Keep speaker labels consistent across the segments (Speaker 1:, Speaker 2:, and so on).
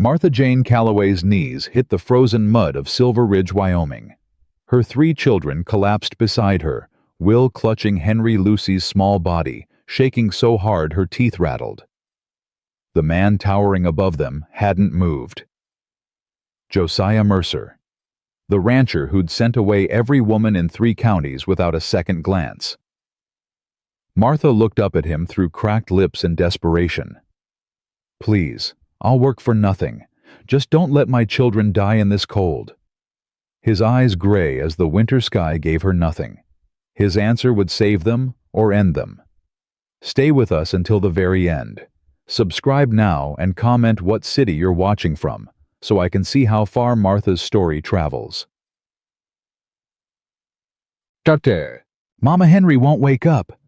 Speaker 1: Martha Jane Calloway's knees hit the frozen mud of Silver Ridge, Wyoming. Her 3 children collapsed beside her, Will clutching Henry Lucy's small body, shaking so hard her teeth rattled. The man towering above them hadn't moved. Josiah Mercer, the rancher who'd sent away every woman in 3 counties without a second glance. Martha looked up at him through cracked lips in desperation. "Please, I'll work for nothing. Just don't let my children die in this cold." His eyes gray as the winter sky gave her nothing. His answer would save them or end them. Stay with us until the very end. Subscribe now and comment what city you're watching from, so I can see how far Martha's story travels. Doctor, Mama Henry won't wake up.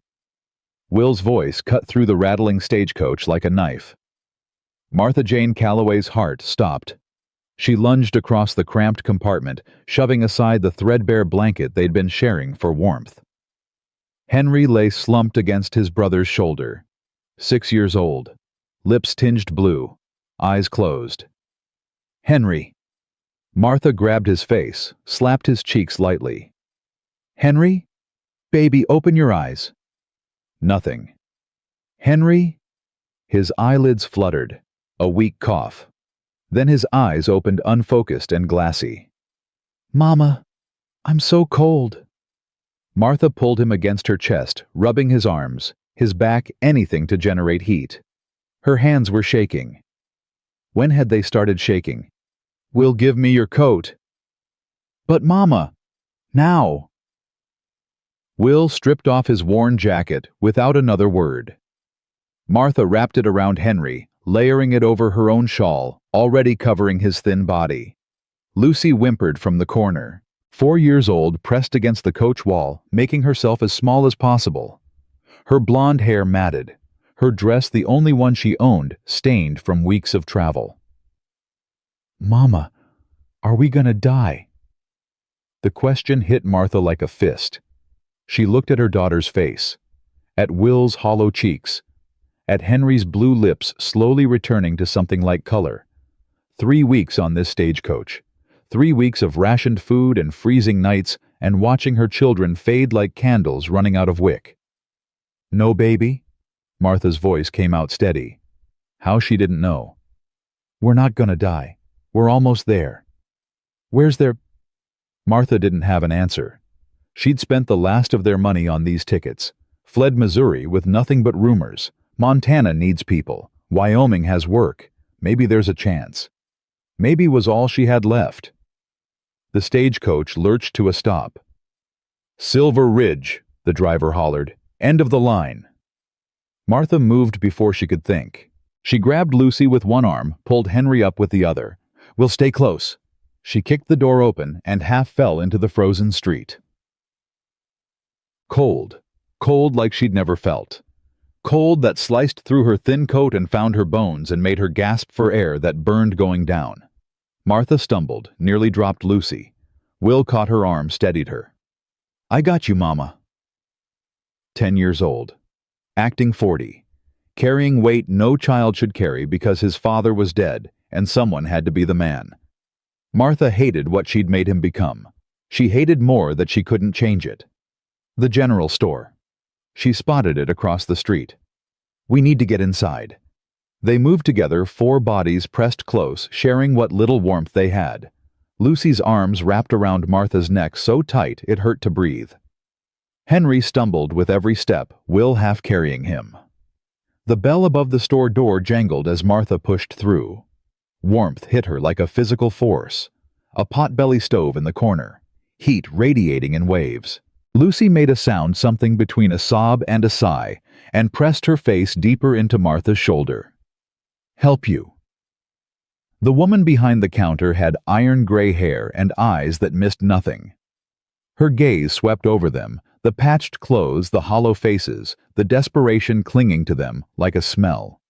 Speaker 1: Will's voice cut through the rattling stagecoach like a knife. Martha Jane Calloway's heart stopped. She lunged across the cramped compartment, shoving aside the threadbare blanket they'd been sharing for warmth. Henry lay slumped against his brother's shoulder. 6 years old, lips tinged blue, eyes closed. "Henry." Martha grabbed his face, slapped his cheeks lightly. "Henry? Baby, open your eyes." Nothing. "Henry?" His eyelids fluttered, a weak cough. Then his eyes opened unfocused and glassy. "Mama, I'm so cold." Martha pulled him against her chest, rubbing his arms, his back, anything to generate heat. Her hands were shaking. When had they started shaking? "Will, give me your coat." "But Mama, now." Will stripped off his worn jacket without another word. Martha wrapped it around Henry, layering it over her own shawl, already covering his thin body. Lucy whimpered from the corner, 4 years old, pressed against the coach wall, making herself as small as possible. Her blonde hair matted, her dress, the only one she owned, stained from weeks of travel. "Mama, are we gonna die?" The question hit Martha like a fist. She looked at her daughter's face, at Will's hollow cheeks, at Henry's blue lips slowly returning to something like color. 3 weeks on this stagecoach. 3 weeks of rationed food and freezing nights, and watching her children fade like candles running out of wick. "No, baby?" Martha's voice came out steady. How she didn't know. "We're not gonna die. We're almost there." "Where's their—" Martha didn't have an answer. She'd spent the last of their money on these tickets, fled Missouri with nothing but rumors. Montana needs people. Wyoming has work. Maybe there's a chance. Maybe was all she had left. The stagecoach lurched to a stop. "Silver Ridge," the driver hollered. "End of the line." Martha moved before she could think. She grabbed Lucy with one arm, pulled Henry up with the other. "We'll stay close." She kicked the door open and half fell into the frozen street. Cold. Cold like she'd never felt. Cold that sliced through her thin coat and found her bones and made her gasp for air that burned going down. Martha stumbled, nearly dropped Lucy. Will caught her arm, steadied her. "I got you, Mama." 10 years old. Acting 40. Carrying weight no child should carry because his father was dead and someone had to be the man. Martha hated what she'd made him become. She hated more that she couldn't change it. The general store. She spotted it across the street. "We need to get inside." They moved together, 4 bodies pressed close, sharing what little warmth they had. Lucy's arms wrapped around Martha's neck so tight it hurt to breathe. Henry stumbled with every step, Will half carrying him. The bell above the store door jangled as Martha pushed through. Warmth hit her like a physical force. A potbelly stove in the corner. Heat radiating in waves. Lucy made a sound something between a sob and a sigh, and pressed her face deeper into Martha's shoulder. "Help you." The woman behind the counter had iron-gray hair and eyes that missed nothing. Her gaze swept over them, the patched clothes, the hollow faces, the desperation clinging to them like a smell.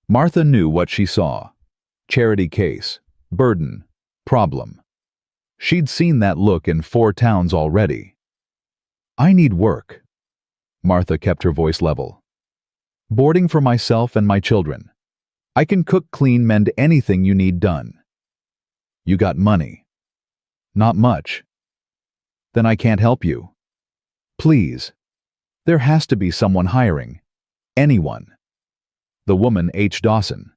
Speaker 1: Martha knew what she saw. Charity case, burden, problem. She'd seen that look in 4 towns already. "I need work." Martha kept her voice level. "Boarding for myself and my children. I can cook, clean, mend anything you need done. You got money. Not much. Then I can't help you. Please. There has to be someone hiring. Anyone. The woman H. Dawson.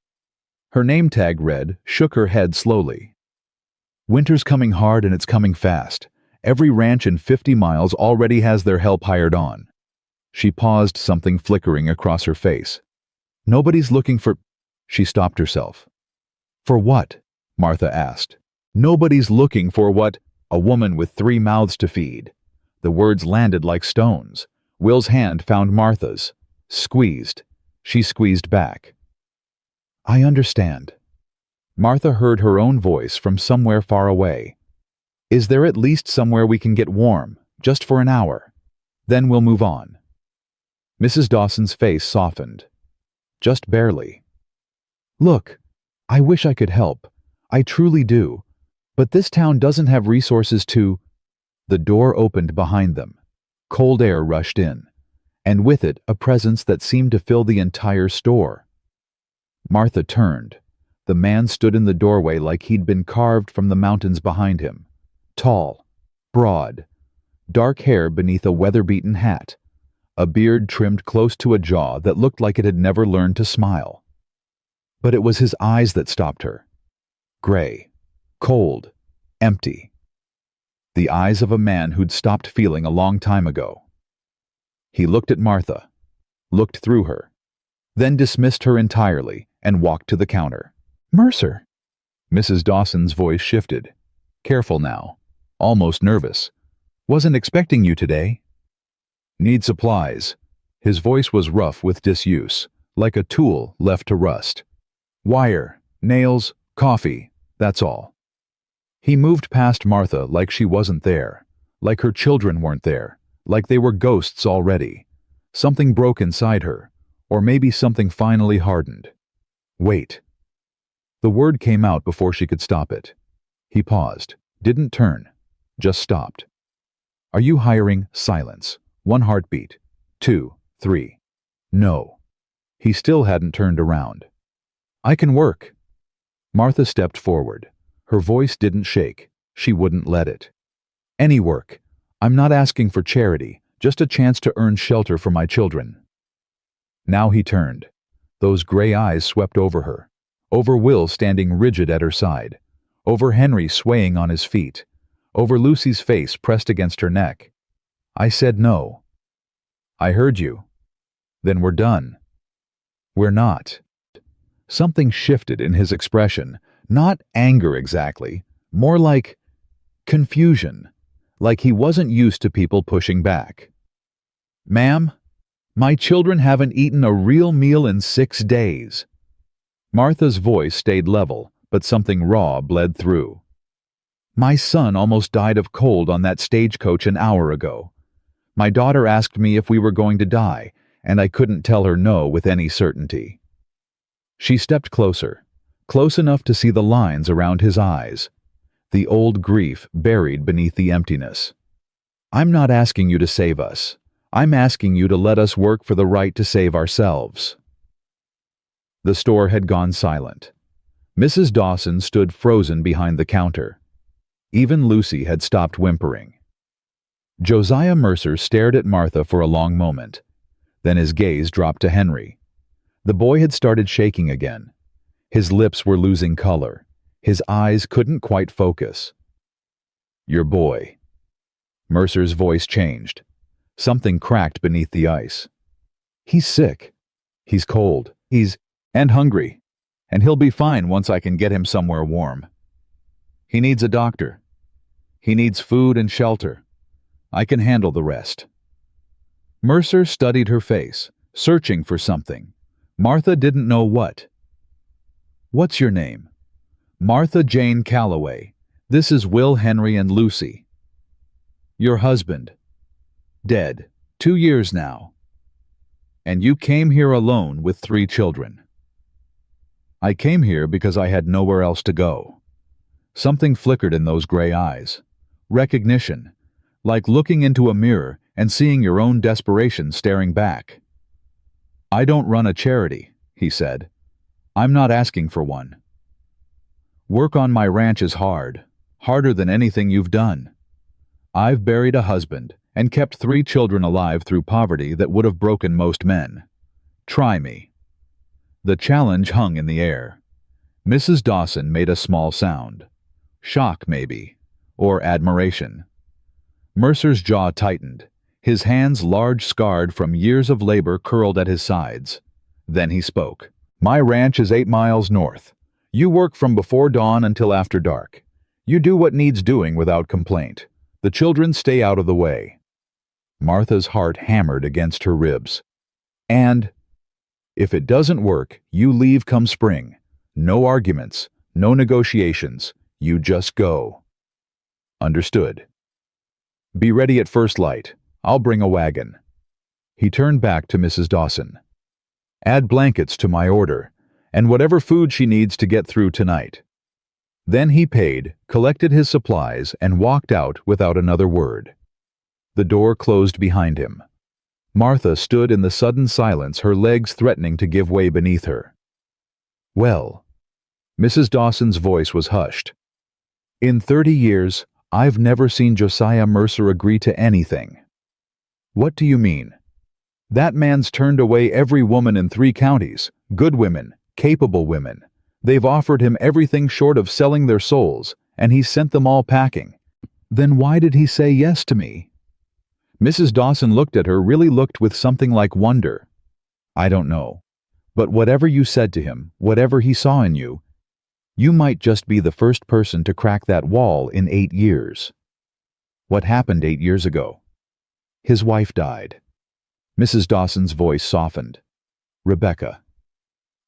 Speaker 1: Her name tag read, shook her head slowly. Winter's coming hard and it's coming fast. Every ranch in 50 miles already has their help hired on. She paused, something flickering across her face. Nobody's looking for... She stopped herself. For what? Martha asked. Nobody's looking for what? A woman with 3 mouths to feed. The words landed like stones. Will's hand found Martha's. Squeezed. She squeezed back. I understand. Martha heard her own voice from somewhere far away. Is there at least somewhere we can get warm, just for an hour? Then we'll move on. Mrs. Dawson's face softened. Just barely. Look, I wish I could help. I truly do. But this town doesn't have resources to... The door opened behind them. Cold air rushed in, and with it a presence that seemed to fill the entire store. Martha turned. The man stood in the doorway like he'd been carved from the mountains behind him. Tall, broad, dark hair beneath a weather-beaten hat, a beard trimmed close to a jaw that looked like it had never learned to smile. But it was his eyes that stopped her. Gray, cold, empty. The eyes of a man who'd stopped feeling a long time ago. He looked at Martha, looked through her, then dismissed her entirely and walked to the counter. Mercer. Mrs. Dawson's voice shifted. Careful now. Almost nervous. Wasn't expecting you today. Need supplies. His voice was rough with disuse, like a tool left to rust. Wire, nails, coffee, that's all. He moved past Martha like she wasn't there, like her children weren't there, like they were ghosts already. Something broke inside her, or maybe something finally hardened. Wait. The word came out before she could stop it. He paused, didn't turn, just stopped. Are you hiring? Silence. 1 heartbeat. 2, 3. No. He still hadn't turned around. I can work. Martha stepped forward. Her voice didn't shake. She wouldn't let it. Any work. I'm not asking for charity, just a chance to earn shelter for my children. Now he turned. Those gray eyes swept over her, over Will standing rigid at her side, over Henry swaying on his feet, over Lucy's face pressed against her neck. I said no. I heard you. Then we're done. We're not. Something shifted in his expression, not anger exactly, more like confusion, like he wasn't used to people pushing back. Ma'am, my children haven't eaten a real meal in 6 days. Martha's voice stayed level, but something raw bled through. My son almost died of cold on that stagecoach an hour ago. My daughter asked me if we were going to die, and I couldn't tell her no with any certainty. She stepped closer, close enough to see the lines around his eyes, the old grief buried beneath the emptiness. I'm not asking you to save us. I'm asking you to let us work for the right to save ourselves. The store had gone silent. Mrs. Dawson stood frozen behind the counter. Even Lucy had stopped whimpering. Josiah Mercer stared at Martha for a long moment. Then his gaze dropped to Henry. The boy had started shaking again. His lips were losing color. His eyes couldn't quite focus. Your boy. Mercer's voice changed. Something cracked beneath the ice. He's sick. He's cold. And hungry. And he'll be fine once I can get him somewhere warm. He needs a doctor. He needs food and shelter. I can handle the rest. Mercer studied her face, searching for something. Martha didn't know what. What's your name? Martha Jane Calloway. This is Will, Henry, and Lucy. Your husband. Dead. 2 years now. And you came here alone with 3 children. I came here because I had nowhere else to go. Something flickered in those gray eyes. Recognition, like looking into a mirror and seeing your own desperation staring back. I don't run a charity, he said. I'm not asking for one. Work on my ranch is hard, harder than anything you've done. I've buried a husband and kept 3 children alive through poverty that would have broken most men. Try me." The challenge hung in the air. Mrs. Dawson made a small sound. Shock, maybe, or admiration. Mercer's jaw tightened. His hands, large scarred from years of labor, curled at his sides. Then he spoke. "My ranch is 8 miles north. You work from before dawn until after dark. You do what needs doing without complaint. The children stay out of the way." Martha's heart hammered against her ribs. "And if it doesn't work, you leave come spring. No arguments, no negotiations. You just go." "Understood." "Be ready at first light. I'll bring a wagon." He turned back to Mrs. Dawson. "Add blankets to my order, and whatever food she needs to get through tonight." Then he paid, collected his supplies, and walked out without another word. The door closed behind him. Martha stood in the sudden silence, her legs threatening to give way beneath her. "Well," Mrs. Dawson's voice was hushed, "in 30 years, I've never seen Josiah Mercer agree to anything." "What do you mean?" "That man's turned away every woman in 3 counties, good women, capable women. They've offered him everything short of selling their souls, and he's sent them all packing." "Then why did he say yes to me?" Mrs. Dawson looked at her, really looked with something like wonder. "I don't know. But whatever you said to him, whatever he saw in you, you might just be the first person to crack that wall in 8 years. What happened 8 years ago?" "His wife died." Mrs. Dawson's voice softened. "Rebecca.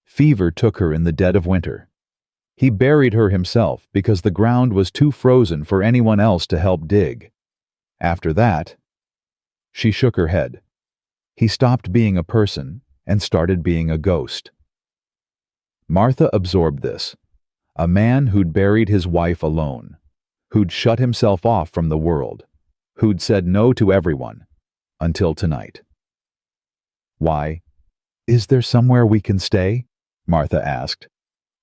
Speaker 1: Fever took her in the dead of winter. He buried her himself because the ground was too frozen for anyone else to help dig. After that," she shook her head, "he stopped being a person and started being a ghost." Martha absorbed this. A man who'd buried his wife alone, who'd shut himself off from the world, who'd said no to everyone, until tonight. "Why, is there somewhere we can stay?" Martha asked.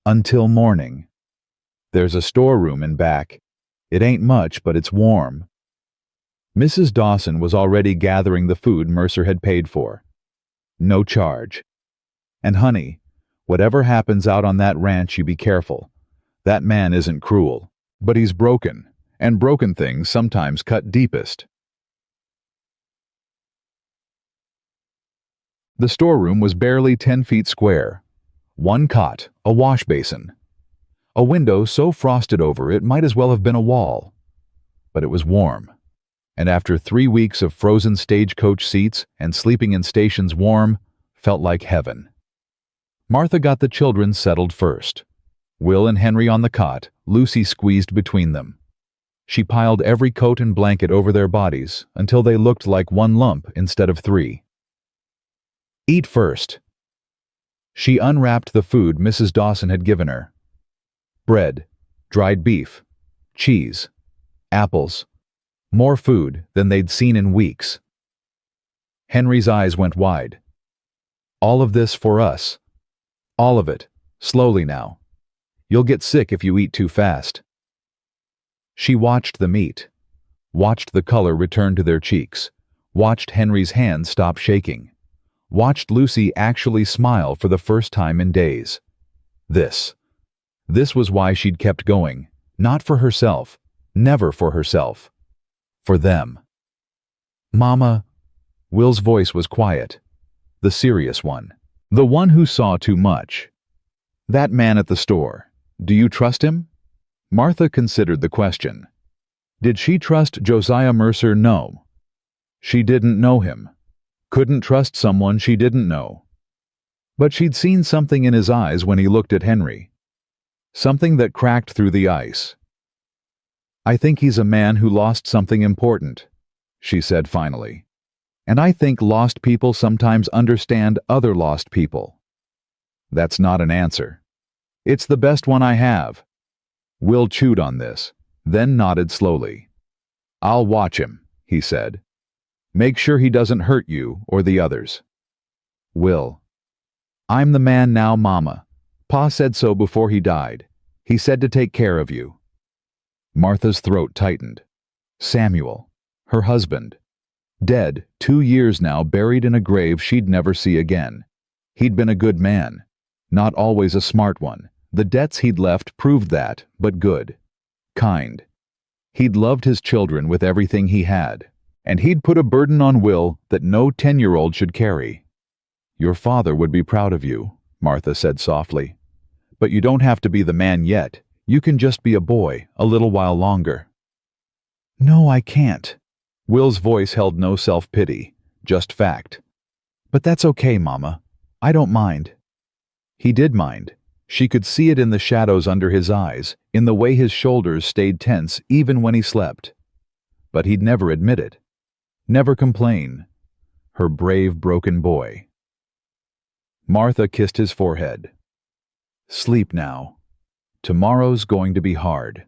Speaker 1: "Until morning. There's a storeroom in back. It ain't much, but it's warm." Mrs. Dawson was already gathering the food Mercer had paid for. "No charge. And honey, whatever happens out on that ranch, you be careful. That man isn't cruel, but he's broken, and broken things sometimes cut deepest." The storeroom was barely 10 feet square. 1 cot, a wash basin. A window so frosted over it might as well have been a wall. But it was warm, and after 3 weeks of frozen stagecoach seats and sleeping in stations warm, felt like heaven. Martha got the children settled first. Will and Henry on the cot, Lucy squeezed between them. She piled every coat and blanket over their bodies until they looked like 1 lump instead of 3. "Eat first." She unwrapped the food Mrs. Dawson had given her. Bread, dried beef, cheese, apples, more food than they'd seen in weeks. Henry's eyes went wide. "All of this for us. All of it, slowly now. You'll get sick if you eat too fast." She watched them eat, watched the color return to their cheeks, watched Henry's hand stop shaking, watched Lucy actually smile for the first time in days. This was why she'd kept going, not for herself, never for herself. For them. "Mama," Will's voice was quiet, the serious one, the one who saw too much. "That man at the store, do you trust him?" Martha considered the question. Did she trust Josiah Mercer? No. She didn't know him. Couldn't trust someone she didn't know. But she'd seen something in his eyes when he looked at Henry. Something that cracked through the ice. "I think he's a man who lost something important," she said finally. "And I think lost people sometimes understand other lost people." "That's not an answer." "It's the best one I have." Will chewed on this, then nodded slowly. "I'll watch him," he said. "Make sure he doesn't hurt you or the others." "Will." "I'm the man now, Mama. Pa said so before he died. He said to take care of you." Martha's throat tightened. Samuel, her husband, dead 2 years now, buried in a grave she'd never see again. He'd been a good man, not always a smart one. The debts he'd left proved that, but good, kind. He'd loved his children with everything he had, and he'd put a burden on Will that no 10-year-old should carry. "Your father would be proud of you," Martha said softly. "But you don't have to be the man yet. You can just be a boy a little while longer." "No, I can't." Will's voice held no self-pity, just fact. "But that's okay, Mama. I don't mind." He did mind. She could see it in the shadows under his eyes, in the way his shoulders stayed tense even when he slept. But he'd never admit it. Never complain. Her brave, broken boy. Martha kissed his forehead. "Sleep now. Tomorrow's going to be hard."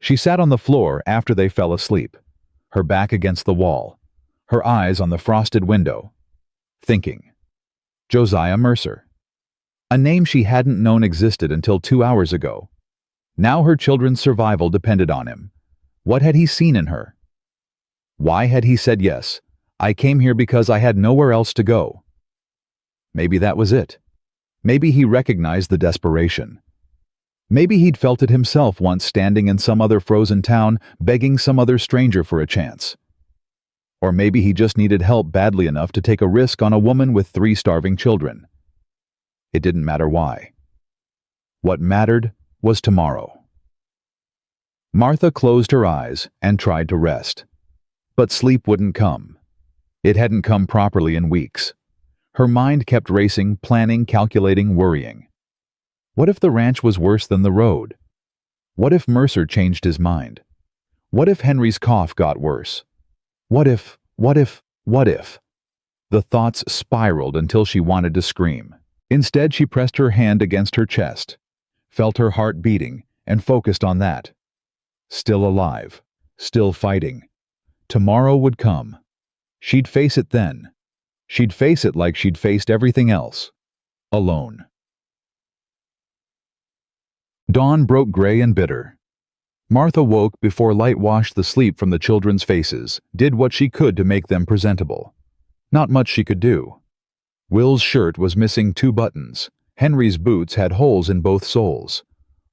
Speaker 1: She sat on the floor after they fell asleep, her back against the wall, her eyes on the frosted window, thinking. Josiah Mercer. A name she hadn't known existed until 2 hours ago. Now her children's survival depended on him. What had he seen in her? Why had he said yes? "I came here because I had nowhere else to go." Maybe that was it. Maybe he recognized the desperation. Maybe he'd felt it himself once, standing in some other frozen town, begging some other stranger for a chance. Or maybe he just needed help badly enough to take a risk on a woman with 3 starving children. It didn't matter why. What mattered was tomorrow. Martha closed her eyes and tried to rest. But sleep wouldn't come. It hadn't come properly in weeks. Her mind kept racing, planning, calculating, worrying. What if the ranch was worse than the road? What if Mercer changed his mind? What if Henry's cough got worse? What if? The thoughts spiraled until she wanted to scream. Instead, she pressed her hand against her chest, felt her heart beating, and focused on that. Still alive, still fighting. Tomorrow would come. She'd face it then. She'd face it like she'd faced everything else. Alone. Dawn broke gray and bitter. Martha woke before light washed the sleep from the children's faces, did what she could to make them presentable. Not much she could do. Will's shirt was missing 2 buttons. Henry's boots had holes in both soles.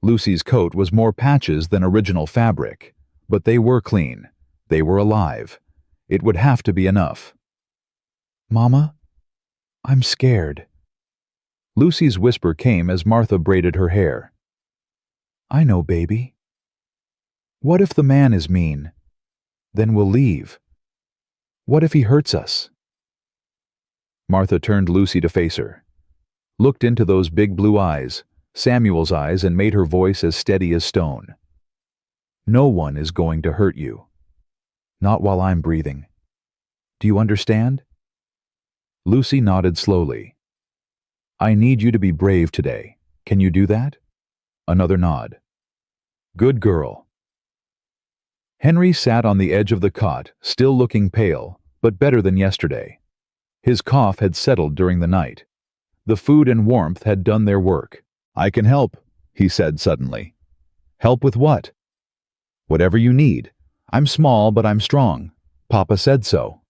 Speaker 1: Lucy's coat was more patches than original fabric. But they were clean. They were alive. It would have to be enough. "Mama, I'm scared." Lucy's whisper came as Martha braided her hair. "I know, baby." "What if the man is mean? Then we'll leave. What if he hurts us?" Martha turned Lucy to face her, looked into those big blue eyes, Samuel's eyes, and made her voice as steady as stone. "No one is going to hurt you. Not while I'm breathing. Do you understand?" Lucy nodded slowly. "I need you to be brave today. Can you do that?" Another nod. "Good girl." Henry sat on the edge of the cot, still looking pale, but better than yesterday. His cough had settled during the night. The food and warmth had done their work. "I can help," he said suddenly. "Help with what?" "Whatever you need. I'm small, but I'm strong. Papa said so."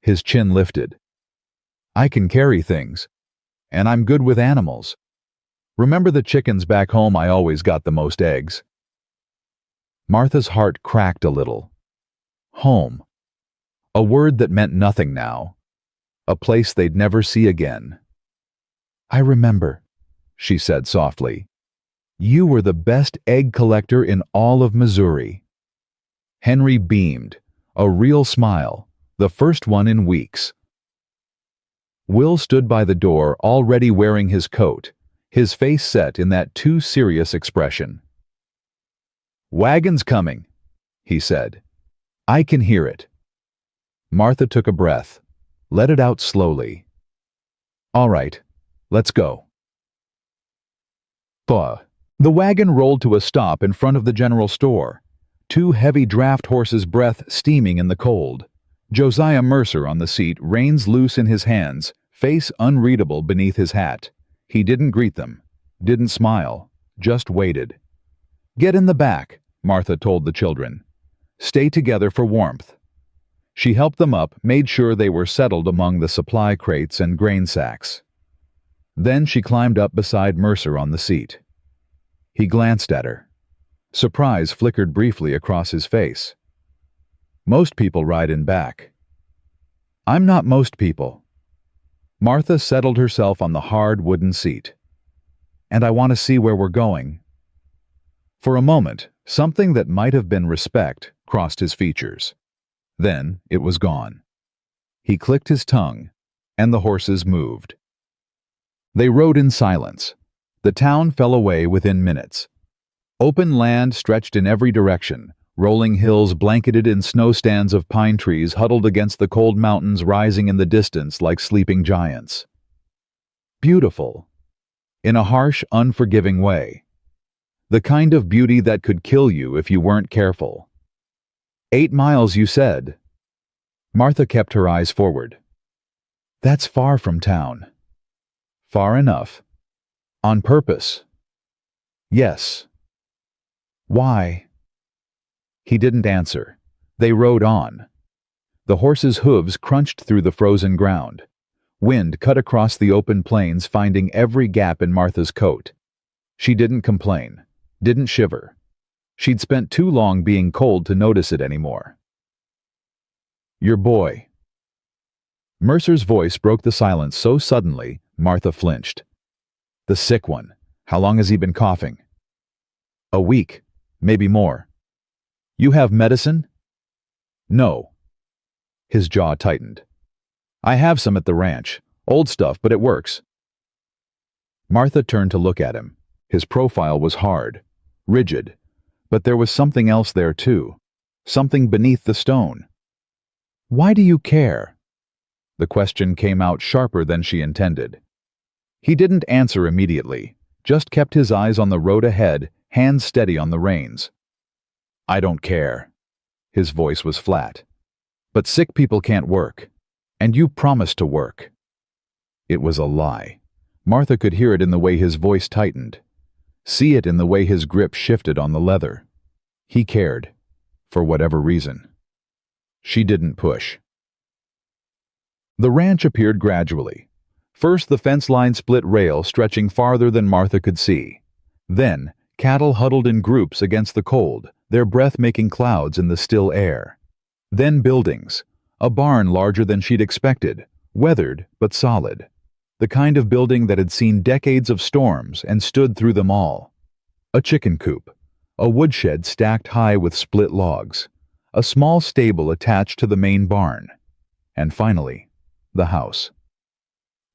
Speaker 1: His chin lifted. "I can carry things. And I'm good with animals. Remember the chickens back home? I always got the most eggs." Martha's heart cracked a little. Home. A word that meant nothing now. A place they'd never see again. "I remember," she said softly. "You were the best egg collector in all of Missouri." Henry beamed, a real smile, the first one in weeks. Will stood by the door, already wearing his coat, his face set in that too serious expression. "Wagon's coming," he said. "I can hear it." Martha took a breath, let it out slowly. "All right, let's go." The wagon rolled to a stop in front of the general store, 2 heavy draft horses' breath steaming in the cold. Josiah Mercer on the seat, reins loose in his hands, face unreadable beneath his hat. He didn't greet them, didn't smile, just waited. "Get in the back," Martha told the children. "Stay together for warmth." She helped them up, made sure they were settled among the supply crates and grain sacks. Then she climbed up beside Mercer on the seat. He glanced at her. Surprise flickered briefly across his face. "Most people ride in back." "I'm not most people." Martha settled herself on the hard wooden seat. "And I want to see where we're going." For a moment, something that might have been respect crossed his features. Then it was gone. He clicked his tongue, and the horses moved. They rode in silence. The town fell away within minutes. Open land stretched in every direction, rolling hills blanketed in snow stands of pine trees huddled against the cold mountains rising in the distance like sleeping giants. Beautiful. In a harsh, unforgiving way. The kind of beauty that could kill you if you weren't careful. 8 miles, you said. Martha kept her eyes forward. That's far from town. Far enough. On purpose. Yes. Why? He didn't answer. They rode on. The horses' hooves crunched through the frozen ground. Wind cut across the open plains, finding every gap in Martha's coat. She didn't complain, didn't shiver. She'd spent too long being cold to notice it anymore. Your boy. Mercer's voice broke the silence so suddenly, Martha flinched. The sick one. How long has he been coughing? A week, maybe more. You have medicine? No. His jaw tightened. I have some at the ranch. Old stuff, but it works. Martha turned to look at him. His profile was hard, rigid, but there was something else there too. Something beneath the stone. Why do you care? The question came out sharper than she intended. He didn't answer immediately, just kept his eyes on the road ahead, hands steady on the reins. I don't care. His voice was flat. But sick people can't work. And you promised to work. It was a lie. Martha could hear it in the way his voice tightened. See it in the way his grip shifted on the leather. He cared, for whatever reason. She didn't push. The ranch appeared gradually. First the fence line split rail stretching farther than Martha could see. Then, cattle huddled in groups against the cold, their breath making clouds in the still air. Then buildings. A barn larger than she'd expected, weathered but solid. The kind of building that had seen decades of storms and stood through them all. A chicken coop. A woodshed stacked high with split logs. A small stable attached to the main barn. And finally, the house.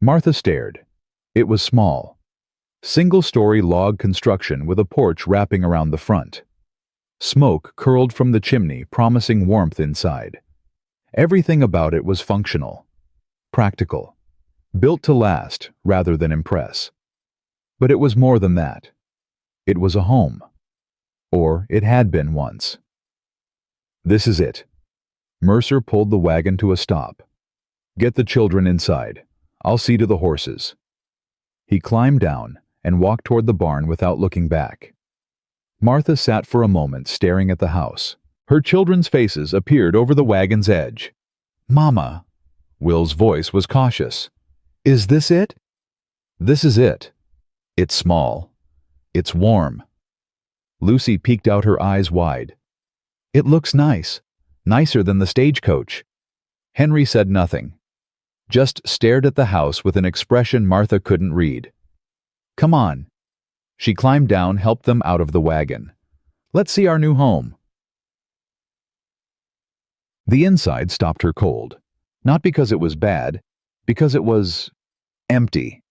Speaker 1: Martha stared. It was small. Single-story log construction with a porch wrapping around the front. Smoke curled from the chimney, promising warmth inside. Everything about it was functional, practical, built to last rather than impress. But it was more than that. It was a home. Or it had been once. This is it. Mercer pulled the wagon to a stop. Get the children inside. I'll see to the horses. He climbed down and walked toward the barn without looking back. Martha sat for a moment staring at the house. Her children's faces appeared over the wagon's edge. Mama, Will's voice was cautious. Is this it? This is it. It's small. It's warm. Lucy peeked out her eyes wide. It looks nice. Nicer than the stagecoach. Henry said nothing. Just stared at the house with an expression Martha couldn't read. Come on. She climbed down, helped them out of the wagon. Let's see our new home. The inside stopped her cold. Not because it was bad, because it was empty.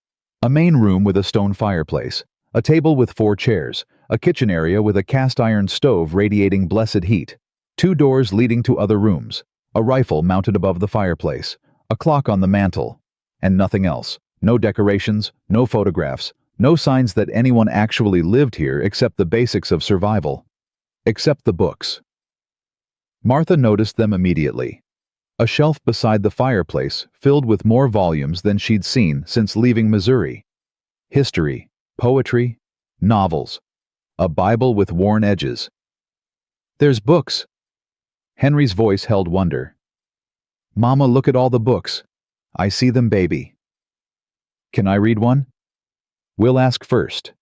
Speaker 1: A main room with a stone fireplace, a table with 4 chairs, a kitchen area with a cast-iron stove radiating blessed heat, 2 doors leading to other rooms, a rifle mounted above the fireplace, a clock on the mantel, and nothing else. No decorations, no photographs, no signs that anyone actually lived here except the basics of survival. Except the books. Martha noticed them immediately. A shelf beside the fireplace filled with more volumes than she'd seen since leaving Missouri. History, poetry, novels. A Bible with worn edges. "There's books." Henry's voice held wonder. "Mama, look at all the books. I see them, baby." "Can I read one?" "We'll ask first."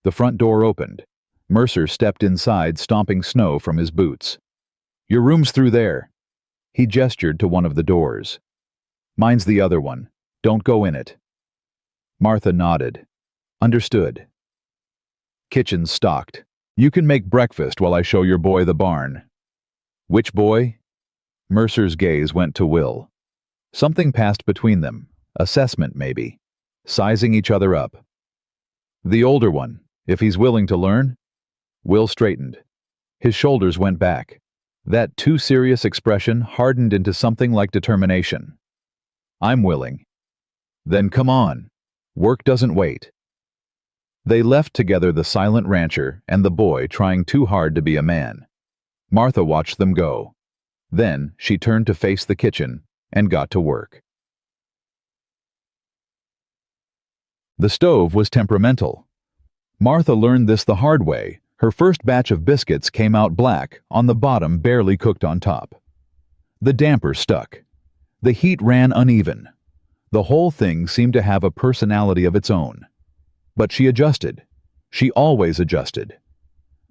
Speaker 1: The front door opened. Mercer stepped inside, stomping snow from his boots. "Your room's through there." He gestured to one of the doors. "Mine's the other one. Don't go in it." Martha nodded. "Understood." Kitchen stocked. "You can make breakfast while I show your boy the barn." "Which boy?" Mercer's gaze went to Will. Something passed between them. Assessment, maybe. Sizing each other up. "The older one, if he's willing to learn." Will straightened. His shoulders went back. That too serious expression hardened into something like determination. "I'm willing." "Then come on. Work doesn't wait." They left together, the silent rancher and the boy trying too hard to be a man. Martha watched them go. Then she turned to face the kitchen and got to work. The stove was temperamental. Martha learned this the hard way. Her first batch of biscuits came out black, on the bottom barely cooked on top. The damper stuck. The heat ran uneven. The whole thing seemed to have a personality of its own. But she adjusted. She always adjusted.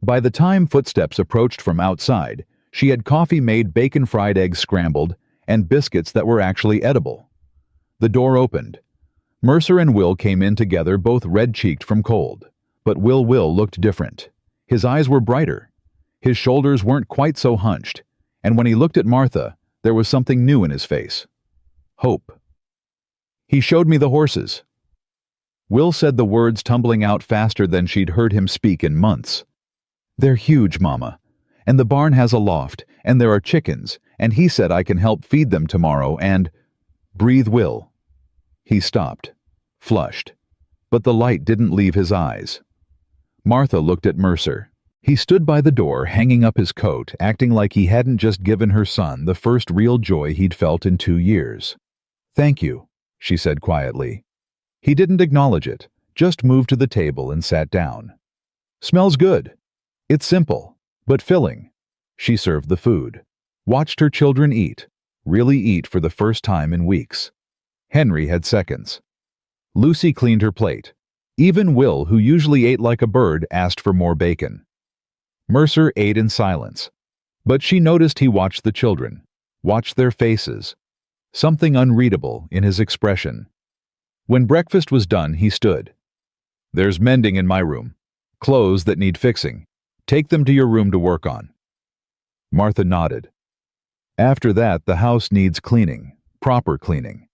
Speaker 1: By the time footsteps approached from outside, she had coffee made, bacon fried eggs scrambled, and biscuits that were actually edible. The door opened. Mercer and Will came in together, both red-cheeked from cold. But Will looked different. His eyes were brighter. His shoulders weren't quite so hunched, and when he looked at Martha, there was something new in his face. Hope. "He showed me the horses." Will said the words tumbling out faster than she'd heard him speak in months. "They're huge, Mama. And the barn has a loft, and there are chickens, and he said I can help feed them tomorrow, and—" "Breathe, Will." He stopped, flushed, but the light didn't leave his eyes. Martha looked at Mercer. He stood by the door, hanging up his coat, acting like he hadn't just given her son the first real joy he'd felt in 2 years. "Thank you," she said quietly. He didn't acknowledge it, just moved to the table and sat down. "Smells good. It's simple, but filling." She served the food. Watched her children eat, really eat for the first time in weeks. Henry had seconds. Lucy cleaned her plate. Even Will, who usually ate like a bird, asked for more bacon. Mercer ate in silence, but she noticed he watched the children, watched their faces. Something unreadable in his expression. When breakfast was done, he stood. "There's mending in my room. Clothes that need fixing. Take them to your room to work on." Martha nodded. "After that, the house needs cleaning, proper cleaning.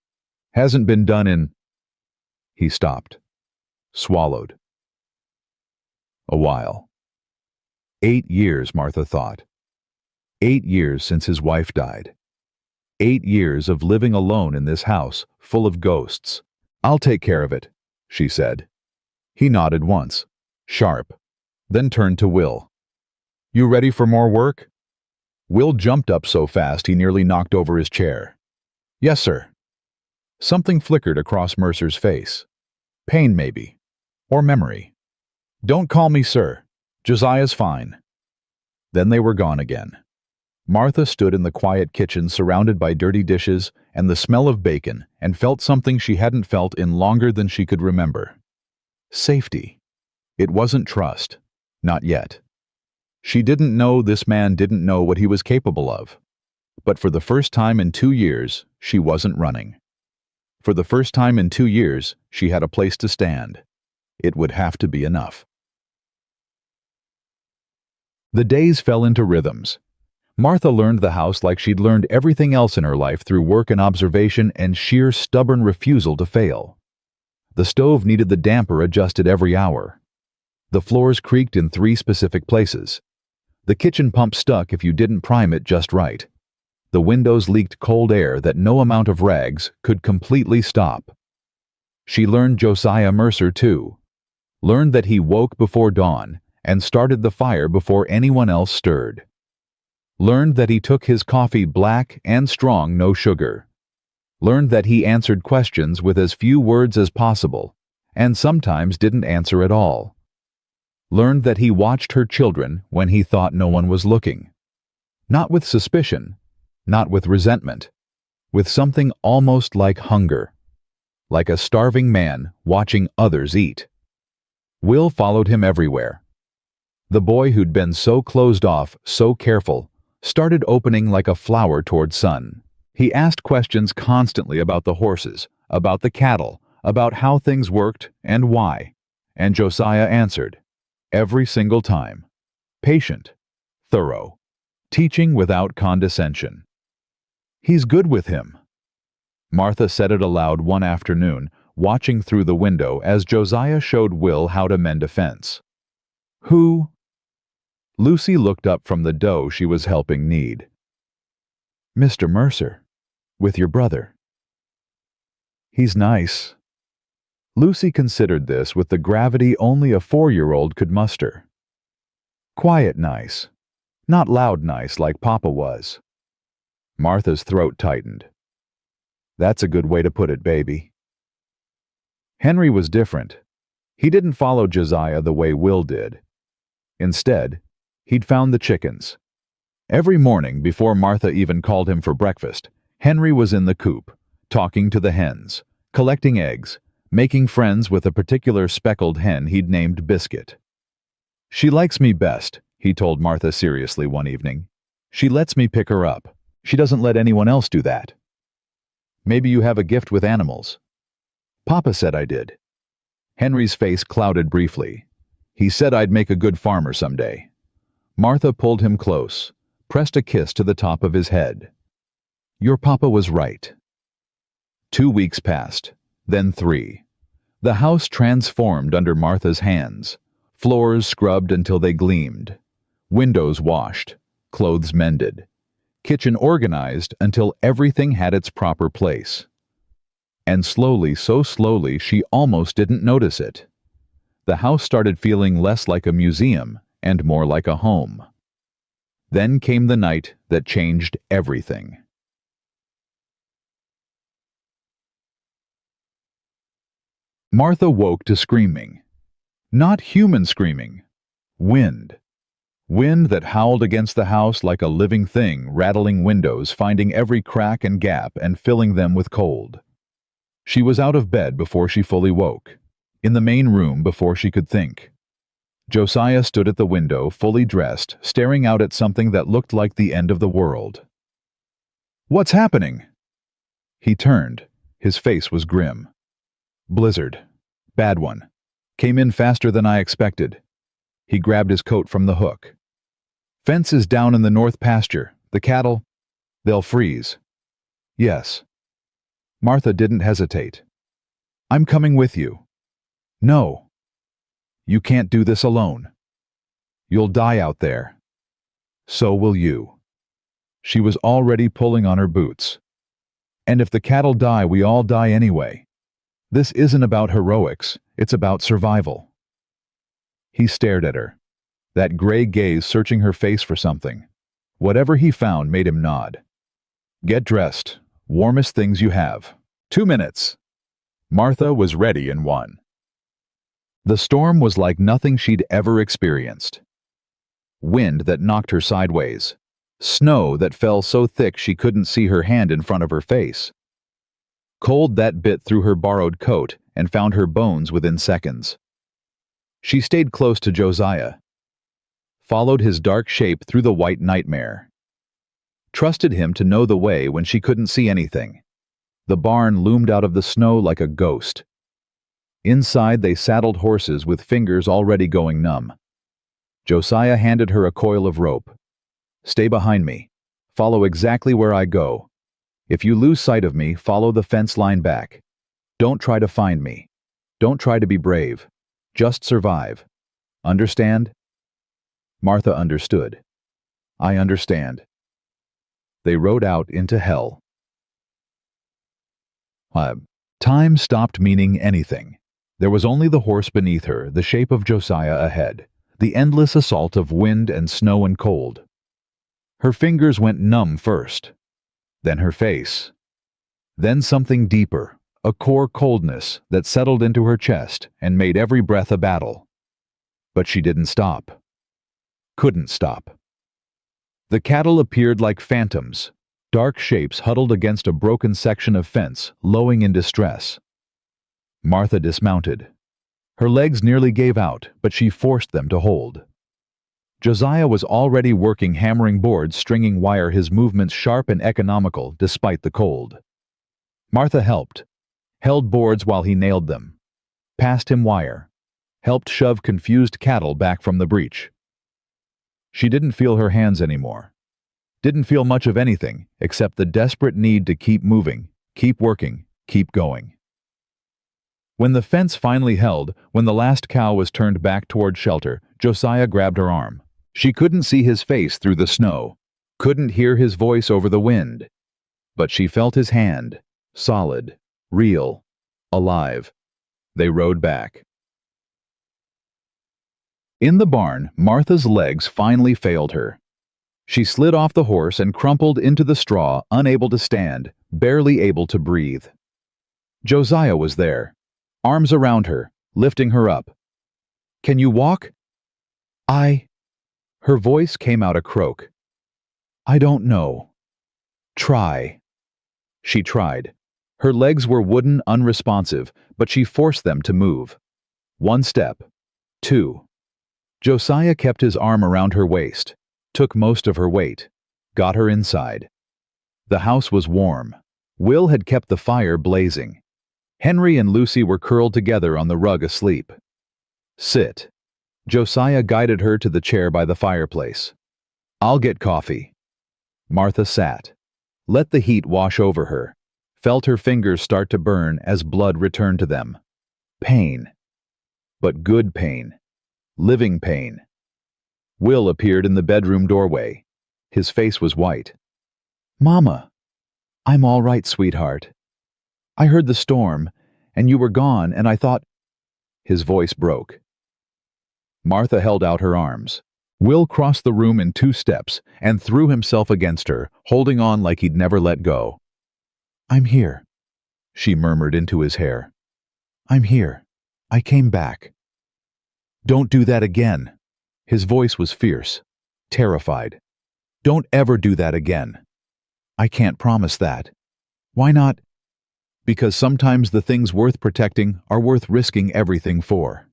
Speaker 1: Hasn't been done in—" He stopped. Swallowed. A while. 8 years, Martha thought. 8 years since his wife died. 8 years of living alone in this house, full of ghosts. "I'll take care of it," she said. He nodded once, sharp, then turned to Will. "You ready for more work?" Will jumped up so fast he nearly knocked over his chair. "Yes, sir." Something flickered across Mercer's face. Pain, maybe. Or memory. "Don't call me sir. Josiah's fine." Then they were gone again. Martha stood in the quiet kitchen, surrounded by dirty dishes and the smell of bacon, and felt something she hadn't felt in longer than she could remember. Safety. It wasn't trust. Not yet. She didn't know this man didn't know what he was capable of. But for the first time in 2 years, she wasn't running. For the first time in 2 years, she had a place to stand. It would have to be enough. The days fell into rhythms. Martha learned the house like she'd learned everything else in her life, through work and observation and sheer stubborn refusal to fail. The stove needed the damper adjusted every hour. The floors creaked in 3 specific places. The kitchen pump stuck if you didn't prime it just right. The windows leaked cold air that no amount of rags could completely stop. She learned Josiah Mercer too. Learned that he woke before dawn and started the fire before anyone else stirred. Learned that he took his coffee black and strong, no sugar. Learned that he answered questions with as few words as possible, and sometimes didn't answer at all. Learned that he watched her children when he thought no one was looking. Not with suspicion, not with resentment, with something almost like hunger, like a starving man watching others eat. Will followed him everywhere. The boy who'd been so closed off, so careful, started opening like a flower toward sun. He asked questions constantly about the horses, about the cattle, about how things worked and why. And Josiah answered, every single time. Patient, thorough, teaching without condescension. He's good with him. Martha said it aloud one afternoon, watching through the window as Josiah showed Will how to mend a fence. Who? Lucy looked up from the dough she was helping knead. Mr. Mercer, with your brother. He's nice. Lucy considered this with the gravity only a 4-year-old could muster. Quiet nice, not loud nice like Papa was. Martha's throat tightened. That's a good way to put it, baby. Henry was different. He didn't follow Josiah the way Will did. Instead, he'd found the chickens. Every morning, before Martha even called him for breakfast, Henry was in the coop, talking to the hens, collecting eggs, making friends with a particular speckled hen he'd named Biscuit. She likes me best, he told Martha seriously one evening. She lets me pick her up. She doesn't let anyone else do that. Maybe you have a gift with animals. Papa said I did. Henry's face clouded briefly. He said I'd make a good farmer someday. Martha pulled him close, pressed a kiss to the top of his head. Your papa was right. 2 weeks passed, then 3. The house transformed under Martha's hands. Floors scrubbed until they gleamed. Windows washed. Clothes mended. Kitchen organized until everything had its proper place. And slowly, so slowly, she almost didn't notice it. The house started feeling less like a museum and more like a home. Then came the night that changed everything. Martha woke to screaming. Not human screaming. Wind. Wind that howled against the house like a living thing, rattling windows, finding every crack and gap and filling them with cold. She was out of bed before she fully woke, in the main room before she could think. Josiah stood at the window, fully dressed, staring out at something that looked like the end of the world. What's happening? He turned. His face was grim. Blizzard. Bad one. Came in faster than I expected. He grabbed his coat from the hook. Fence is down in the north pasture. The cattle, they'll freeze. Yes. Martha didn't hesitate. I'm coming with you. No. You can't do this alone. You'll die out there. So will you. She was already pulling on her boots. And if the cattle die, we all die anyway. This isn't about heroics, it's about survival. He stared at her, that gray gaze searching her face for something. Whatever he found made him nod. Get dressed. Warmest things you have. 2 minutes. Martha was ready in 1. The storm was like nothing she'd ever experienced. Wind that knocked her sideways. Snow that fell so thick she couldn't see her hand in front of her face. Cold that bit through her borrowed coat and found her bones within seconds. She stayed close to Josiah. Followed his dark shape through the white nightmare. Trusted him to know the way when she couldn't see anything. The barn loomed out of the snow like a ghost. Inside they saddled horses with fingers already going numb. Josiah handed her a coil of rope. Stay behind me. Follow exactly where I go. If you lose sight of me, follow the fence line back. Don't try to find me. Don't try to be brave. Just survive. Understand? Martha understood. I understand. They rode out into hell. Time stopped meaning anything. There was only the horse beneath her, the shape of Josiah ahead, the endless assault of wind and snow and cold. Her fingers went numb first, then her face, then something deeper, a core coldness that settled into her chest and made every breath a battle. But she didn't stop. Couldn't stop. The cattle appeared like phantoms, dark shapes huddled against a broken section of fence, lowing in distress. Martha dismounted. Her legs nearly gave out, but she forced them to hold. Josiah was already working hammering boards, stringing wire, his movements sharp and economical despite the cold. Martha helped, held boards while he nailed them, passed him wire, helped shove confused cattle back from the breach. She didn't feel her hands anymore. Didn't feel much of anything except the desperate need to keep moving, keep working, keep going. When the fence finally held, when the last cow was turned back toward shelter, Josiah grabbed her arm. She couldn't see his face through the snow, couldn't hear his voice over the wind, but she felt his hand, solid, real, alive. They rode back. In the barn, Martha's legs finally failed her. She slid off the horse and crumpled into the straw, unable to stand, barely able to breathe. Josiah was there, arms around her, lifting her up. "Can you walk?" Her voice came out a croak. "I don't know." "Try." She tried. Her legs were wooden, unresponsive, but she forced them to move. One step. Two. Josiah kept his arm around her waist, took most of her weight, got her inside. The house was warm. Will had kept the fire blazing. Henry and Lucy were curled together on the rug asleep. "Sit." Josiah guided her to the chair by the fireplace. "I'll get coffee." Martha sat, let the heat wash over her, felt her fingers start to burn as blood returned to them. Pain. But good pain. Living pain. Will appeared in the bedroom doorway. His face was white. "Mama." "I'm all right, sweetheart. I heard the storm, and you were gone, and I thought—" His voice broke. Martha held out her arms. Will crossed the room in 2 steps and threw himself against her, holding on like he'd never let go. "I'm here," she murmured into his hair. "I'm here. I came back." "Don't do that again." His voice was fierce, terrified. "Don't ever do that again." "I can't promise that." "Why not?" "Because sometimes the things worth protecting are worth risking everything for."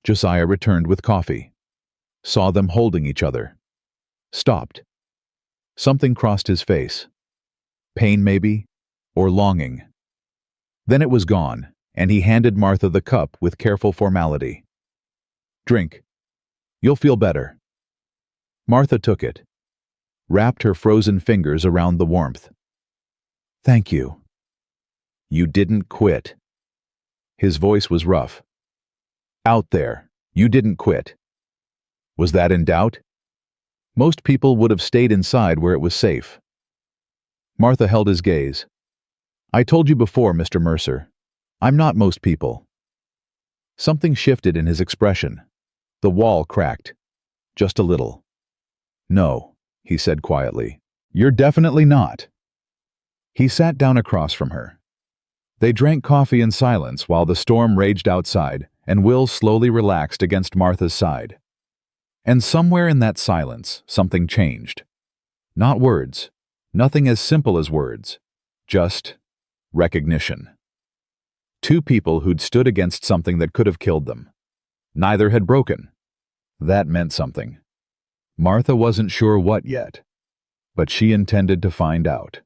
Speaker 1: Josiah returned with coffee. Saw them holding each other. Stopped. Something crossed his face. Pain, maybe, or longing. Then it was gone, and he handed Martha the cup with careful formality. "Drink. You'll feel better." Martha took it, wrapped her frozen fingers around the warmth. "Thank you." "You didn't quit." His voice was rough. "Out there, you didn't quit." Was that in doubt? Most people would have stayed inside where it was safe. Martha held his gaze. "I told you before, Mr. Mercer. I'm not most people." Something shifted in his expression. The wall cracked. Just a little. "No," he said quietly. "You're definitely not." He sat down across from her. They drank coffee in silence while the storm raged outside, and Will slowly relaxed against Martha's side. And somewhere in that silence, something changed. Not words, nothing as simple as words, just recognition. 2 people who'd stood against something that could have killed them. Neither had broken. That meant something. Martha wasn't sure what yet, but she intended to find out.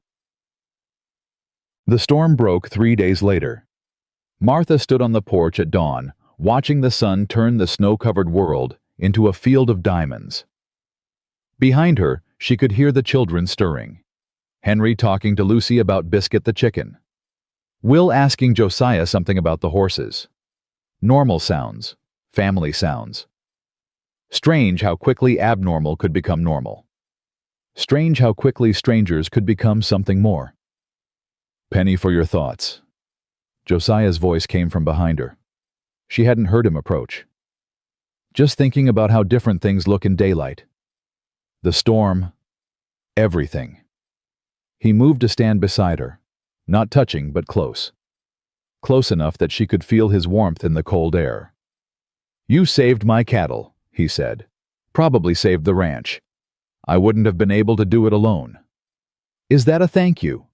Speaker 1: The storm broke 3 days later. Martha stood on the porch at dawn, watching the sun turn the snow-covered world into a field of diamonds. Behind her, she could hear the children stirring. Henry talking to Lucy about Biscuit the chicken. Will asking Josiah something about the horses. Normal sounds, family sounds. Strange how quickly abnormal could become normal. Strange how quickly strangers could become something more. "Penny for your thoughts." Josiah's voice came from behind her. She hadn't heard him approach. "Just thinking about how different things look in daylight. The storm, Everything. He moved to stand beside her, not touching but close. Close enough that she could feel his warmth in the cold air. "You saved my cattle," he said. "Probably saved the ranch. I wouldn't have been able to do it alone." "Is that a thank you?"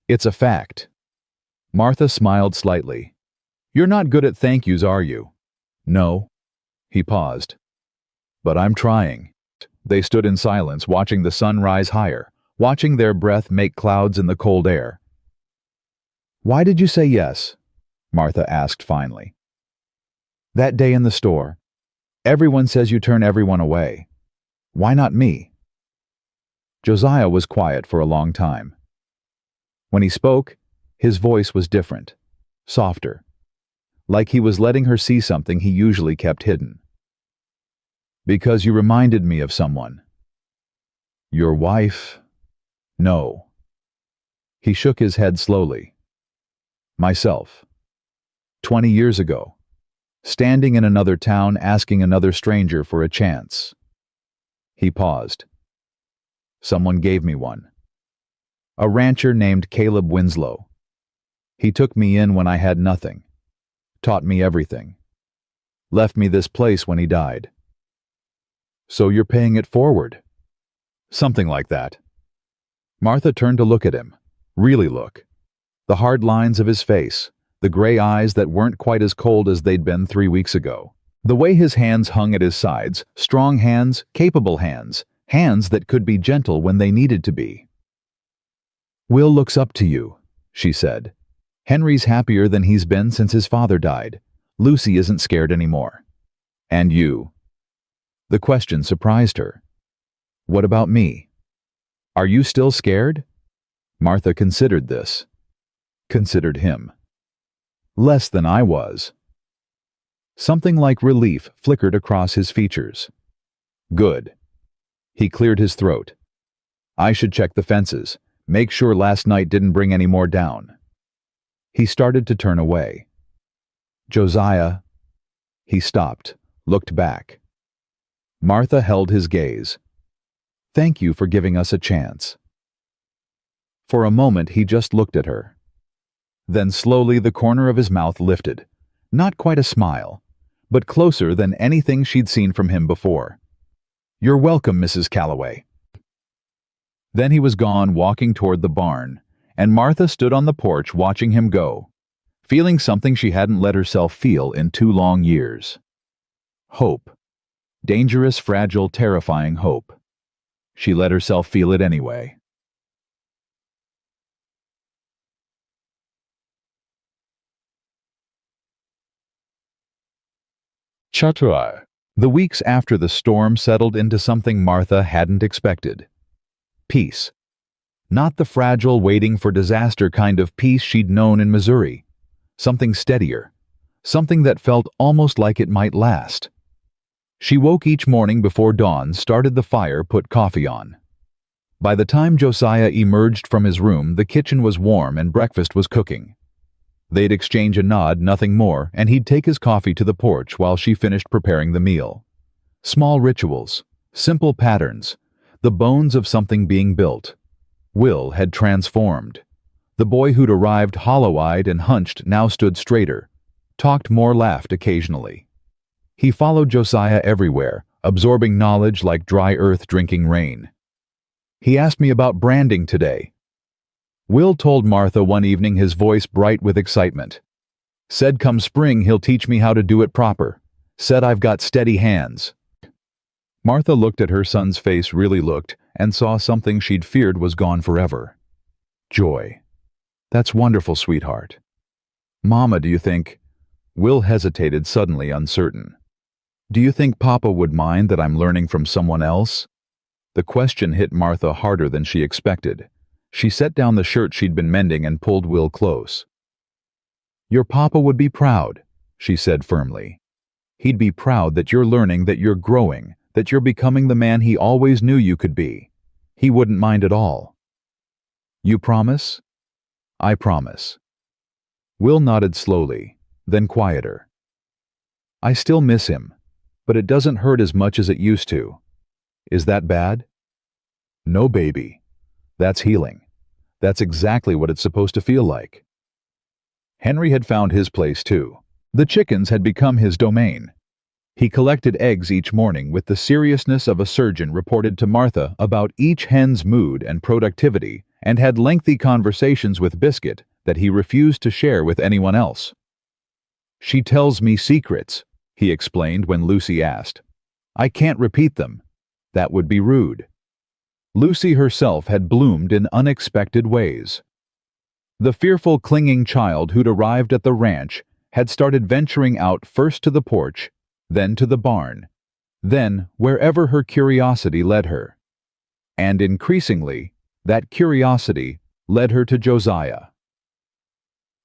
Speaker 1: "It's a fact." Martha smiled slightly. "You're not good at thank yous, are you?" "No." He paused. "But I'm trying." They stood in silence, watching the sun rise higher, watching their breath make clouds in the cold air. "Why did you say yes?" Martha asked finally. "That day in the store. Everyone says you turn everyone away. Why not me?" Josiah was quiet for a long time. When he spoke, his voice was different, softer, like he was letting her see something he usually kept hidden. "Because you reminded me of someone." "Your wife?" "No." He shook his head slowly. "Myself. 20 years ago. Standing in another town asking another stranger for a chance." He paused. "Someone gave me one. A rancher named Caleb Winslow. He took me in when I had nothing. Taught me everything. Left me this place when he died." "So you're paying it forward?" "Something like that." Martha turned to look at him. Really look. The hard lines of his face, the gray eyes that weren't quite as cold as they'd been 3 weeks ago. The way his hands hung at his sides, strong hands, capable hands, hands that could be gentle when they needed to be. "Will looks up to you," she said. "Henry's happier than he's been since his father died. Lucy isn't scared anymore. And you?" The question surprised her. "What about me? Are you still scared?" Martha considered this. Considered him. "Less than I was." Something like relief flickered across his features. "Good." He cleared his throat. "I should check the fences, make sure last night didn't bring any more down." He started to turn away. "Josiah." He stopped, looked back. Martha held his gaze. "Thank you for giving us a chance." For a moment he just looked at her. Then slowly the corner of his mouth lifted. Not quite a smile, but closer than anything she'd seen from him before. "You're welcome, Mrs. Calloway." Then he was gone, walking toward the barn, and Martha stood on the porch watching him go, feeling something she hadn't let herself feel in 2 long years. Hope. Dangerous, fragile, terrifying hope. She let herself feel it anyway. Chaturai. The weeks after the storm settled into something Martha hadn't expected. Peace. Not the fragile, waiting for disaster kind of peace she'd known in Missouri. Something steadier. Something that felt almost like it might last. She woke each morning before dawn, started the fire, put coffee on. By the time Josiah emerged from his room, the kitchen was warm and breakfast was cooking. They'd exchange a nod, nothing more, and he'd take his coffee to the porch while she finished preparing the meal. Small rituals, simple patterns, the bones of something being built. Will had transformed. The boy who'd arrived hollow-eyed and hunched now stood straighter, talked more, laughed occasionally. He followed Josiah everywhere, absorbing knowledge like dry earth drinking rain. "He asked me about branding today." Will told Martha one evening, his voice bright with excitement. "Said come spring he'll teach me how to do it proper. Said I've got steady hands." Martha looked at her son's face, really looked, and saw something she'd feared was gone forever. Joy. "That's wonderful, sweetheart." "Mama, do you think—" Will hesitated, suddenly uncertain. "Do you think Papa would mind that I'm learning from someone else?" The question hit Martha harder than she expected. She set down the shirt she'd been mending and pulled Will close. "Your Papa would be proud," she said firmly. "He'd be proud that you're learning, that you're growing, that you're becoming the man he always knew you could be. He wouldn't mind at all." "You promise?" "I promise." Will nodded slowly, then quieter. "I still miss him, but it doesn't hurt as much as it used to. Is that bad?" No, baby. That's healing. That's exactly what it's supposed to feel like. Henry had found his place too. The chickens had become his domain. He collected eggs each morning with the seriousness of a surgeon, reported to Martha about each hen's mood and productivity, and had lengthy conversations with Biscuit that he refused to share with anyone else. "She tells me secrets," he explained when Lucy asked. "I can't repeat them. That would be rude." Lucy herself had bloomed in unexpected ways. The fearful, clinging child who'd arrived at the ranch had started venturing out first to the porch, then to the barn, then wherever her curiosity led her. And increasingly, that curiosity led her to Josiah.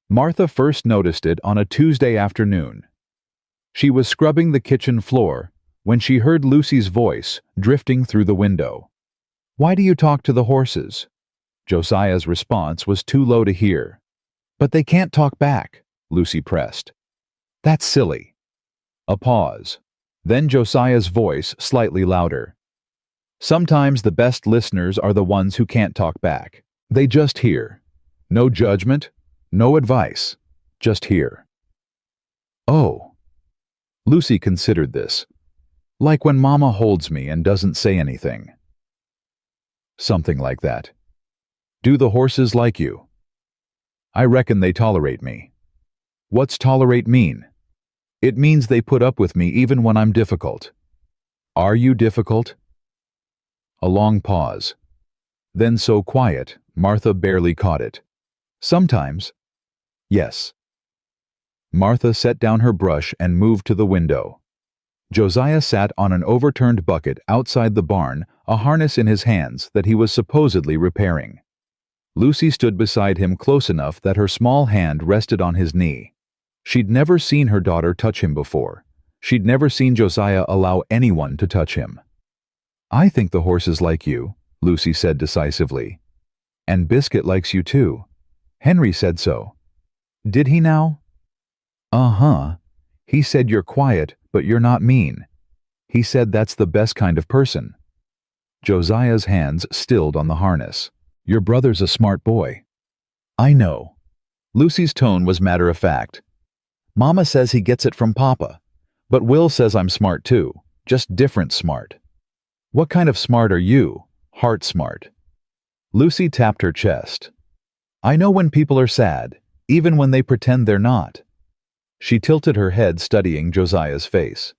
Speaker 1: Martha first noticed it on a Tuesday afternoon. She was scrubbing the kitchen floor when she heard Lucy's voice drifting through the window. "Why do you talk to the horses?" Josiah's response was too low to hear. "But they can't talk back," Lucy pressed. "That's silly." A pause. Then Josiah's voice slightly louder. "Sometimes the best listeners are the ones who can't talk back. They just hear. No judgment, no advice. Just hear." "Oh." Lucy considered this. "Like when Mama holds me and doesn't say anything." "Something like that. Do the horses like you?" "I reckon they tolerate me." "What's tolerate mean?" "It means they put up with me even when I'm difficult." "Are you difficult?" A long pause. Then so quiet, Martha barely caught it. "Sometimes." "Yes." Martha set down her brush and moved to the window. Josiah sat on an overturned bucket outside the barn, a harness in his hands that he was supposedly repairing. Lucy stood beside him close enough that her small hand rested on his knee. She'd never seen her daughter touch him before. She'd never seen Josiah allow anyone to touch him. "I think the horses like you," Lucy said decisively. "And Biscuit likes you too. Henry said so." "Did he now?" "Uh-huh. He said you're quiet, but you're not mean. He said that's the best kind of person." Josiah's hands stilled on the harness. "Your brother's a smart boy." "I know." Lucy's tone was matter-of-fact. "Mama says he gets it from Papa, but Will says I'm smart too, just different smart." "What kind of smart are you? Heart smart?" Lucy tapped her chest. "I know when people are sad, even when they pretend they're not." She tilted her head, studying Josiah's face.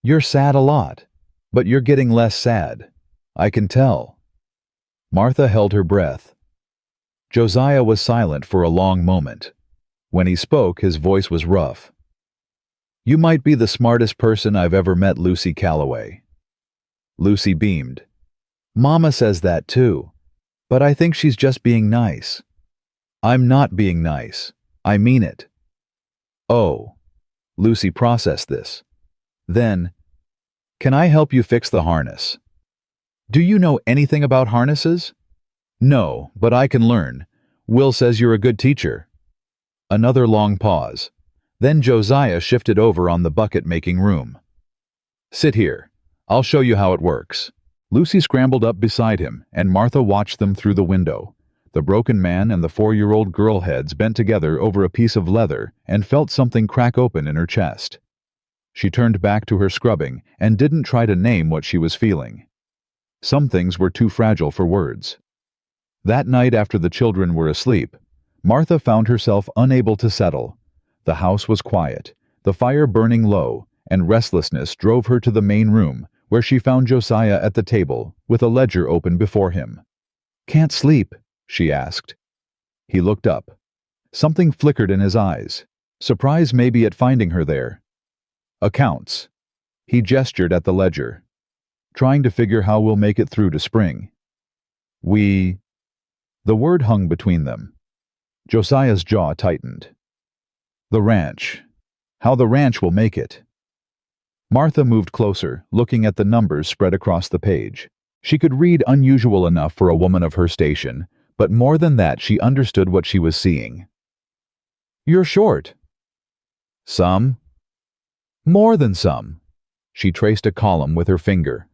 Speaker 1: "You're sad a lot, but you're getting less sad. I can tell." Martha held her breath. Josiah was silent for a long moment. When he spoke, his voice was rough. "You might be the smartest person I've ever met, Lucy Calloway." Lucy beamed. "Mama says that too, but I think she's just being nice." "I'm not being nice. I mean it." "Oh." Lucy processed this. Then, "Can I help you fix the harness?" "Do you know anything about harnesses?" "No, but I can learn. Will says you're a good teacher." Another long pause. Then Josiah shifted over on the bucket-making room. "Sit here. I'll show you how it works." Lucy scrambled up beside him, and Martha watched them through the window. The broken man and the 4-year-old girl heads bent together over a piece of leather and felt something crack open in her chest. She turned back to her scrubbing and didn't try to name what she was feeling. Some things were too fragile for words. That night, after the children were asleep, Martha found herself unable to settle. The house was quiet, the fire burning low, and restlessness drove her to the main room, where she found Josiah at the table, with a ledger open before him. "Can't sleep?" she asked. He looked up. Something flickered in his eyes, surprise maybe at finding her there. "Accounts." He gestured at the ledger. "Trying to figure how we'll make it through to spring." "We..." The word hung between them. Josiah's jaw tightened. "The ranch. How the ranch will make it." Martha moved closer, looking at the numbers spread across the page. She could read unusual enough for a woman of her station, but more than that, she understood what she was seeing. "You're short." "Some?" "More than some." She traced a column with her finger.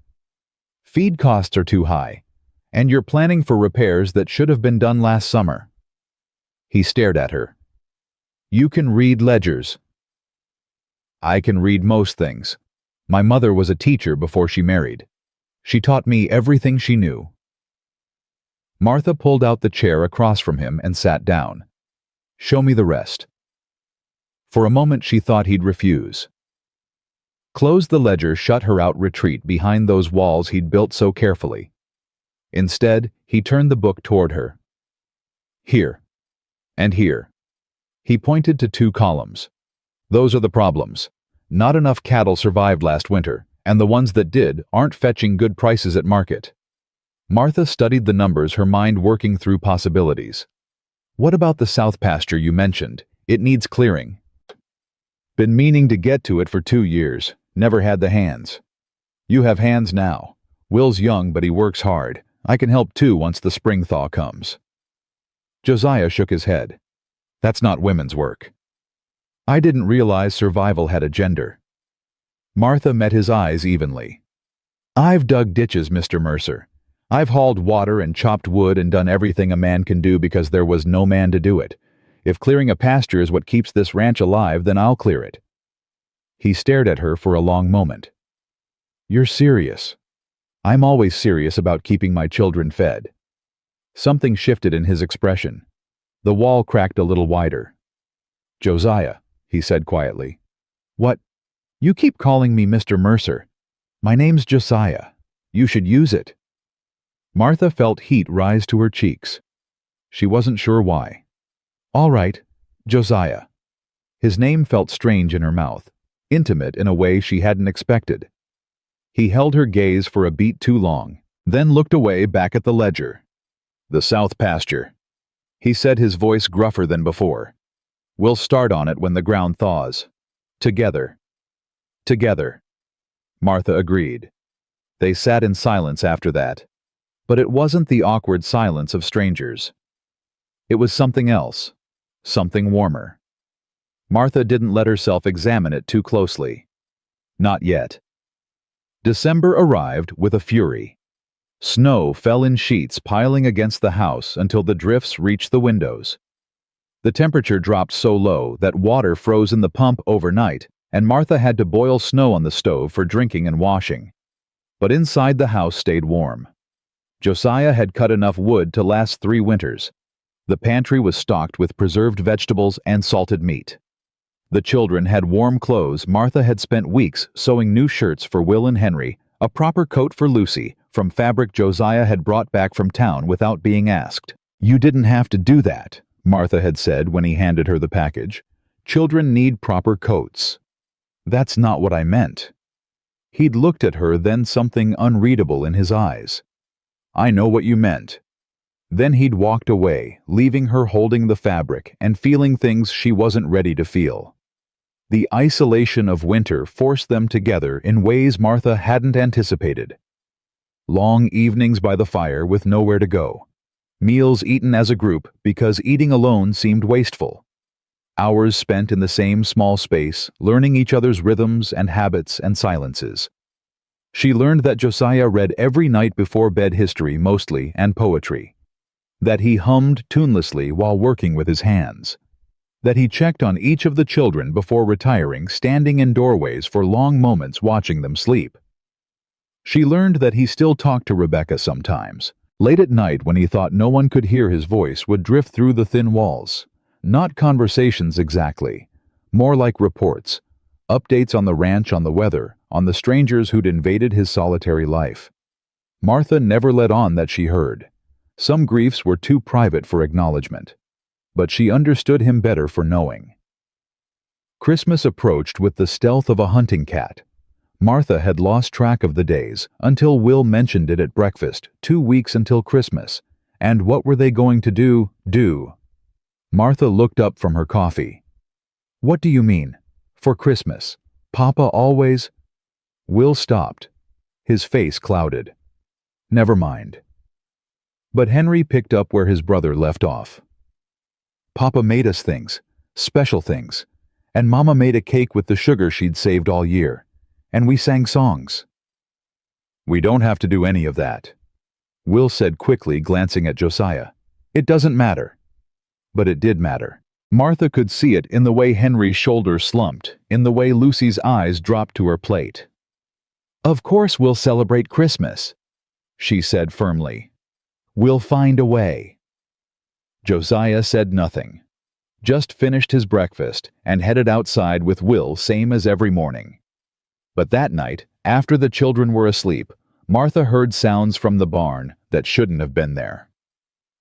Speaker 1: "Feed costs are too high. And you're planning for repairs that should have been done last summer. He stared at her. You can read ledgers. I can read most things. My mother was a teacher before she married. She taught me everything she knew. Martha pulled out the chair across from him and sat down. Show me the rest. For a moment she thought he'd refuse. Close the ledger shut her out retreat behind those walls he'd built so carefully. Instead, he turned the book toward her. Here. And here. He pointed to 2 columns. Those are the problems. Not enough cattle survived last winter, and the ones that did aren't fetching good prices at market. Martha studied the numbers, her mind working through possibilities. What about the south pasture you mentioned? It needs clearing. Been meaning to get to it for 2 years. Never had the hands. You have hands now. Will's young, but he works hard. I can help too once the spring thaw comes. Josiah shook his head. That's not women's work. I didn't realize survival had a gender. Martha met his eyes evenly. I've dug ditches, Mr. Mercer. I've hauled water and chopped wood and done everything a man can do because there was no man to do it. If clearing a pasture is what keeps this ranch alive, then I'll clear it. He stared at her for a long moment. You're serious. I'm always serious about keeping my children fed. Something shifted in his expression. The wall cracked a little wider. Josiah, he said quietly. What? You keep calling me Mr. Mercer. My name's Josiah. You should use it. Martha felt heat rise to her cheeks. She wasn't sure why. All right, Josiah. His name felt strange in her mouth, intimate in a way she hadn't expected. He held her gaze for a beat too long, then looked away back at the ledger. The south pasture. He said, his voice gruffer than before. We'll start on it when the ground thaws. Together. Together. Martha agreed. They sat in silence after that. But it wasn't the awkward silence of strangers. It was something else. Something warmer. Martha didn't let herself examine it too closely. Not yet. December arrived with a fury. Snow fell in sheets piling against the house until the drifts reached the windows. The temperature dropped so low that water froze in the pump overnight, and Martha had to boil snow on the stove for drinking and washing. But inside the house stayed warm. Josiah had cut enough wood to last 3 winters. The pantry was stocked with preserved vegetables and salted meat. The children had warm clothes. Martha had spent weeks sewing new shirts for Will and Henry, a proper coat for Lucy, from fabric Josiah had brought back from town without being asked. You didn't have to do that, Martha had said when he handed her the package. Children need proper coats. That's not what I meant. He'd looked at her, then something unreadable in his eyes. I know what you meant. Then he'd walked away, leaving her holding the fabric and feeling things she wasn't ready to feel. The isolation of winter forced them together in ways Martha hadn't anticipated. Long evenings by the fire with nowhere to go. Meals eaten as a group because eating alone seemed wasteful. Hours spent in the same small space, learning each other's rhythms and habits and silences. She learned that Josiah read every night before bed history mostly and poetry. That he hummed tunelessly while working with his hands. That he checked on each of the children before retiring, standing in doorways for long moments watching them sleep. She learned that he still talked to Rebecca sometimes. Late at night when he thought no one could hear his voice would drift through the thin walls. Not conversations exactly. More like reports. Updates on the ranch, on the weather, on the strangers who'd invaded his solitary life. Martha never let on that she heard. Some griefs were too private for acknowledgement. But she understood him better for knowing. Christmas approached with the stealth of a hunting cat. Martha had lost track of the days until Will mentioned it at breakfast, 2 weeks until Christmas. And what were they going to do? Martha looked up from her coffee. What do you mean? For Christmas? Papa always... Will stopped. His face clouded. Never mind. But Henry picked up where his brother left off. Papa made us things, special things, and Mama made a cake with the sugar she'd saved all year, and we sang songs. We don't have to do any of that. Will said quickly, glancing at Josiah. It doesn't matter. But it did matter. Martha could see it in the way Henry's shoulders slumped, in the way Lucy's eyes dropped to her plate. Of course we'll celebrate Christmas, she said firmly. We'll find a way. Josiah said nothing. Just finished his breakfast and headed outside with Will, same as every morning. But that night, after the children were asleep, Martha heard sounds from the barn that shouldn't have been there.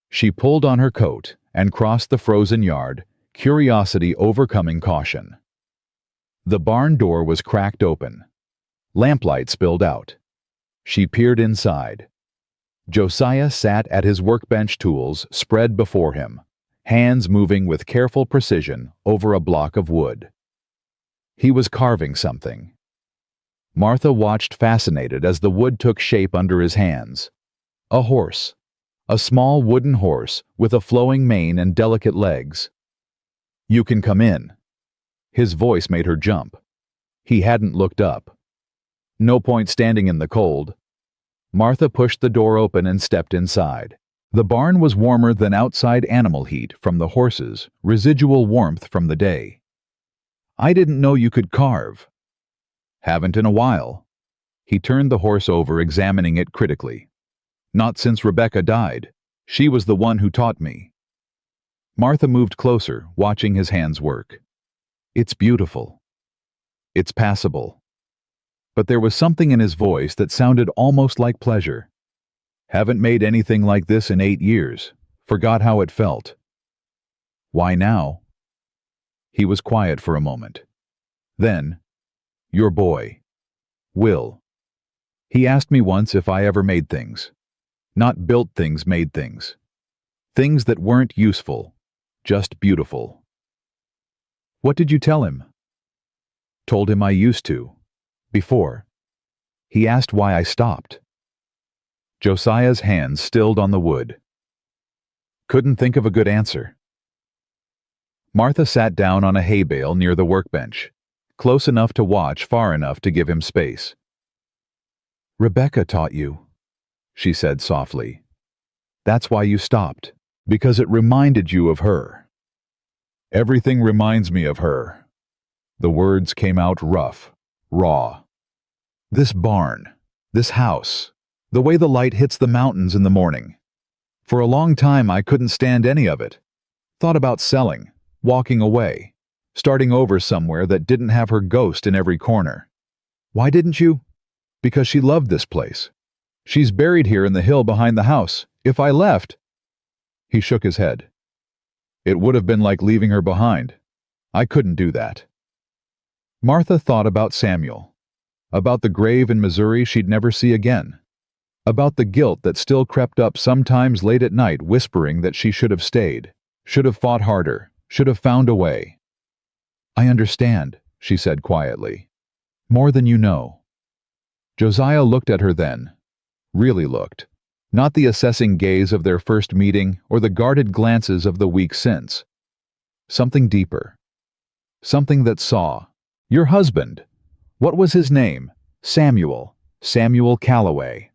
Speaker 1: She pulled on her coat and crossed the frozen yard, curiosity overcoming caution. The barn door was cracked open. Lamplight spilled out. She peered inside. Josiah sat at his workbench, tools spread before him, hands moving with careful precision over a block of wood. He was carving something. Martha watched fascinated as the wood took shape under his hands. A horse. A small wooden horse with a flowing mane and delicate legs. You can come in. His voice made her jump. He hadn't looked up. No point standing in the cold. Martha pushed the door open and stepped inside. The barn was warmer than outside animal heat from the horses, residual warmth from the day. I didn't know you could carve. Haven't in a while. He turned the horse over, examining it critically. Not since Rebecca died. She was the one who taught me. Martha moved closer, watching his hands work. It's beautiful. It's passable. But there was something in his voice that sounded almost like pleasure. Haven't made anything like this in 8 years. Forgot how it felt. Why now? He was quiet for a moment. Then, your boy, Will. He asked me once if I ever made things. Not built things, made things. Things that weren't useful, just beautiful. What did you tell him? Told him I used to. Before. He asked why I stopped. Josiah's hands stilled on the wood. Couldn't think of a good answer. Martha sat down on a hay bale near the workbench, close enough to watch, far enough to give him space. Rebecca taught you, she said softly. That's why you stopped, because it reminded you of her. Everything reminds me of her. The words came out rough, raw. This barn, this house, the way the light hits the mountains in the morning. For a long time I couldn't stand any of it. Thought about selling, walking away, starting over somewhere that didn't have her ghost in every corner. Why didn't you? Because she loved this place. She's buried here in the hill behind the house. If I left... He shook his head. It would have been like leaving her behind. I couldn't do that. Martha thought about Samuel, about the grave in Missouri she'd never see again, about the guilt that still crept up sometimes late at night, whispering that she should have stayed, should have fought harder, should have found a way. I understand, she said quietly. More than you know. Josiah looked at her then. Really looked. Not the assessing gaze of their first meeting or the guarded glances of the week since. Something deeper. Something that saw. Your husband. What was his name? Samuel. Samuel Calloway.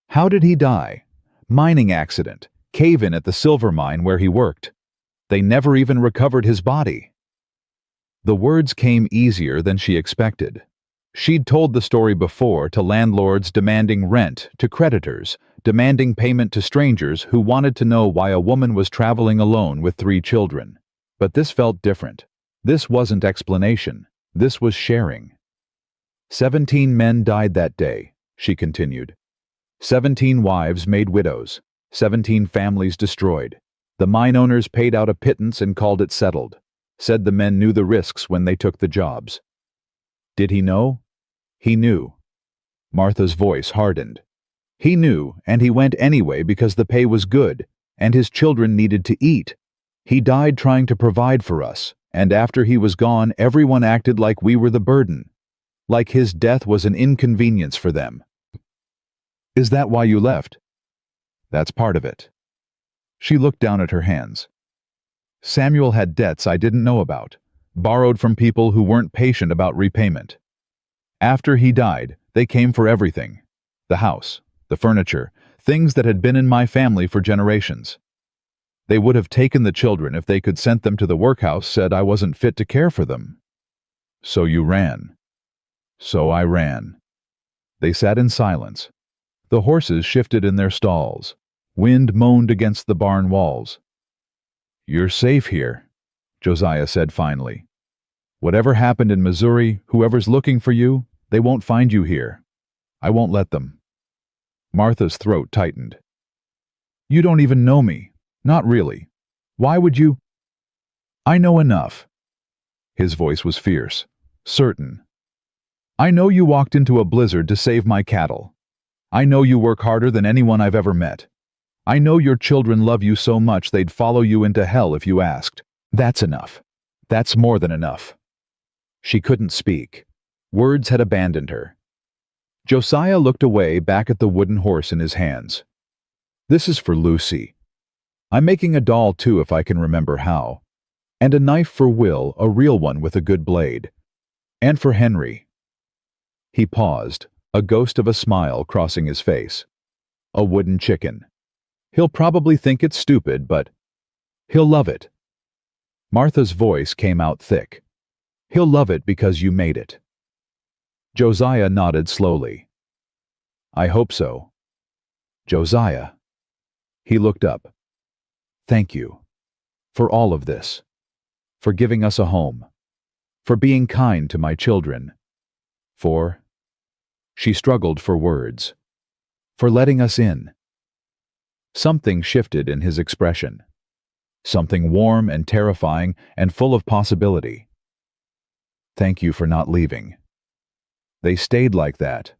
Speaker 1: How did he die? Mining accident. Cave-in at the silver mine where he worked. They never even recovered his body. The words came easier than she expected. She'd told the story before to landlords demanding rent, to creditors, demanding payment to strangers who wanted to know why a woman was traveling alone with 3 children. But this felt different. This wasn't explanation. This was sharing. 17 men died that day, she continued. 17 wives made widows. 17 families destroyed. The mine owners paid out a pittance and called it settled. Said the men knew the risks when they took the jobs. Did he know? He knew. Martha's voice hardened. He knew, and he went anyway because the pay was good, and his children needed to eat. He died trying to provide for us, and after he was gone, everyone acted like we were the burden. Like his death was an inconvenience for them. Is that why you left? That's part of it. She looked down at her hands. Samuel had debts I didn't know about, borrowed from people who weren't patient about repayment. After he died, they came for everything. The house, the furniture, things that had been in my family for generations. They would have taken the children if they could sent them to the workhouse, said I wasn't fit to care for them. So you ran. So I ran. They sat in silence. The horses shifted in their stalls. Wind moaned against the barn walls. You're safe here, Josiah said finally. Whatever happened in Missouri, whoever's looking for you, they won't find you here. I won't let them. Martha's throat tightened. You don't even know me. Not really. Why would you? I know enough. His voice was fierce, certain. I know you walked into a blizzard to save my cattle. I know you work harder than anyone I've ever met. I know your children love you so much they'd follow you into hell if you asked. That's enough. That's more than enough. She couldn't speak. Words had abandoned her. Josiah looked away back at the wooden horse in his hands. This is for Lucy. I'm making a doll too if I can remember how. And a knife for Will, a real one with a good blade. And for Henry. He paused, a ghost of a smile crossing his face. A wooden chicken. He'll probably think it's stupid, but he'll love it. Martha's voice came out thick. He'll love it because you made it. Josiah nodded slowly. I hope so. Josiah. He looked up. Thank you. For all of this. For giving us a home. For being kind to my children. For... She struggled for words. For letting us in. Something shifted in his expression. Something warm and terrifying and full of possibility. Thank you for not leaving. They stayed like that,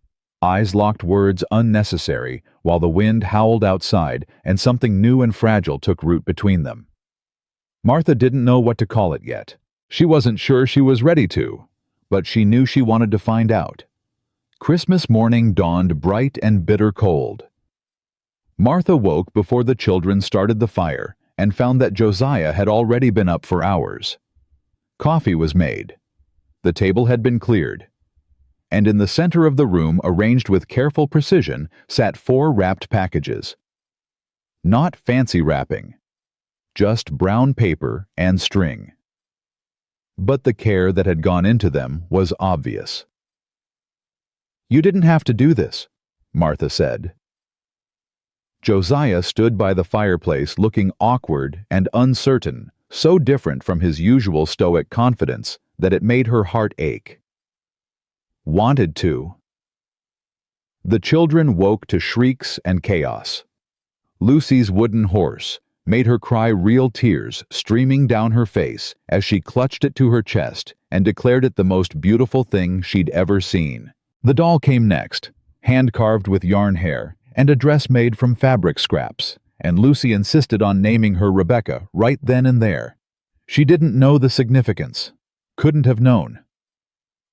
Speaker 1: eyes locked, words unnecessary, while the wind howled outside and something new and fragile took root between them. Martha didn't know what to call it yet. She wasn't sure she was ready to, but she knew she wanted to find out. Christmas morning dawned bright and bitter cold. Martha woke before the children started the fire and found that Josiah had already been up for hours. Coffee was made. The table had been cleared. And in the center of the room, arranged with careful precision, sat 4 wrapped packages. Not fancy wrapping. Just brown paper and string. But the care that had gone into them was obvious. You didn't have to do this, Martha said. Josiah stood by the fireplace looking awkward and uncertain, so different from his usual stoic confidence that it made her heart ache. Wanted to. The children woke to shrieks and chaos. Lucy's wooden horse made her cry, real tears streaming down her face as she clutched it to her chest and declared it the most beautiful thing she'd ever seen. The doll came next, hand-carved with yarn hair, and a dress made from fabric scraps, and Lucy insisted on naming her Rebecca right then and there. She didn't know the significance, couldn't have known.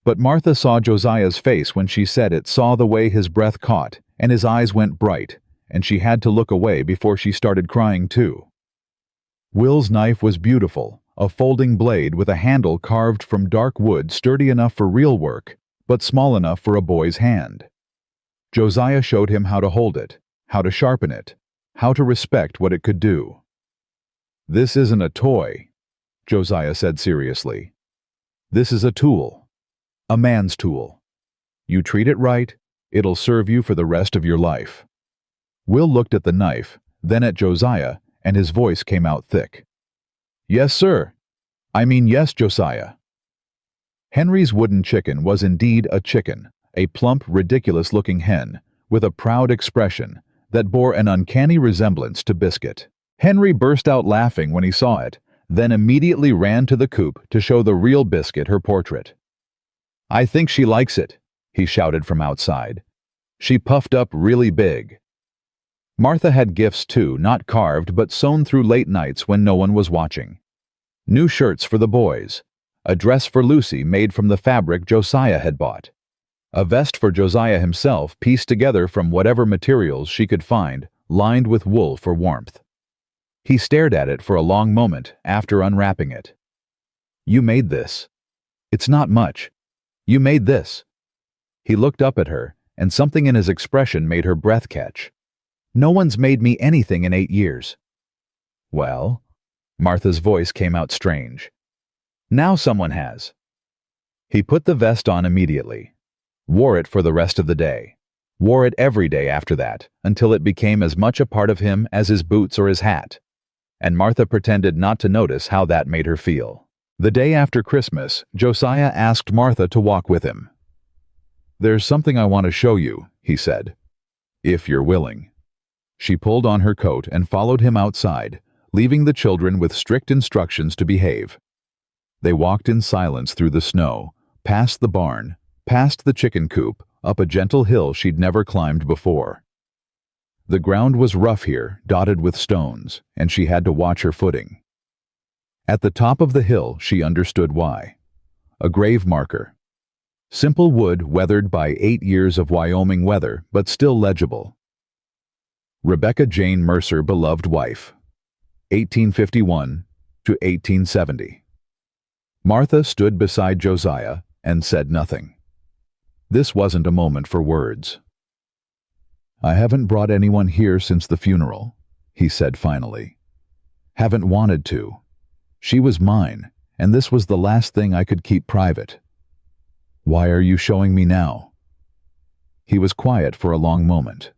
Speaker 1: But Martha saw Josiah's face when she said it, saw the way his breath caught, and his eyes went bright, and she had to look away before she started crying too. Will's knife was beautiful, a folding blade with a handle carved from dark wood, sturdy enough for real work, but small enough for a boy's hand. Josiah showed him how to hold it, how to sharpen it, how to respect what it could do. This isn't a toy, Josiah said seriously. This is a tool. A man's tool. You treat it right, it'll serve you for the rest of your life. Will looked at the knife, then at Josiah, and his voice came out thick. Yes, sir. I mean yes, Josiah. Henry's wooden chicken was indeed a chicken, a plump, ridiculous-looking hen, with a proud expression that bore an uncanny resemblance to Biscuit. Henry burst out laughing when he saw it, then immediately ran to the coop to show the real Biscuit her portrait. I think she likes it, he shouted from outside. She puffed up really big. Martha had gifts too, not carved but sewn through late nights when no one was watching. New shirts for the boys, a dress for Lucy made from the fabric Josiah had bought, a vest for Josiah himself pieced together from whatever materials she could find, lined with wool for warmth. He stared at it for a long moment after unwrapping it. You made this. It's not much. You made this. He looked up at her, and something in his expression made her breath catch. No one's made me anything in 8 years. Well, Martha's voice came out strange. Now someone has. He put the vest on immediately. Wore it for the rest of the day. Wore it every day after that, until it became as much a part of him as his boots or his hat. And Martha pretended not to notice how that made her feel. The day after Christmas, Josiah asked Martha to walk with him. "There's something I want to show you," he said. "If you're willing." She pulled on her coat and followed him outside, leaving the children with strict instructions to behave. They walked in silence through the snow, past the barn, past the chicken coop, up a gentle hill she'd never climbed before. The ground was rough here, dotted with stones, and she had to watch her footing. At the top of the hill, she understood why. A grave marker. Simple wood weathered by 8 years of Wyoming weather, but still legible. Rebecca Jane Mercer, beloved wife, 1851 to 1870. Martha stood beside Josiah and said nothing. This wasn't a moment for words. "I haven't brought anyone here since the funeral," he said finally. "Haven't wanted to. She was mine, and this was the last thing I could keep private. Why are you showing me now?" He was quiet for a long moment.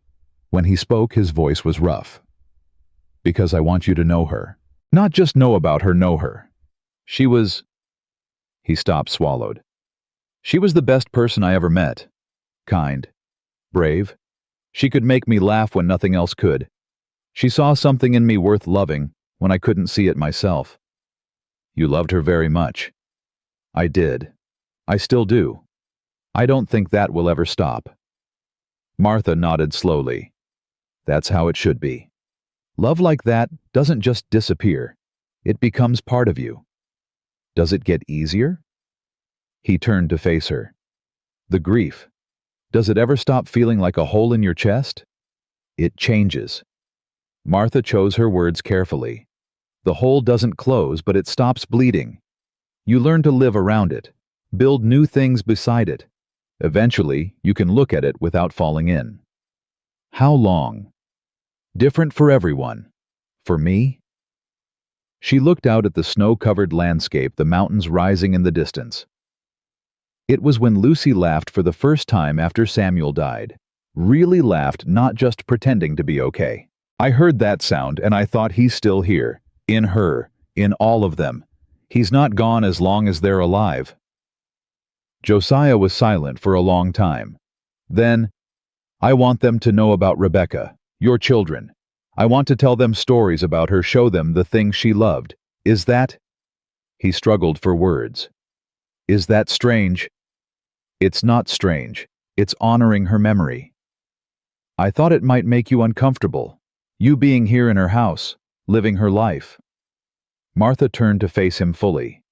Speaker 1: When he spoke, his voice was rough. "Because I want you to know her. Not just know about her, know her. She was—" He stopped, swallowed. "She was the best person I ever met. Kind. Brave. She could make me laugh when nothing else could. She saw something in me worth loving when I couldn't see it myself. You loved her very much." "I did. I still do. I don't think that will ever stop." Martha nodded slowly. "That's how it should be. Love like that doesn't just disappear. It becomes part of you. Does it get easier?" He turned to face her. "The grief. Does it ever stop feeling like a hole in your chest?" "It changes." Martha chose her words carefully. "The hole doesn't close, but it stops bleeding. You learn to live around it, build new things beside it. Eventually, you can look at it without falling in." "How long?" "Different for everyone. For me?" She looked out at the snow-covered landscape, the mountains rising in the distance. It was when Lucy laughed for the first time after Samuel died. Really laughed, not just pretending to be okay. "I heard that sound and I thought he's still here. In her. In all of them. He's not gone as long as they're alive." Josiah was silent for a long time. Then, "I want them to know about Rebecca, your children. I want to tell them stories about her, show them the things she loved. Is that—" He struggled for words. "Is that strange?" "It's not strange. It's honoring her memory." "I thought it might make you uncomfortable. You being here in her house, living her life." Martha turned to face him fully.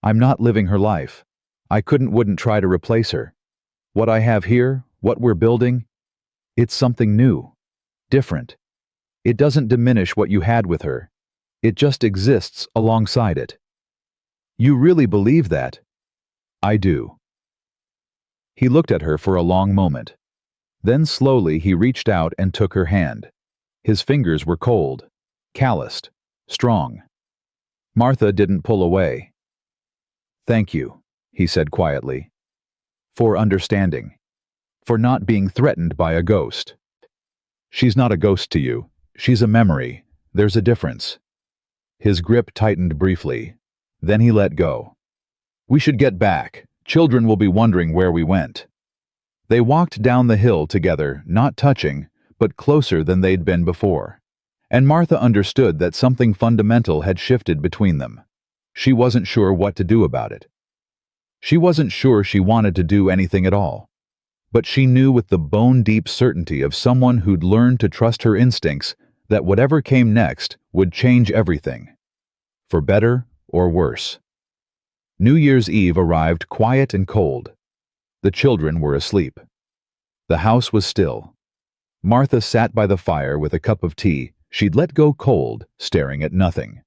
Speaker 1: "I'm not living her life. I wouldn't try to replace her. What I have here, what we're building, it's something new. Different. It doesn't diminish what you had with her. It just exists alongside it." "You really believe that?" "I do." He looked at her for a long moment. Then slowly he reached out and took her hand. His fingers were cold, calloused, strong. Martha didn't pull away. "Thank you," he said quietly. "For understanding. For not being threatened by a ghost. She's not a ghost to you. She's a memory. There's a difference." His grip tightened briefly. Then he let go. "We should get back. Children will be wondering where we went." They walked down the hill together, not touching, but closer than they'd been before. And Martha understood that something fundamental had shifted between them. She wasn't sure what to do about it. She wasn't sure she wanted to do anything at all. But she knew with the bone-deep certainty of someone who'd learned to trust her instincts that whatever came next would change everything. For better or worse. New Year's Eve arrived quiet and cold. The children were asleep. The house was still. Martha sat by the fire with a cup of tea she'd let go cold, staring at nothing.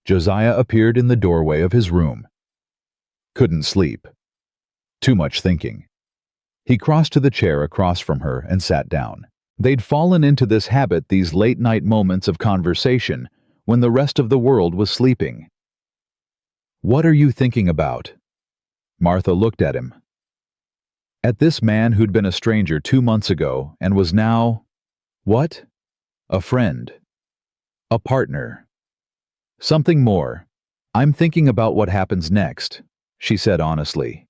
Speaker 1: Josiah appeared in the doorway of his room. Couldn't sleep. Too much thinking. He crossed to the chair across from her and sat down. They'd fallen into this habit, these late-night moments of conversation, when the rest of the world was sleeping. "What are you thinking about?" Martha looked at him. At this man who'd been a stranger 2 months ago and was now… what? A friend. A partner. Something more. "I'm thinking about what happens next," she said honestly.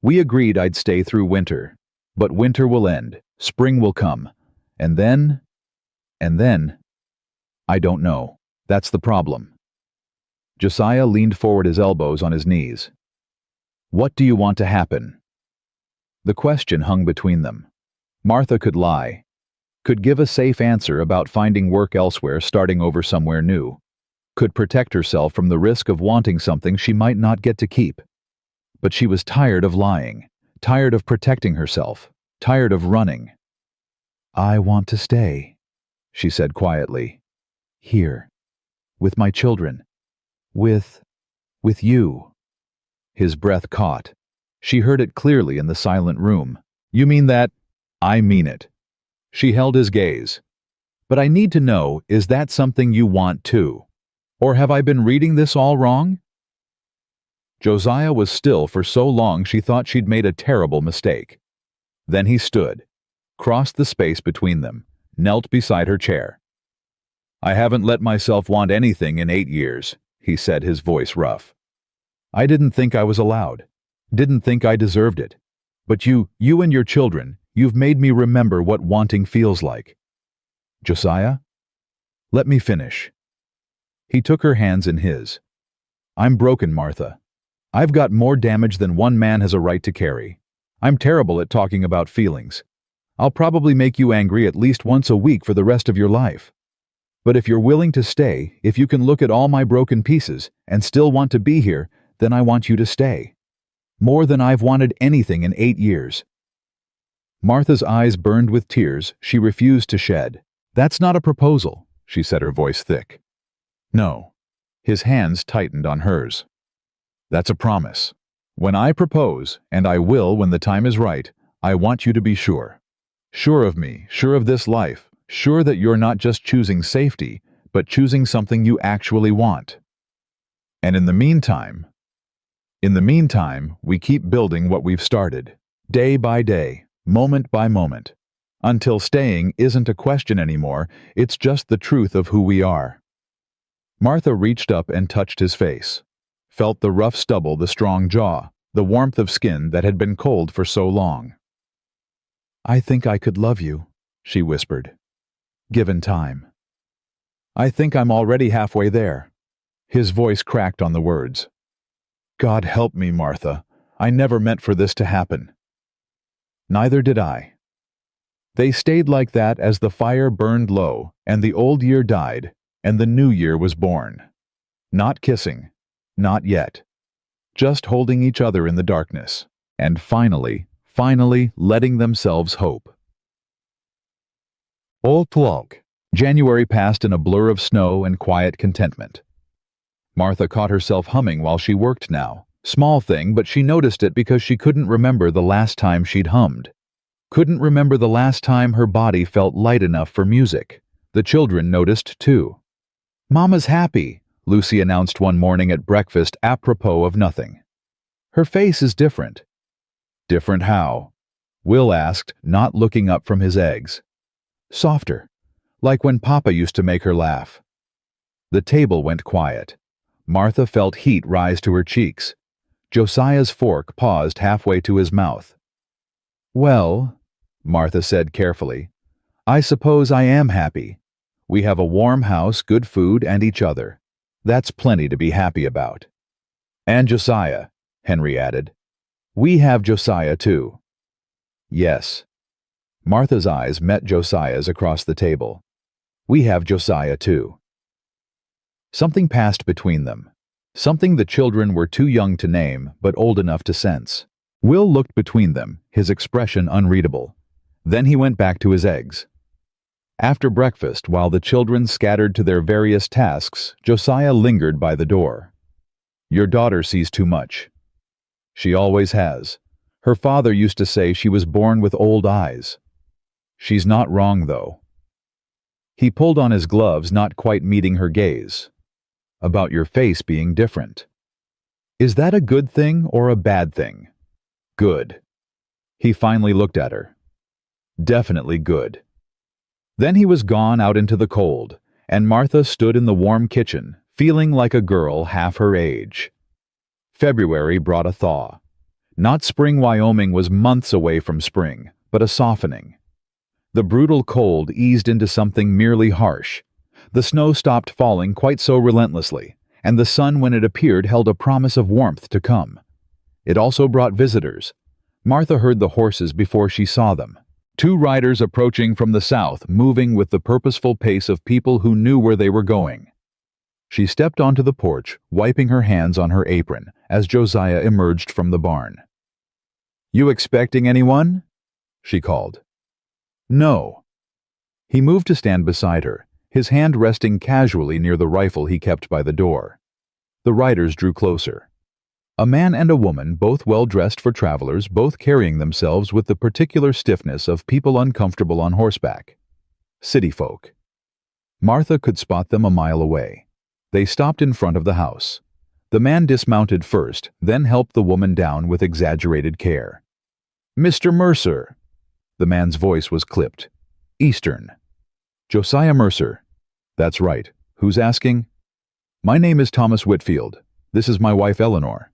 Speaker 1: "We agreed I'd stay through winter, but winter will end, spring will come, and then… I don't know. That's the problem." Josiah leaned forward, his elbows on his knees. "What do you want to happen?" The question hung between them. Martha could lie, could give a safe answer about finding work elsewhere, starting over somewhere new, could protect herself from the risk of wanting something she might not get to keep. But she was tired of lying, tired of protecting herself, tired of running. "I want to stay," she said quietly. "Here. With my children. With you." His breath caught. She heard it clearly in the silent room. "You mean that?" "I mean it." She held his gaze. "But I need to know, is that something you want too? Or have I been reading this all wrong?" Josiah was still for so long she thought she'd made a terrible mistake. Then he stood, crossed the space between them, knelt beside her chair. "I haven't let myself want anything in 8 years, he said, his voice rough. "I didn't think I was allowed. Didn't think I deserved it. But you and your children, you've made me remember what wanting feels like." "Josiah? Let me finish." He took her hands in his. "I'm broken, Martha. I've got more damage than one man has a right to carry. I'm terrible at talking about feelings. I'll probably make you angry at least once a week for the rest of your life. But if you're willing to stay, if you can look at all my broken pieces and still want to be here, then I want you to stay. More than I've wanted anything in 8 years. Martha's eyes burned with tears she refused to shed. "That's not a proposal," she said, her voice thick. "No." His hands tightened on hers. "That's a promise. When I propose, and I will when the time is right, I want you to be sure. Sure of me, sure of this life, sure that you're not just choosing safety, but choosing something you actually want. And in the meantime, we keep building what we've started, day by day, moment by moment, until staying isn't a question anymore, it's just the truth of who we are." Martha reached up and touched his face, felt the rough stubble, the strong jaw, the warmth of skin that had been cold for so long. "I think I could love you," she whispered, "given time. I think I'm already halfway there." His voice cracked on the words. "God help me, Martha. I never meant for this to happen." "Neither did I." They stayed like that as the fire burned low, and the old year died, and the new year was born. Not kissing, not yet. Just holding each other in the darkness, and finally letting themselves hope. Old Plonk. January passed in a blur of snow and quiet contentment. Martha caught herself humming while she worked now. Small thing, but she noticed it because she couldn't remember the last time she'd hummed. Couldn't remember the last time her body felt light enough for music. The children noticed too. "Mama's happy," Lucy announced one morning at breakfast apropos of nothing. "Her face is different." "Different how?" Will asked, not looking up from his eggs. "Softer, like when Papa used to make her laugh." The table went quiet. Martha felt heat rise to her cheeks. Josiah's fork paused halfway to his mouth. "Well," Martha said carefully, "I suppose I am happy. We have a warm house, good food, and each other. That's plenty to be happy about." "And Josiah," Henry added. "We have Josiah too." "Yes." Martha's eyes met Josiah's across the table. "We have Josiah too." Something passed between them. Something the children were too young to name, but old enough to sense. Will looked between them, his expression unreadable. Then he went back to his eggs. After breakfast, while the children scattered to their various tasks, Josiah lingered by the door. "Your daughter sees too much." "She always has. Her father used to say she was born with old eyes." She's not wrong, though. He pulled on his gloves, not quite meeting her gaze. About your face being different. Is that a good thing or a bad thing? Good. He finally looked at her. Definitely good. Then he was gone out into the cold, and Martha stood in the warm kitchen, feeling like a girl half her age. February brought a thaw. Not spring. Wyoming was months away from spring, but a softening. The brutal cold eased into something merely harsh. The snow stopped falling quite so relentlessly, and the sun, when it appeared, held a promise of warmth to come. It also brought visitors. Martha heard the horses before she saw them. 2 riders approaching from the south, moving with the purposeful pace of people who knew where they were going. She stepped onto the porch, wiping her hands on her apron, as Josiah emerged from the barn. "You expecting anyone?" she called. "No." He moved to stand beside her, his hand resting casually near the rifle he kept by the door. The riders drew closer. A man and a woman, both well-dressed for travelers, both carrying themselves with the particular stiffness of people uncomfortable on horseback. City folk. Martha could spot them a mile away. They stopped in front of the house. The man dismounted first, then helped the woman down with exaggerated care. "Mr. Mercer." The man's voice was clipped. "Eastern." "Josiah Mercer." "That's right. Who's asking?" "My name is Thomas Whitfield. This is my wife Eleanor."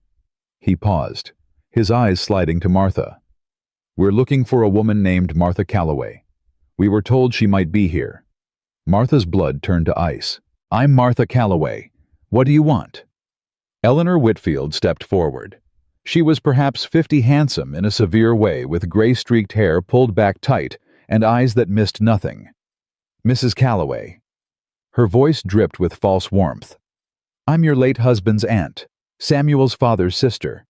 Speaker 1: He paused, his eyes sliding to Martha. "We're looking for a woman named Martha Calloway. We were told she might be here." Martha's blood turned to ice. "I'm Martha Calloway. What do you want?" Eleanor Whitfield stepped forward. She was perhaps 50, handsome in a severe way, with gray-streaked hair pulled back tight and eyes that missed nothing. "Mrs. Calloway." Her voice dripped with false warmth. "I'm your late husband's aunt, Samuel's father's sister.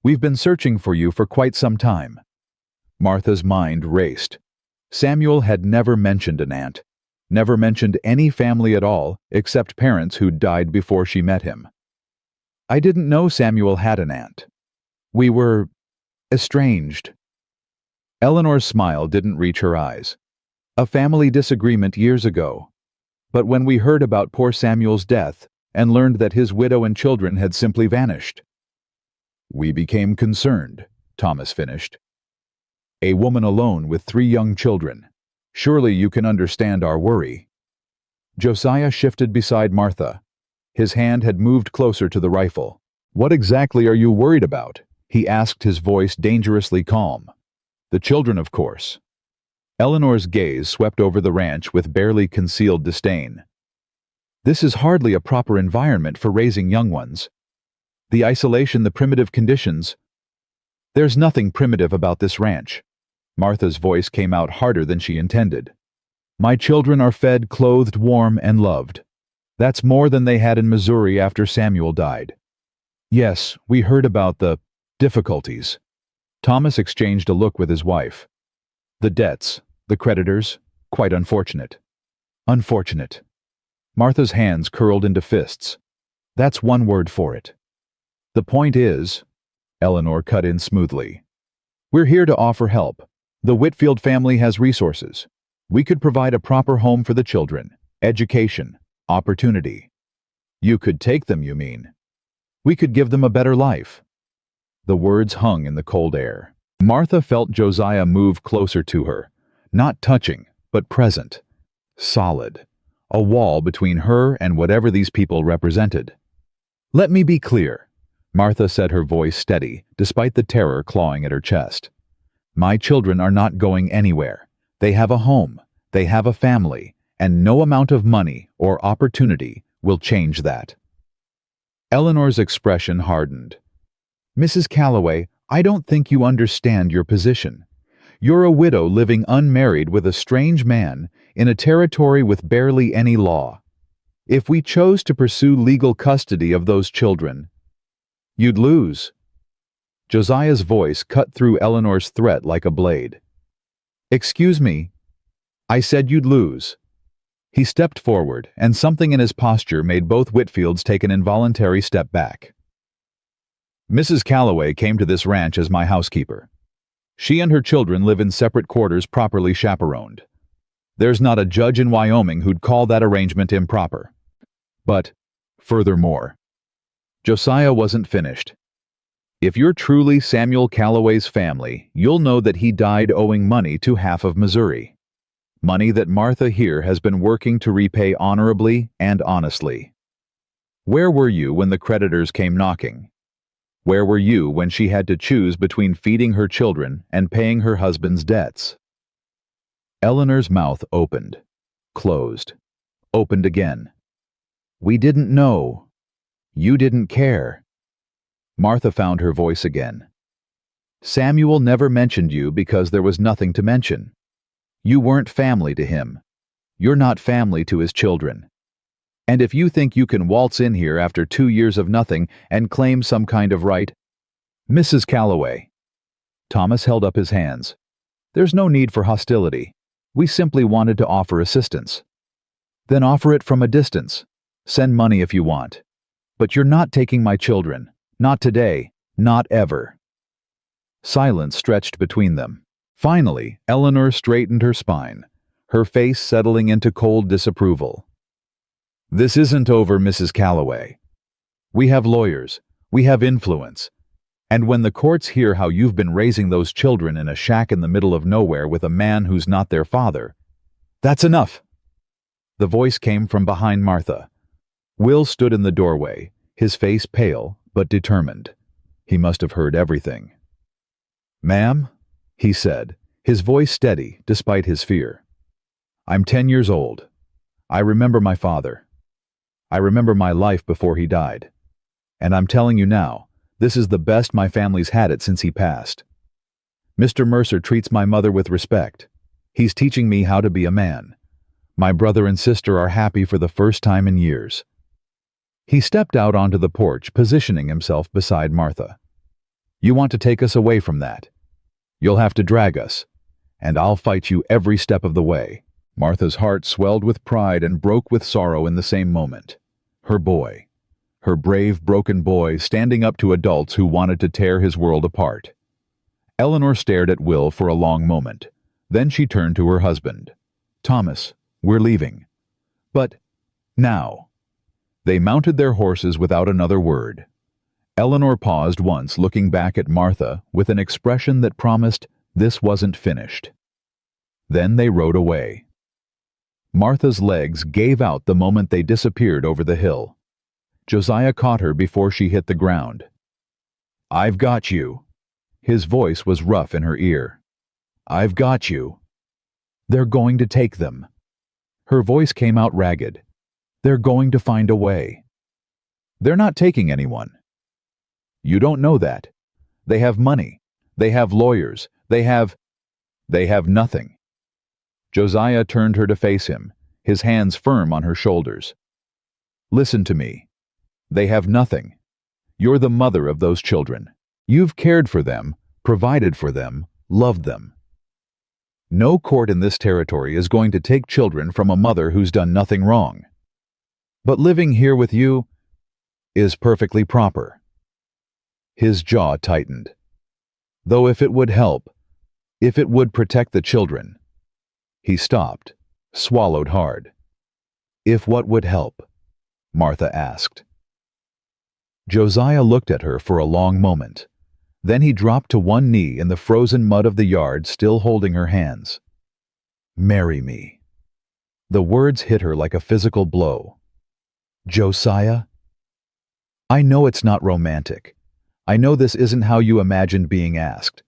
Speaker 1: We've been searching for you for quite some time." Martha's mind raced. Samuel had never mentioned an aunt, never mentioned any family at all, except parents who'd died before she met him. "I didn't know Samuel had an aunt. We were estranged." Eleanor's smile didn't reach her eyes. "A family disagreement years ago. But when we heard about poor Samuel's death, and learned that his widow and children had simply vanished." "We became concerned," Thomas finished. "A woman alone with 3 young children. Surely you can understand our worry." Josiah shifted beside Martha. His hand had moved closer to the rifle. "What exactly are you worried about?" he asked, his voice dangerously calm. "The children, of course." Eleanor's gaze swept over the ranch with barely concealed disdain. "This is hardly a proper environment for raising young ones. The isolation, the primitive conditions." "There's nothing primitive about this ranch." Martha's voice came out harder than she intended. "My children are fed, clothed, warm, and loved. That's more than they had in Missouri after Samuel died. Yes, we heard about the difficulties." Thomas exchanged a look with his wife. "The debts, the creditors, quite unfortunate." "Unfortunate." Martha's hands curled into fists. "That's one word for it. The point is," Eleanor cut in smoothly, "we're here to offer help. The Whitfield family has resources. We could provide a proper home for the children, education, opportunity." "You could take them, you mean?" "We could give them a better life." The words hung in the cold air. Martha felt Josiah move closer to her, not touching, but present. Solid. A wall between her and whatever these people represented. "Let me be clear," Martha said, her voice steady, despite the terror clawing at her chest. "My children are not going anywhere. They have a home, they have a family, and no amount of money or opportunity will change that." Eleanor's expression hardened. "Mrs. Calloway, I don't think you understand your position. You're a widow living unmarried with a strange man in a territory with barely any law. If we chose to pursue legal custody of those children, you'd lose." Josiah's voice cut through Eleanor's threat like a blade. "Excuse me. I said you'd lose." He stepped forward, and something in his posture made both Whitfields take an involuntary step back. "Mrs. Calloway came to this ranch as my housekeeper. She and her children live in separate quarters properly chaperoned. There's not a judge in Wyoming who'd call that arrangement improper. But, furthermore, Josiah wasn't finished. If you're truly Samuel Calloway's family, you'll know that he died owing money to half of Missouri. Money that Martha here has been working to repay honorably and honestly. Where were you when the creditors came knocking? Where were you when she had to choose between feeding her children and paying her husband's debts? Eleanor's mouth opened, closed, opened again. We didn't know. You didn't care. Martha found her voice again. Samuel never mentioned you because there was nothing to mention. You weren't family to him. You're not family to his children. And if you think you can waltz in here after 2 years of nothing and claim some kind of right, Mrs. Calloway. Thomas held up his hands. There's no need for hostility. We simply wanted to offer assistance. Then offer it from a distance. Send money if you want. But you're not taking my children. Not today. Not ever. Silence stretched between them. Finally, Eleanor straightened her spine, her face settling into cold disapproval. This isn't over, Mrs. Calloway. We have lawyers. We have influence. And when the courts hear how you've been raising those children in a shack in the middle of nowhere with a man who's not their father, that's enough. The voice came from behind Martha. Will stood in the doorway, his face pale but determined. He must have heard everything. Ma'am, he said, his voice steady despite his fear. I'm 10 years old. I remember my father. I remember my life before he died. And I'm telling you now, this is the best my family's had it since he passed. Mr. Mercer treats my mother with respect. He's teaching me how to be a man. My brother and sister are happy for the first time in years. He stepped out onto the porch, positioning himself beside Martha. You want to take us away from that? You'll have to drag us, and I'll fight you every step of the way. Martha's heart swelled with pride and broke with sorrow in the same moment. Her boy, her brave, broken boy, standing up to adults who wanted to tear his world apart. Eleanor stared at Will for a long moment. Then she turned to her husband. Thomas, we're leaving. But now. They mounted their horses without another word. Eleanor paused once, looking back at Martha with an expression that promised this wasn't finished. Then they rode away. Martha's legs gave out the moment they disappeared over the hill. Josiah caught her before she hit the ground. I've got you. His voice was rough in her ear. I've got you. They're going to take them. Her voice came out ragged. They're going to find a way. They're not taking anyone. You don't know that. They have money. They have lawyers. They have nothing. Josiah turned her to face him, his hands firm on her shoulders. Listen to me. They have nothing. You're the mother of those children. You've cared for them, provided for them, loved them. No court in this territory is going to take children from a mother who's done nothing wrong. But living here with you is perfectly proper. His jaw tightened. Though if it would help, if it would protect the children. He stopped, swallowed hard. If what would help? Martha asked. Josiah looked at her for a long moment. Then he dropped to one knee in the frozen mud of the yard, still holding her hands. Marry me. The words hit her like a physical blow. Josiah? I know it's not romantic. I know this isn't how you imagined being asked.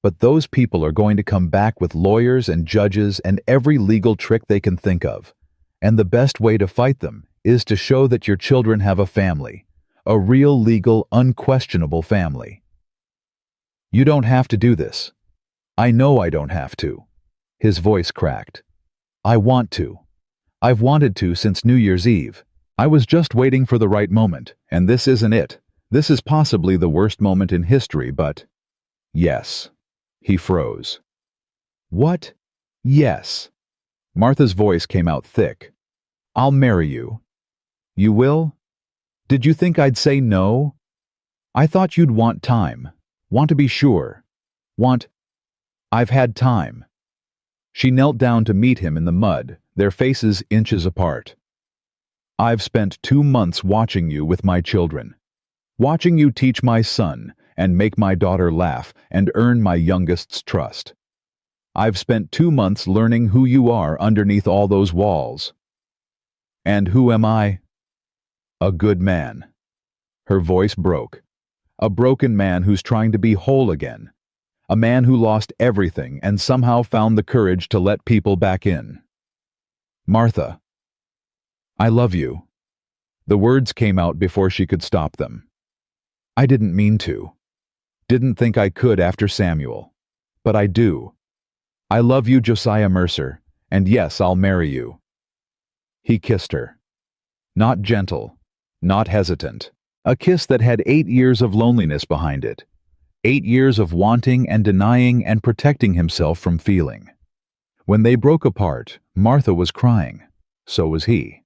Speaker 1: But those people are going to come back with lawyers and judges and every legal trick they can think of. And the best way to fight them is to show that your children have a family, a real, legal, unquestionable family. You don't have to do this. I know I don't have to. His voice cracked. I want to. I've wanted to since New Year's Eve. I was just waiting for the right moment, and this isn't it. This is possibly the worst moment in history, but... Yes. He froze. What? Yes. Martha's voice came out thick. I'll marry you. You will? Did you think I'd say no? I thought you'd want time, want to be sure, want I've had time." She knelt down to meet him in the mud, their faces inches apart. "I've spent 2 months watching you with my children. Watching you teach my son and make my daughter laugh and earn my youngest's trust. I've spent 2 months learning who you are underneath all those walls. And who am I? A good man." Her voice broke. "A broken man who's trying to be whole again. A man who lost everything and somehow found the courage to let people back in. Martha, I love you." The words came out before she could stop them. "I didn't mean to. Didn't think I could after Samuel. But I do. I love you, Josiah Mercer, and yes, I'll marry you." He kissed her. Not gentle, not hesitant. A kiss that had 8 years of loneliness behind it. 8 years of wanting and denying and protecting himself from feeling. When they broke apart, Martha was crying. So was he.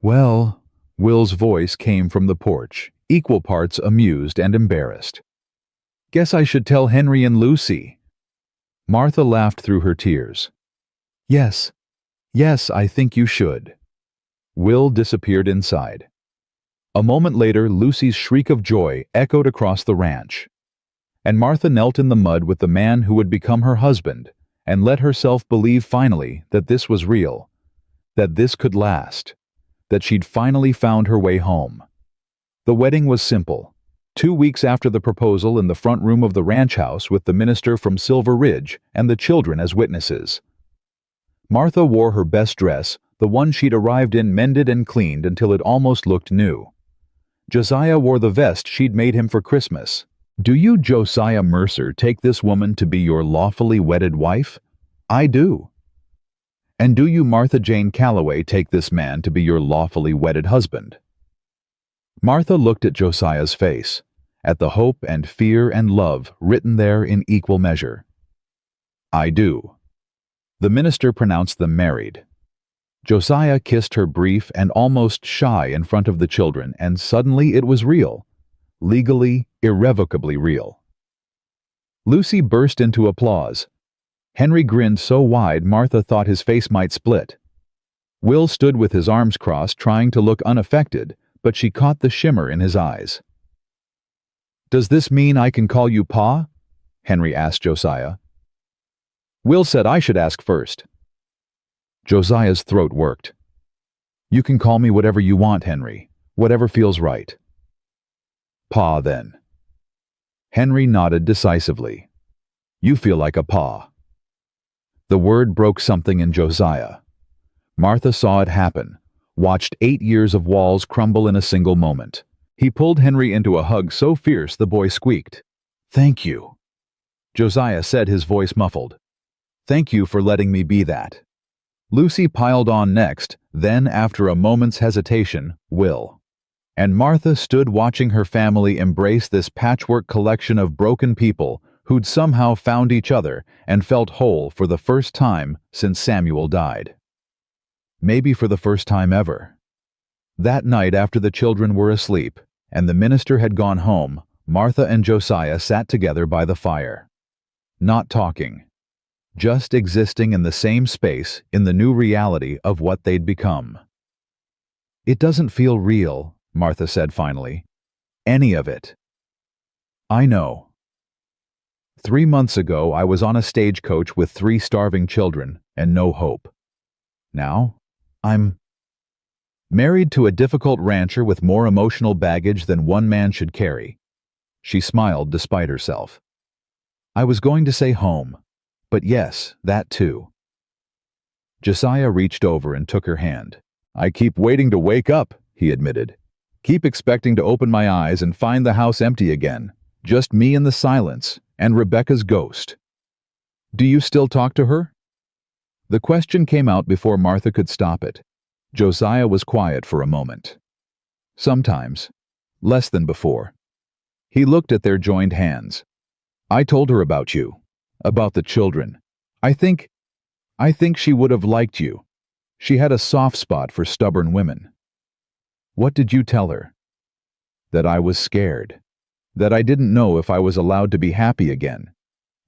Speaker 1: "Well," Will's voice came from the porch, equal parts amused and embarrassed. "Guess I should tell Henry and Lucy." Martha laughed through her tears. Yes, I think you should." Will disappeared inside. A moment later, Lucy's shriek of joy echoed across the ranch. And Martha knelt in the mud with the man who would become her husband and let herself believe finally that this was real, that this could last, that she'd finally found her way home. The wedding was simple. 2 weeks after the proposal in the front room of the ranch house with the minister from Silver Ridge and the children as witnesses. Martha wore her best dress, the one she'd arrived in mended and cleaned until it almost looked new. Josiah wore the vest she'd made him for Christmas. "Do you, Josiah Mercer, take this woman to be your lawfully wedded wife?" "I do." "And do you, Martha Jane Calloway, take this man to be your lawfully wedded husband?" Martha looked at Josiah's face, at the hope and fear and love written there in equal measure. "I do." The minister pronounced them married. Josiah kissed her brief and almost shy in front of the children, and suddenly it was real. Legally, irrevocably real. Lucy burst into applause. Henry grinned so wide Martha thought his face might split. Will stood with his arms crossed, trying to look unaffected, but she caught the shimmer in his eyes. "Does this mean I can call you Pa?" Henry asked Josiah. Will said I should ask first. Josiah's throat worked. "You can call me whatever you want, Henry. Whatever feels right." "Pa, then." Henry nodded decisively. "You feel like a pa." The word broke something in Josiah. Martha saw it happen, watched 8 years of walls crumble in a single moment. He pulled Henry into a hug so fierce the boy squeaked. "Thank you," Josiah said, his voice muffled. "Thank you for letting me be that." Lucy piled on next, then, after a moment's hesitation, Will. And Martha stood watching her family embrace this patchwork collection of broken people who'd somehow found each other and felt whole for the first time since Samuel died. Maybe for the first time ever. That night, after the children were asleep and the minister had gone home, Martha and Josiah sat together by the fire. Not talking. Just existing in the same space in the new reality of what they'd become. "It doesn't feel real," Martha said finally. "Any of it." "I know. 3 months ago I was on a stagecoach with 3 starving children and no hope. Now, I'm married to a difficult rancher with more emotional baggage than one man should carry." She smiled despite herself. "I was going to say home. But yes, that too." Josiah reached over and took her hand. "I keep waiting to wake up," he admitted. "Keep expecting to open my eyes and find the house empty again. Just me in the silence, and Rebecca's ghost." "Do you still talk to her?" The question came out before Martha could stop it. Josiah was quiet for a moment. "Sometimes. Less than before." He looked at their joined hands. "I told her about you. About the children. I think she would have liked you. She had a soft spot for stubborn women." "What did you tell her?" "That I was scared. That I didn't know if I was allowed to be happy again.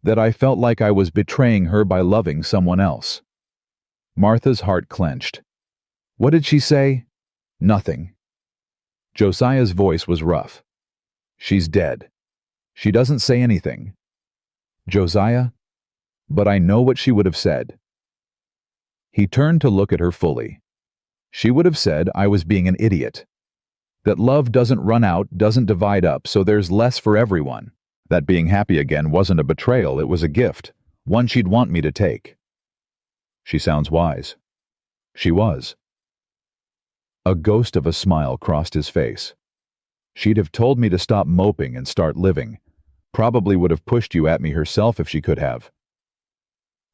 Speaker 1: that I felt like I was betraying her by loving someone else. Martha's heart clenched. What did she say? Nothing. Josiah's voice was rough. She's dead. She doesn't say anything. Josiah? But I know what she would have said. He turned to look at her fully. She would have said I was being an idiot. That love doesn't run out, doesn't divide up, so there's less for everyone. That being happy again wasn't a betrayal, it was a gift, one she'd want me to take. She sounds wise. She was. A ghost of a smile crossed his face. She'd have told me to stop moping and start living. Probably would have pushed you at me herself if she could have.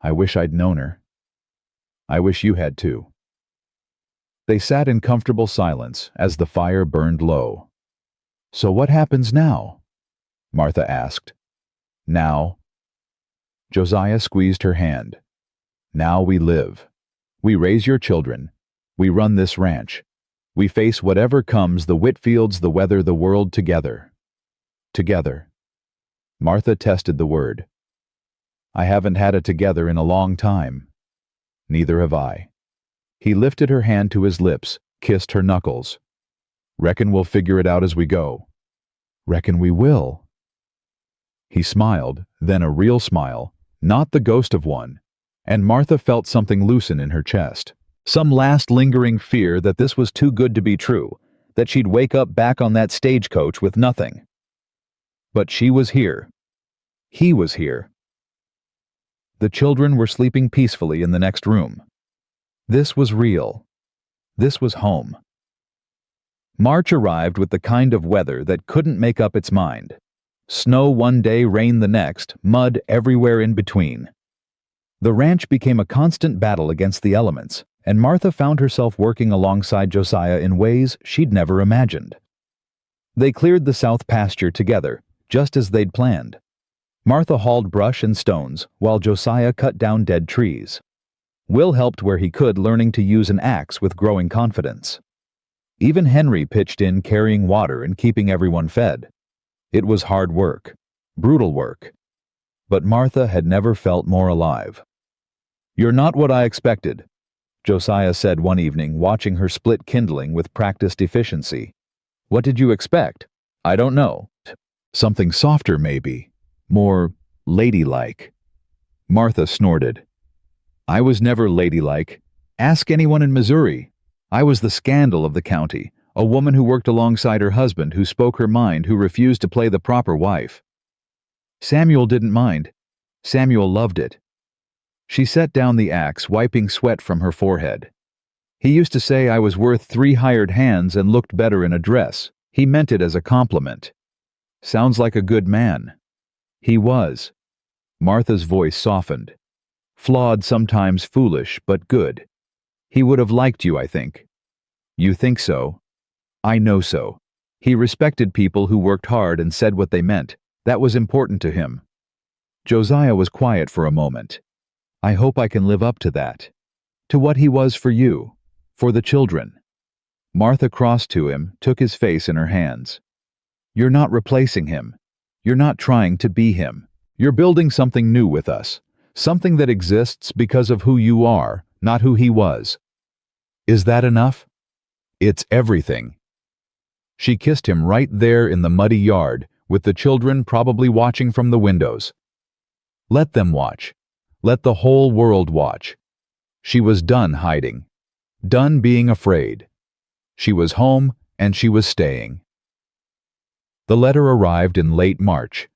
Speaker 1: I wish I'd known her. I wish you had too. They sat in comfortable silence as the fire burned low. So what happens now? Martha asked. Now? Josiah squeezed her hand. Now we live. We raise your children. We run this ranch. We face whatever comes, the Whitfields, the weather, the world together. Together. Martha tested the word. I haven't had it together in a long time. Neither have I. He lifted her hand to his lips, kissed her knuckles. Reckon we'll figure it out as we go. Reckon we will. He smiled, then a real smile, not the ghost of one, and Martha felt something loosen in her chest. Some last lingering fear that this was too good to be true, that she'd wake up back on that stagecoach with nothing. But she was here. He was here. The children were sleeping peacefully in the next room. This was real. This was home. March arrived with the kind of weather that couldn't make up its mind. Snow one day, rain the next, mud everywhere in between. The ranch became a constant battle against the elements, and Martha found herself working alongside Josiah in ways she'd never imagined. They cleared the south pasture together, just as they'd planned. Martha hauled brush and stones, while Josiah cut down dead trees. Will helped where he could, learning to use an axe with growing confidence. Even Henry pitched in, carrying water and keeping everyone fed. It was hard work, brutal work. But Martha had never felt more alive. You're not what I expected, Josiah said one evening, watching her split kindling with practiced efficiency. What did you expect? I don't know. Something softer, maybe. More ladylike. Martha snorted. I was never ladylike. Ask anyone in Missouri. I was the scandal of the county, a woman who worked alongside her husband, who spoke her mind, who refused to play the proper wife. Samuel didn't mind. Samuel loved it. She set down the axe, wiping sweat from her forehead. He used to say I was worth 3 hired hands and looked better in a dress. He meant it as a compliment. Sounds like a good man. He was. Martha's voice softened. Flawed, sometimes foolish, but good. He would have liked you, I think. You think so? I know so. He respected people who worked hard and said what they meant. That was important to him. Josiah was quiet for a moment. I hope I can live up to that. To what he was for you. For the children. Martha crossed to him, took his face in her hands. You're not replacing him. You're not trying to be him. You're building something new with us. Something that exists because of who you are, not who he was. Is that enough? It's everything. She kissed him right there in the muddy yard, with the children probably watching from the windows. Let them watch. Let the whole world watch. She was done hiding. Done being afraid. She was home, and she was staying. The letter arrived in late March.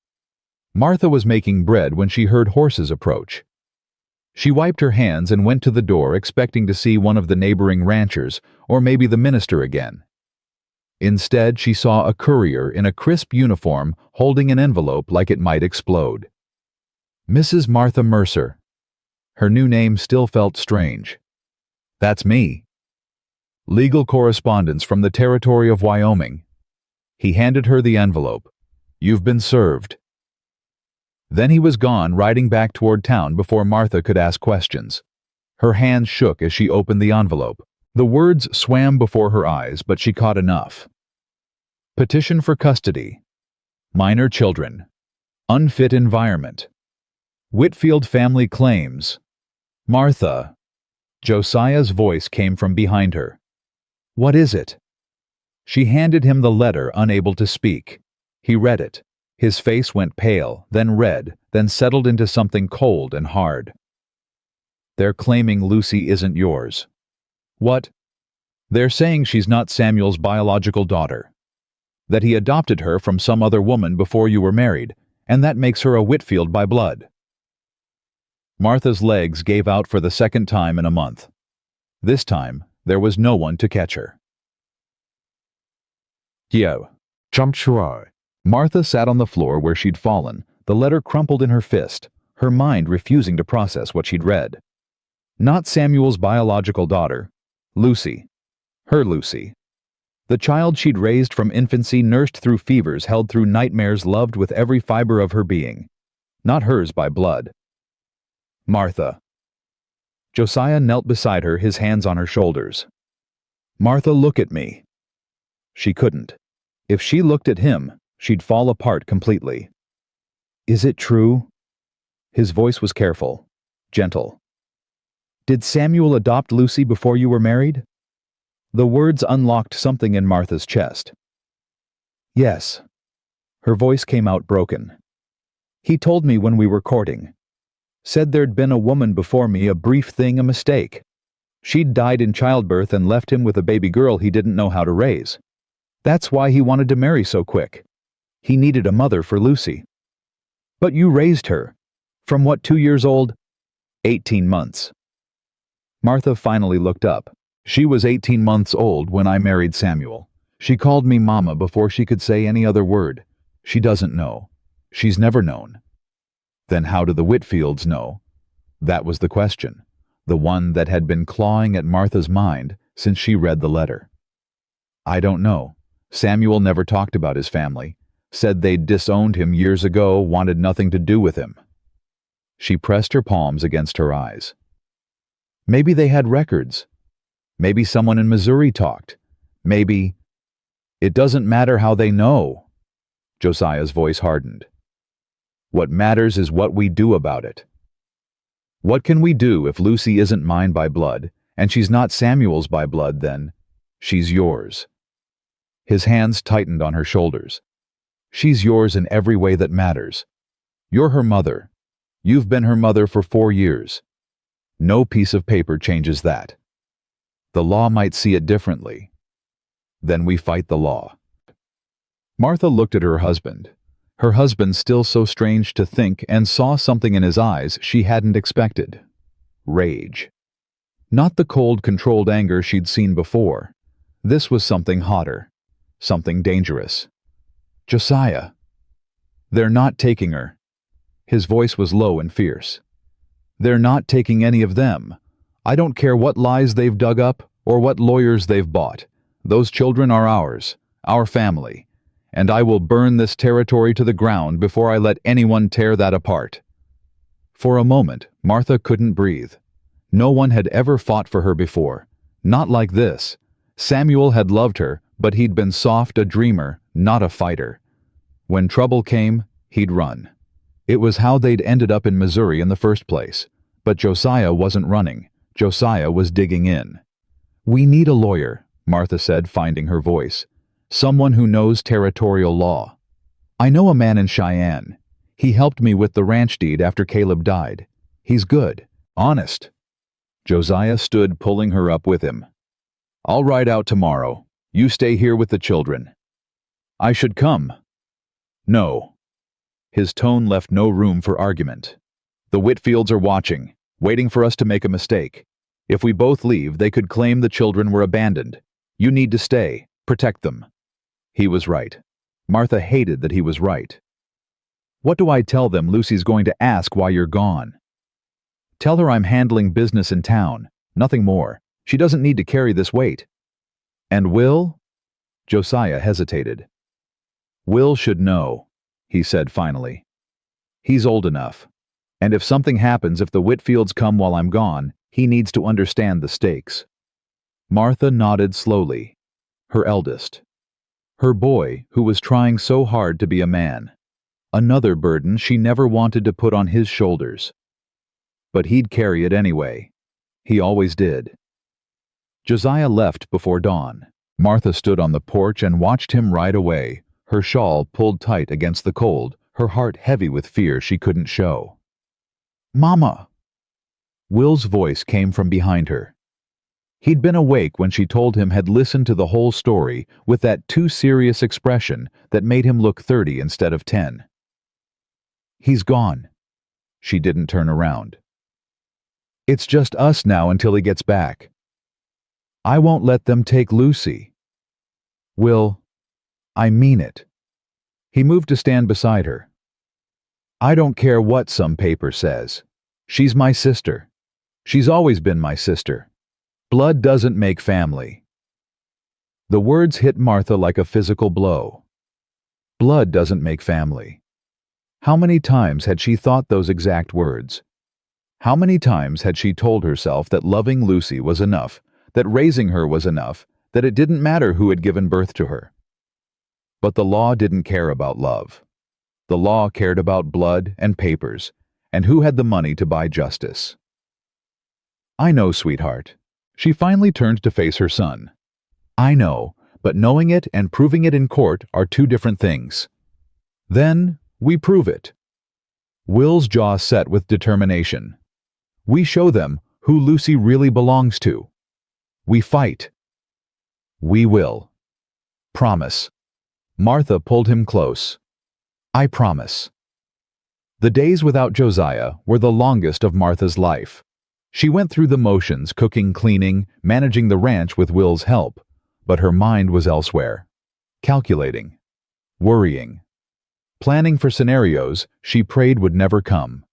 Speaker 1: Martha was making bread when she heard horses approach. She wiped her hands and went to the door, expecting to see one of the neighboring ranchers, or maybe the minister again. Instead, she saw a courier in a crisp uniform holding an envelope like it might explode. Mrs. Martha Mercer. Her new name still felt strange. That's me. Legal correspondence from the territory of Wyoming. He handed her the envelope. You've been served. Then he was gone, riding back toward town before Martha could ask questions. Her hands shook as she opened the envelope. The words swam before her eyes, but she caught enough. Petition for custody. Minor children. Unfit environment. Whitfield family claims. Martha. Josiah's voice came from behind her. What is it? She handed him the letter, unable to speak. He read it. His face went pale, then red, then settled into something cold and hard. They're claiming Lucy isn't yours. What? They're saying she's not Samuel's biological daughter. That he adopted her from some other woman before you were married, and that makes her a Whitfield by blood. Martha's legs gave out for the second time in a month. This time, there was no one to catch her. Yo. Chumchua. Martha sat on the floor where she'd fallen, the letter crumpled in her fist, her mind refusing to process what she'd read. Not Samuel's biological daughter. Lucy. Her Lucy. The child she'd raised from infancy, nursed through fevers, held through nightmares, loved with every fiber of her being. Not hers by blood. Martha. Josiah knelt beside her, his hands on her shoulders. Martha, look at me. She couldn't. If she looked at him, she'd fall apart completely. Is it true? His voice was careful, gentle. Did Samuel adopt Lucy before you were married? The words unlocked something in Martha's chest. Yes. Her voice came out broken. He told me when we were courting. Said there'd been a woman before me, a brief thing, a mistake. She'd died in childbirth and left him with a baby girl he didn't know how to raise. That's why he wanted to marry so quick. He needed a mother for Lucy. But you raised her. From what, 2 years old? 18 months. Martha finally looked up. She was 18 months old when I married Samuel. She called me Mama before she could say any other word. She doesn't know. She's never known. Then how do the Whitfields know? That was the question, the one that had been clawing at Martha's mind since she read the letter. I don't know. Samuel never talked about his family, said they'd disowned him years ago, wanted nothing to do with him. She pressed her palms against her eyes. Maybe they had records. Maybe someone in Missouri talked. Maybe... It doesn't matter how they know. Josiah's voice hardened. What matters is what we do about it. What can we do if Lucy isn't mine by blood, and she's not Samuel's by blood, then? She's yours. His hands tightened on her shoulders. She's yours in every way that matters. You're her mother. You've been her mother for 4 years. No piece of paper changes that. The law might see it differently. Then we fight the law. Martha looked at her husband still so strange to think, and saw something in his eyes she hadn't expected. Rage. Not the cold, controlled anger she'd seen before. This was something hotter, something dangerous. Josiah. They're not taking her. His voice was low and fierce. They're not taking any of them. I don't care what lies they've dug up or what lawyers they've bought. Those children are ours, our family. And I will burn this territory to the ground before I let anyone tear that apart. For a moment, Martha couldn't breathe. No one had ever fought for her before. Not like this. Samuel had loved her, but he'd been soft, a dreamer, not a fighter. When trouble came, he'd run. It was how they'd ended up in Missouri in the first place. But Josiah wasn't running. Josiah was digging in. We need a lawyer, Martha said, finding her voice. Someone who knows territorial law. I know a man in Cheyenne. He helped me with the ranch deed after Caleb died. He's good, honest. Josiah stood, pulling her up with him. I'll ride out tomorrow. You stay here with the children. I should come. No. His tone left no room for argument. The Whitfields are watching, waiting for us to make a mistake. If we both leave, they could claim the children were abandoned. You need to stay, protect them. He was right. Martha hated that he was right. What do I tell them? Lucy's going to ask why you're gone. Tell her I'm handling business in town, nothing more. She doesn't need to carry this weight. And Will? Josiah hesitated. Will should know, he said finally. He's old enough. And if something happens, if the Whitfields come while I'm gone, he needs to understand the stakes. Martha nodded slowly. Her eldest. Her boy, who was trying so hard to be a man. Another burden she never wanted to put on his shoulders. But he'd carry it anyway. He always did. Josiah left before dawn. Martha stood on the porch and watched him ride away, her shawl pulled tight against the cold, her heart heavy with fear she couldn't show. "Mama!" Will's voice came from behind her. He'd been awake when she told him had listened to the whole story with that too serious expression that made him look 30 instead of 10. "He's gone." She didn't turn around. "It's just us now until he gets back. I won't let them take Lucy." "Will, I mean it." He moved to stand beside her. "I don't care what some paper says. She's my sister. She's always been my sister. Blood doesn't make family." The words hit Martha like a physical blow. Blood doesn't make family. How many times had she thought those exact words? How many times had she told herself that loving Lucy was enough, that raising her was enough, that it didn't matter who had given birth to her? But the law didn't care about love. The law cared about blood and papers, and who had the money to buy justice. "I know, sweetheart." She finally turned to face her son. "I know, but knowing it and proving it in court are two different things. Then we prove it." Will's jaw set with determination. "We show them who Lucy really belongs to. We fight. We will. Promise." Martha pulled him close. "I promise." The days without Josiah were the longest of Martha's life. She went through the motions, cooking, cleaning, managing the ranch with Will's help, but her mind was elsewhere. Calculating. Worrying. Planning for scenarios she prayed would never come.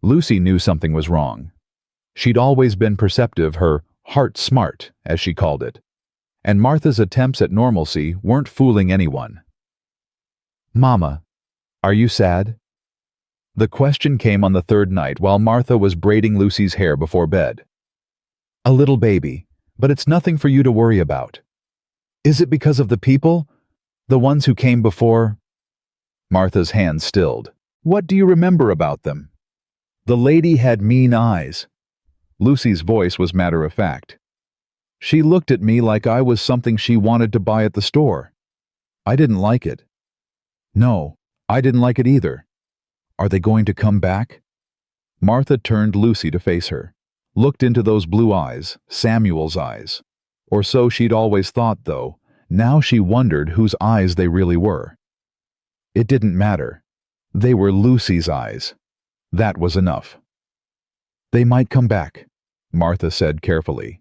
Speaker 1: Lucy knew something was wrong. She'd always been perceptive, her heart smart, as she called it, and Martha's attempts at normalcy weren't fooling anyone. "Mama, are you sad?" The question came on the third night while Martha was braiding Lucy's hair before bed. "A little baby, but it's nothing for you to worry about." "Is it because of the people? The ones who came before?" Martha's hand stilled. "What do you remember about them?" "The lady had mean eyes." Lucy's voice was matter-of-fact. "She looked at me like I was something she wanted to buy at the store. I didn't like it." "No, I didn't like it either." "Are they going to come back?" Martha turned Lucy to face her, looked into those blue eyes, Samuel's eyes. Or so she'd always thought, though. Now she wondered whose eyes they really were. It didn't matter. They were Lucy's eyes. That was enough. "They might come back," Martha said carefully.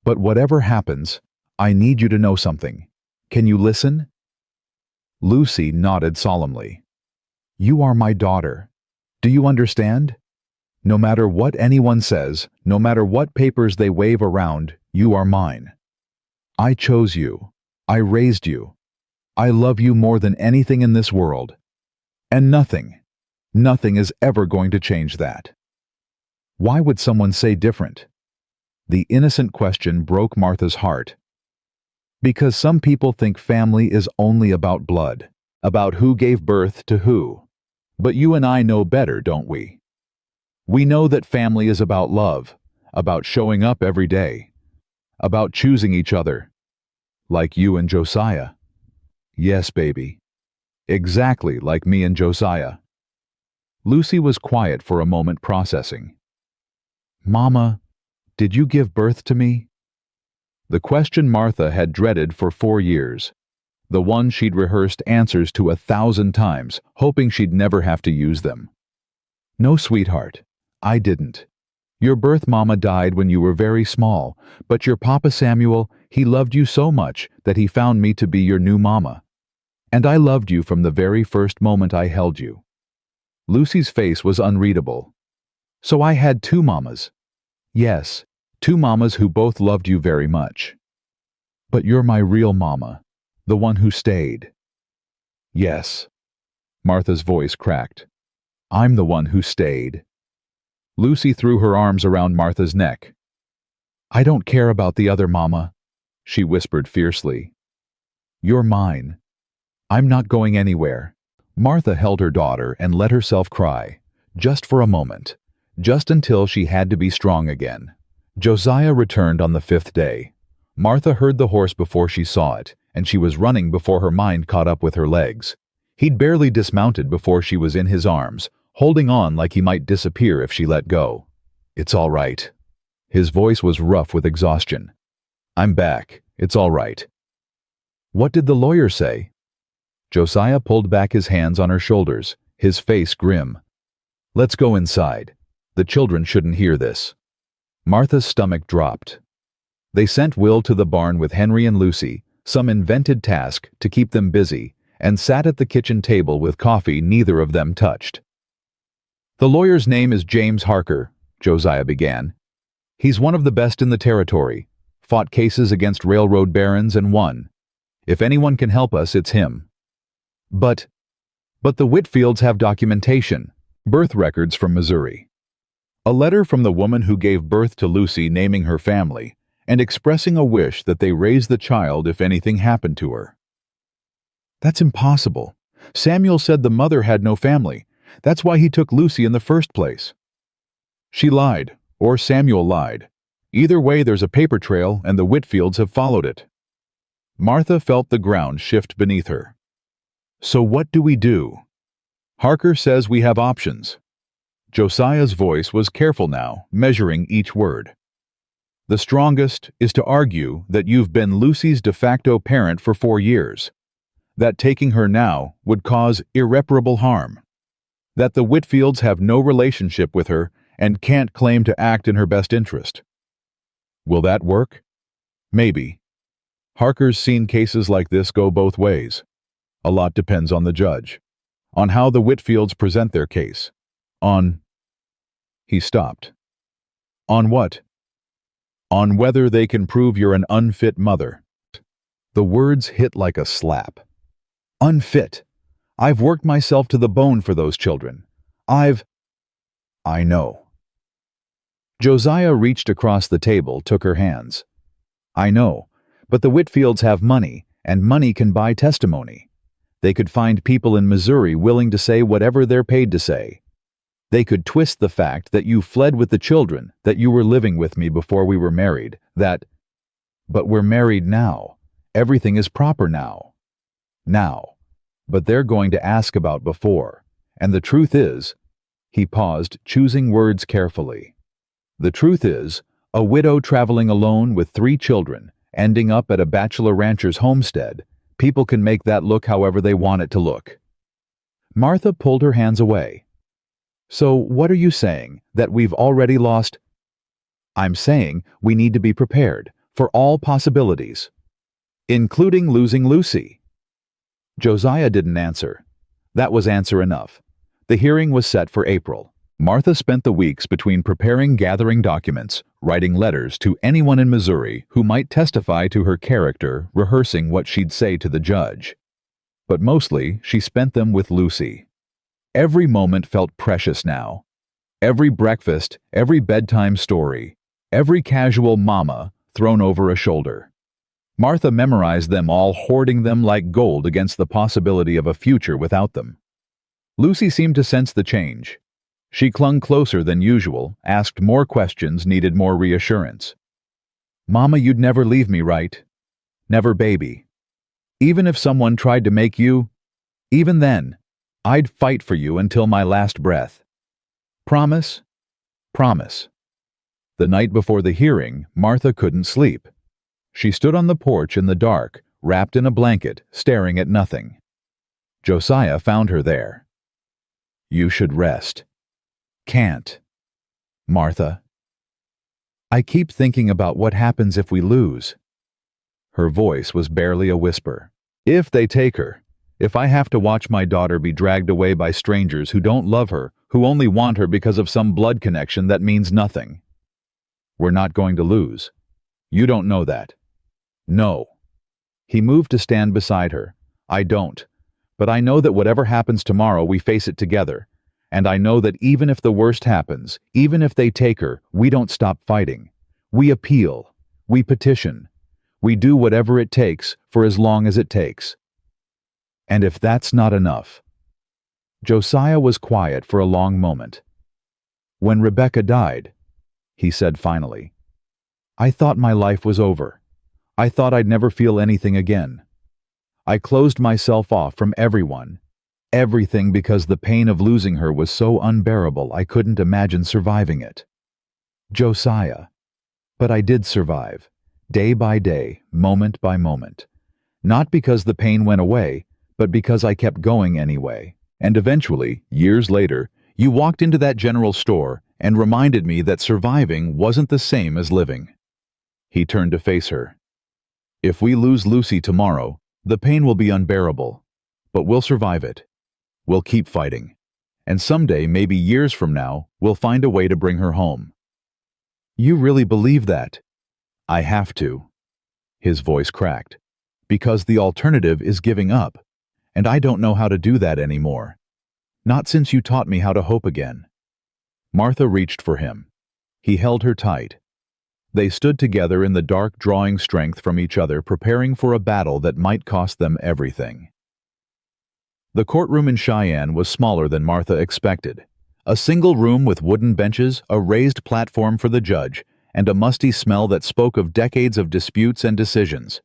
Speaker 1: "But whatever happens, I need you to know something. Can you listen?" Lucy nodded solemnly. "You are my daughter. Do you understand? No matter what anyone says, no matter what papers they wave around, you are mine. I chose you. I raised you. I love you more than anything in this world. And nothing is ever going to change that." Why would someone say different? The innocent question broke Martha's heart. Because some people think family is only about blood, about who gave birth to who. But you and I know better, don't we? We know that family is about love, about showing up every day, about choosing each other. Like you and Josiah. Yes, baby. Exactly like me and Josiah. Lucy was quiet for a moment, processing. "Mama, did you give birth to me?" The question Martha had dreaded for 4 years. The one she'd rehearsed answers to 1,000 times, hoping she'd never have to use them. "No, sweetheart, I didn't. Your birth mama died when you were very small, but your Papa Samuel, he loved you so much that he found me to be your new mama. And I loved you from the very first moment I held you." Lucy's face was unreadable. "So I had 2 mamas." "Yes, 2 mamas who both loved you very much. But you're my real mama. The one who stayed." "Yes." Martha's voice cracked. "I'm the one who stayed." Lucy threw her arms around Martha's neck. "I don't care about the other mama," she whispered fiercely. "You're mine. I'm not going anywhere. Martha held her daughter and let herself cry, just for a moment, just until she had to be strong again. Josiah returned on the 5th day. Martha heard the horse before she saw it, and she was running before her mind caught up with her legs. He'd barely dismounted before she was in his arms, holding on like he might disappear if she let go. "It's all right." His voice was rough with exhaustion. "I'm back. It's all right." "What did the lawyer say?" Josiah pulled back his hands on her shoulders, his face grim. "Let's go inside. The children shouldn't hear this." Martha's stomach dropped. They sent Will to the barn with Henry and Lucy, some invented task to keep them busy, and sat at the kitchen table with coffee neither of them touched. "The lawyer's name is James Harker," Josiah began. "He's one of the best in the territory, fought cases against railroad barons and won. If anyone can help us, it's him." But the Whitfields have documentation, birth records from Missouri. A letter from the woman who gave birth to Lucy naming her family and expressing a wish that they raise the child if anything happened to her. "That's impossible. Samuel said the mother had no family. That's why he took Lucy in the first place." "She lied, or Samuel lied. Either way, there's a paper trail and the Whitfields have followed it." Martha felt the ground shift beneath her. "So what do we do?" "Harker says we have options." Josiah's voice was careful now, measuring each word. "The strongest is to argue that you've been Lucy's de facto parent for 4 years, that taking her now would cause irreparable harm, that the Whitfields have no relationship with her and can't claim to act in her best interest." Will that work? Maybe. Harker's seen cases like this go both ways. A lot depends on the judge, on how the Whitfields present their case, on... He stopped. "On what?" "On whether they can prove you're an unfit mother." The words hit like a slap. "Unfit. I've worked myself to the bone for those children. I know." Josiah reached across the table, took her hands. "I know, but the Whitfields have money, and money can buy testimony. They could find people in Missouri willing to say whatever they're paid to say. They could twist the fact that you fled with the children, that you were living with me before we were married, that... But we're married now. Everything is proper now. Now. But they're going to ask about before. And the truth is..." He paused, choosing words carefully. "The truth is, a widow traveling alone with 3 children, ending up at a bachelor rancher's homestead, people can make that look however they want it to look." Martha pulled her hands away. "So what are you saying, that we've already lost?" "I'm saying we need to be prepared for all possibilities, including losing Lucy." Josiah didn't answer. That was answer enough. The hearing was set for April. Martha spent the weeks between gathering documents, writing letters to anyone in Missouri who might testify to her character, rehearsing what she'd say to the judge. But mostly, she spent them with Lucy. Every moment felt precious now. Every breakfast, every bedtime story, every casual mama thrown over a shoulder. Martha memorized them all, hoarding them like gold against the possibility of a future without them. Lucy seemed to sense the change. She clung closer than usual, asked more questions, needed more reassurance. "Mama, you'd never leave me, right? Never, baby. Even if someone tried to make you... Even then, I'd fight for you until my last breath. Promise? Promise." The night before the hearing, Martha couldn't sleep. She stood on the porch in the dark, wrapped in a blanket, staring at nothing. Josiah found her there. "You should rest." "Can't. Martha. I keep thinking about what happens if we lose." Her voice was barely a whisper. "If they take her, if I have to watch my daughter be dragged away by strangers who don't love her, who only want her because of some blood connection that means nothing. We're not going to lose. You don't know that." "No." He moved to stand beside her. "I don't. But I know that whatever happens tomorrow, we face it together. And I know that even if the worst happens, even if they take her, we don't stop fighting. We appeal. We petition. We do whatever it takes for as long as it takes. And if that's not enough, Josiah was quiet for a long moment. "When Rebecca died," he said finally, "I thought my life was over. I thought I'd never feel anything again. I closed myself off from everyone, everything, because the pain of losing her was so unbearable I couldn't imagine surviving it. Josiah. But I did survive, day by day, moment by moment. Not because the pain went away, but because I kept going anyway. And eventually, years later, you walked into that general store and reminded me that surviving wasn't the same as living." He turned to face her. "If we lose Lucy tomorrow, the pain will be unbearable. But we'll survive it. We'll keep fighting. And someday, maybe years from now, we'll find a way to bring her home." "You really believe that?" "I have to." His voice cracked. "Because the alternative is giving up. And I don't know how to do that anymore. Not since you taught me how to hope again." Martha reached for him. He held her tight. They stood together in the dark, drawing strength from each other, preparing for a battle that might cost them everything. The courtroom in Cheyenne was smaller than Martha expected. A single room with wooden benches, a raised platform for the judge, and a musty smell that spoke of decades of disputes and decisions.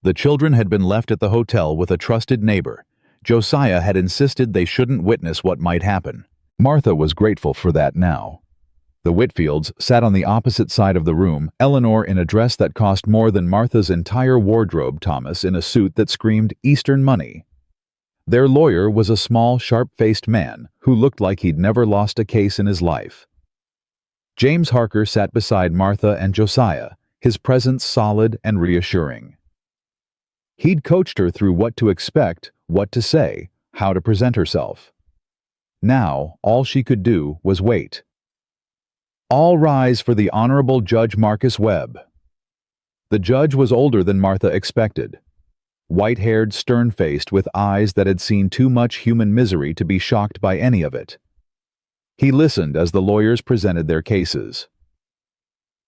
Speaker 1: The children had been left at the hotel with a trusted neighbor. Josiah had insisted they shouldn't witness what might happen. Martha was grateful for that now. The Whitfields sat on the opposite side of the room, Eleanor in a dress that cost more than Martha's entire wardrobe, Thomas in a suit that screamed Eastern money. Their lawyer was a small, sharp-faced man who looked like he'd never lost a case in his life. James Harker sat beside Martha and Josiah, his presence solid and reassuring. He'd coached her through what to expect, what to say, how to present herself. Now, all she could do was wait. "All rise for the Honorable Judge Marcus Webb." The judge was older than Martha expected. White-haired, stern-faced, with eyes that had seen too much human misery to be shocked by any of it. He listened as the lawyers presented their cases.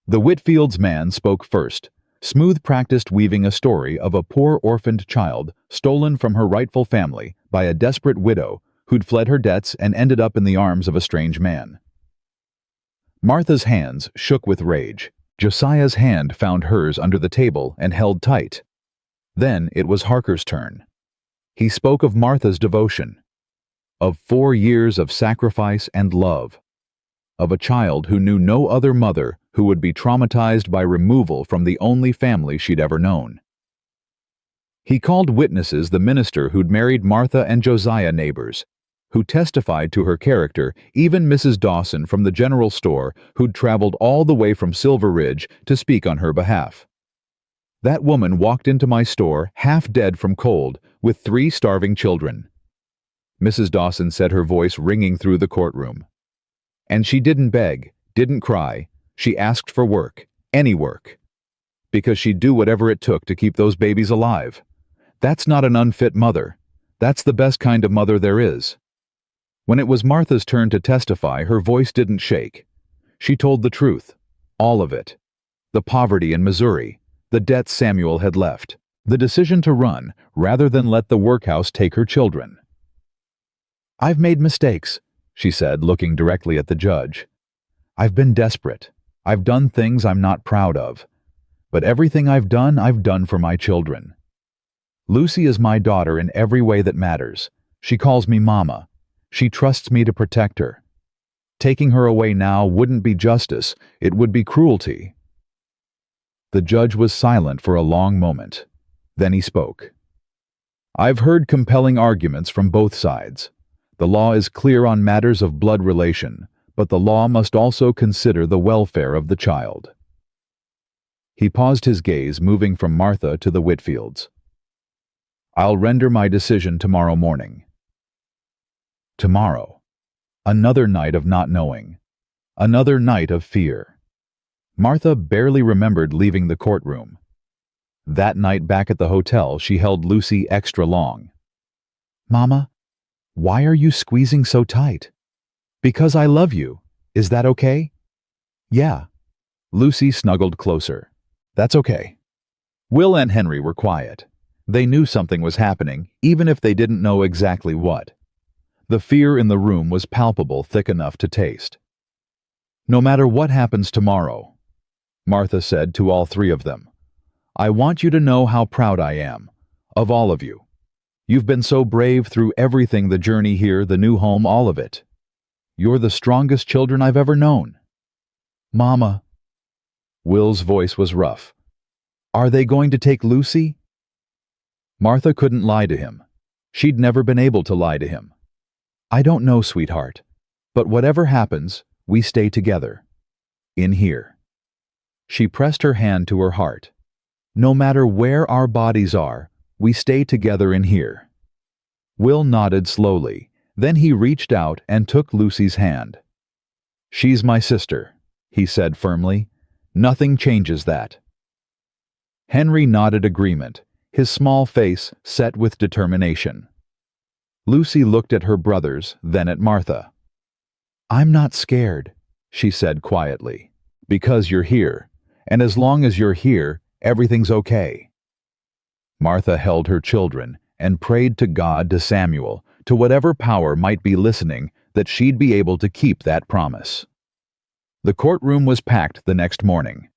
Speaker 1: The Whitfields' man spoke first, smooth-practiced, weaving a story of a poor orphaned child stolen from her rightful family by a desperate widow who'd fled her debts and ended up in the arms of a strange man. Martha's hands shook with rage. Josiah's hand found hers under the table and held tight. Then it was Harker's turn. He spoke of Martha's devotion, of 4 years of sacrifice and love, of a child who knew no other mother who would be traumatized by removal from the only family she'd ever known. He called witnesses the minister who'd married Martha and Josiah, neighbors, who testified to her character, even Mrs. Dawson from the general store who'd traveled all the way from Silver Ridge to speak on her behalf. "That woman walked into my store, half dead from cold, with 3 starving children," Mrs. Dawson said, her voice ringing through the courtroom. "And she didn't beg, didn't cry. She asked for work, any work, because she'd do whatever it took to keep those babies alive. That's not an unfit mother. That's the best kind of mother there is." When it was Martha's turn to testify, her voice didn't shake. She told the truth, all of it. The poverty in Missouri, the debts Samuel had left, the decision to run rather than let the workhouse take her children. "I've made mistakes," she said, looking directly at the judge. "I've been desperate. I've done things I'm not proud of. But everything I've done for my children. Lucy is my daughter in every way that matters. She calls me Mama. She trusts me to protect her. Taking her away now wouldn't be justice, it would be cruelty." The judge was silent for a long moment. Then he spoke. "I've heard compelling arguments from both sides. The law is clear on matters of blood relation, but the law must also consider the welfare of the child." He paused, his gaze moving from Martha to the Whitfields. "I'll render my decision tomorrow morning." Tomorrow. Another night of not knowing. Another night of fear. Martha barely remembered leaving the courtroom. That night back at the hotel, she held Lucy extra long. "Mama, why are you squeezing so tight?" "Because I love you. Is that okay?" "Yeah." Lucy snuggled closer. "That's okay." Will and Henry were quiet. They knew something was happening, even if they didn't know exactly what. The fear in the room was palpable, thick enough to taste. "No matter what happens tomorrow," Martha said to all three of them, "I want you to know how proud I am, of all of you. You've been so brave through everything, the journey here, the new home, all of it. You're the strongest children I've ever known." "Mama." Will's voice was rough. "Are they going to take Lucy?" Martha couldn't lie to him. She'd never been able to lie to him. "I don't know, sweetheart. But whatever happens, we stay together. In here." She pressed her hand to her heart. "No matter where our bodies are, we stay together in here." Will nodded slowly. Then he reached out and took Lucy's hand. "She's my sister," he said firmly. "Nothing changes that." Henry nodded agreement, his small face set with determination. Lucy looked at her brothers, then at Martha. "I'm not scared," she said quietly, "because you're here, and as long as you're here, everything's okay." Martha held her children and prayed to God, to Samuel, to whatever power might be listening, that she'd be able to keep that promise. The courtroom was packed the next morning.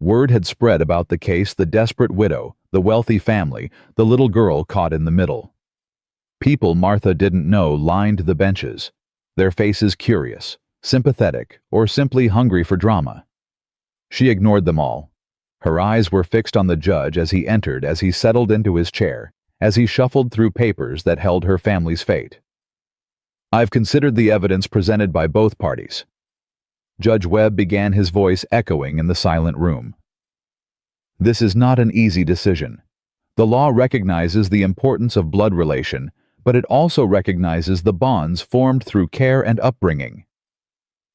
Speaker 1: Word had spread about the case, the desperate widow, the wealthy family, the little girl caught in the middle. People Martha didn't know lined the benches, their faces curious, sympathetic, or simply hungry for drama. She ignored them all. Her eyes were fixed on the judge as he entered, as he settled into his chair, as he shuffled through papers that held her family's fate. "I've considered the evidence presented by both parties." Judge Webb began, his voice echoing in the silent room. "This is not an easy decision. The law recognizes the importance of blood relation, but it also recognizes the bonds formed through care and upbringing."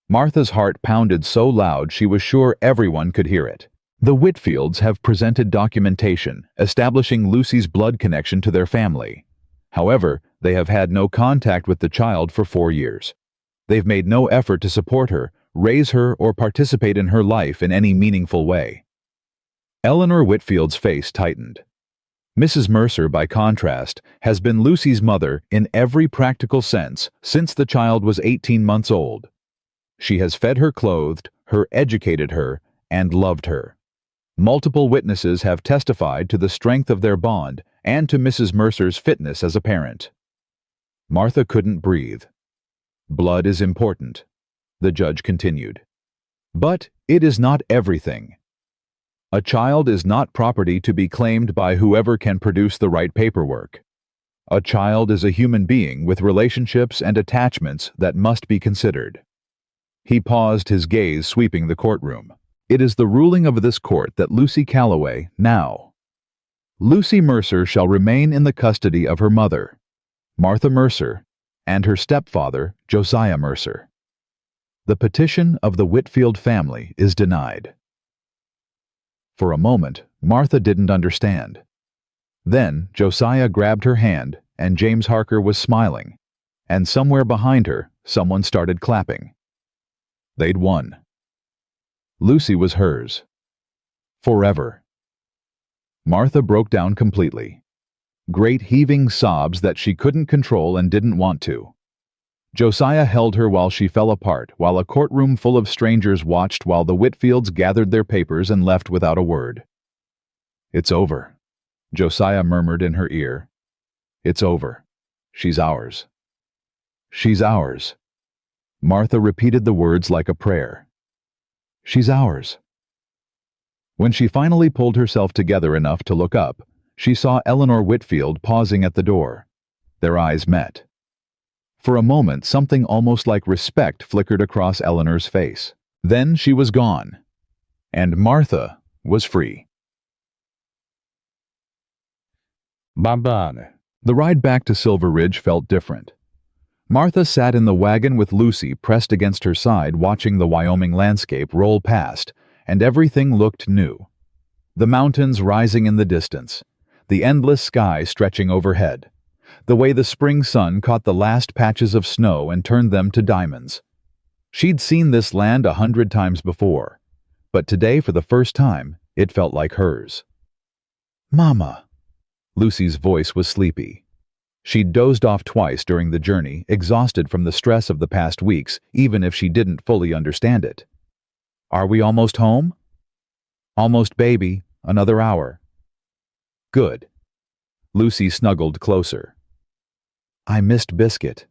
Speaker 1: Martha's heart pounded so loud she was sure everyone could hear it. "The Whitfields have presented documentation establishing Lucy's blood connection to their family. However, they have had no contact with the child for 4 years. They've made no effort to support her, raise her, or participate in her life in any meaningful way." Eleanor Whitfield's face tightened. Mrs. Mercer, by contrast, has been Lucy's mother in every practical sense since the child was 18 months old. She has fed her, clothed her, educated her, and loved her. Multiple witnesses have testified to the strength of their bond and to Mrs. Mercer's fitness as a parent. Martha couldn't breathe. "Blood is important," the judge continued. "But it is not everything. A child is not property to be claimed by whoever can produce the right paperwork. A child is a human being with relationships and attachments that must be considered." He paused, his gaze sweeping the courtroom. "It is the ruling of this court that Lucy Calloway, now, Lucy Mercer, shall remain in the custody of her mother, Martha Mercer, and her stepfather, Josiah Mercer. The petition of the Whitfield family is denied." For a moment, Martha didn't understand. Then Josiah grabbed her hand, and James Harker was smiling, and somewhere behind her, someone started clapping. They'd won. Lucy was hers. Forever. Martha broke down completely. Great heaving sobs that she couldn't control and didn't want to. Josiah held her while she fell apart, while a courtroom full of strangers watched while the Whitfields gathered their papers and left without a word. "It's over," Josiah murmured in her ear. "It's over. She's ours. She's ours." Martha repeated the words like a prayer. "She's ours." When she finally pulled herself together enough to look up, she saw Eleanor Whitfield pausing at the door. Their eyes met. For a moment, something almost like respect flickered across Eleanor's face. Then she was gone, and Martha was free.
Speaker 2: Bye-bye.
Speaker 1: The ride back to Silver Ridge felt different. Martha sat in the wagon with Lucy pressed against her side, watching the Wyoming landscape roll past, and everything looked new. The mountains rising in the distance, the endless sky stretching overhead, the way the spring sun caught the last patches of snow and turned them to diamonds. She'd seen this land 100 times before, but today, for the first time, it felt like hers. "Mama." Lucy's voice was sleepy. She'd dozed off twice during the journey, exhausted from the stress of the past weeks, even if she didn't fully understand it. "Are we almost home?" "Almost, baby. Another hour." "Good." Lucy snuggled closer. "I missed Biscuit."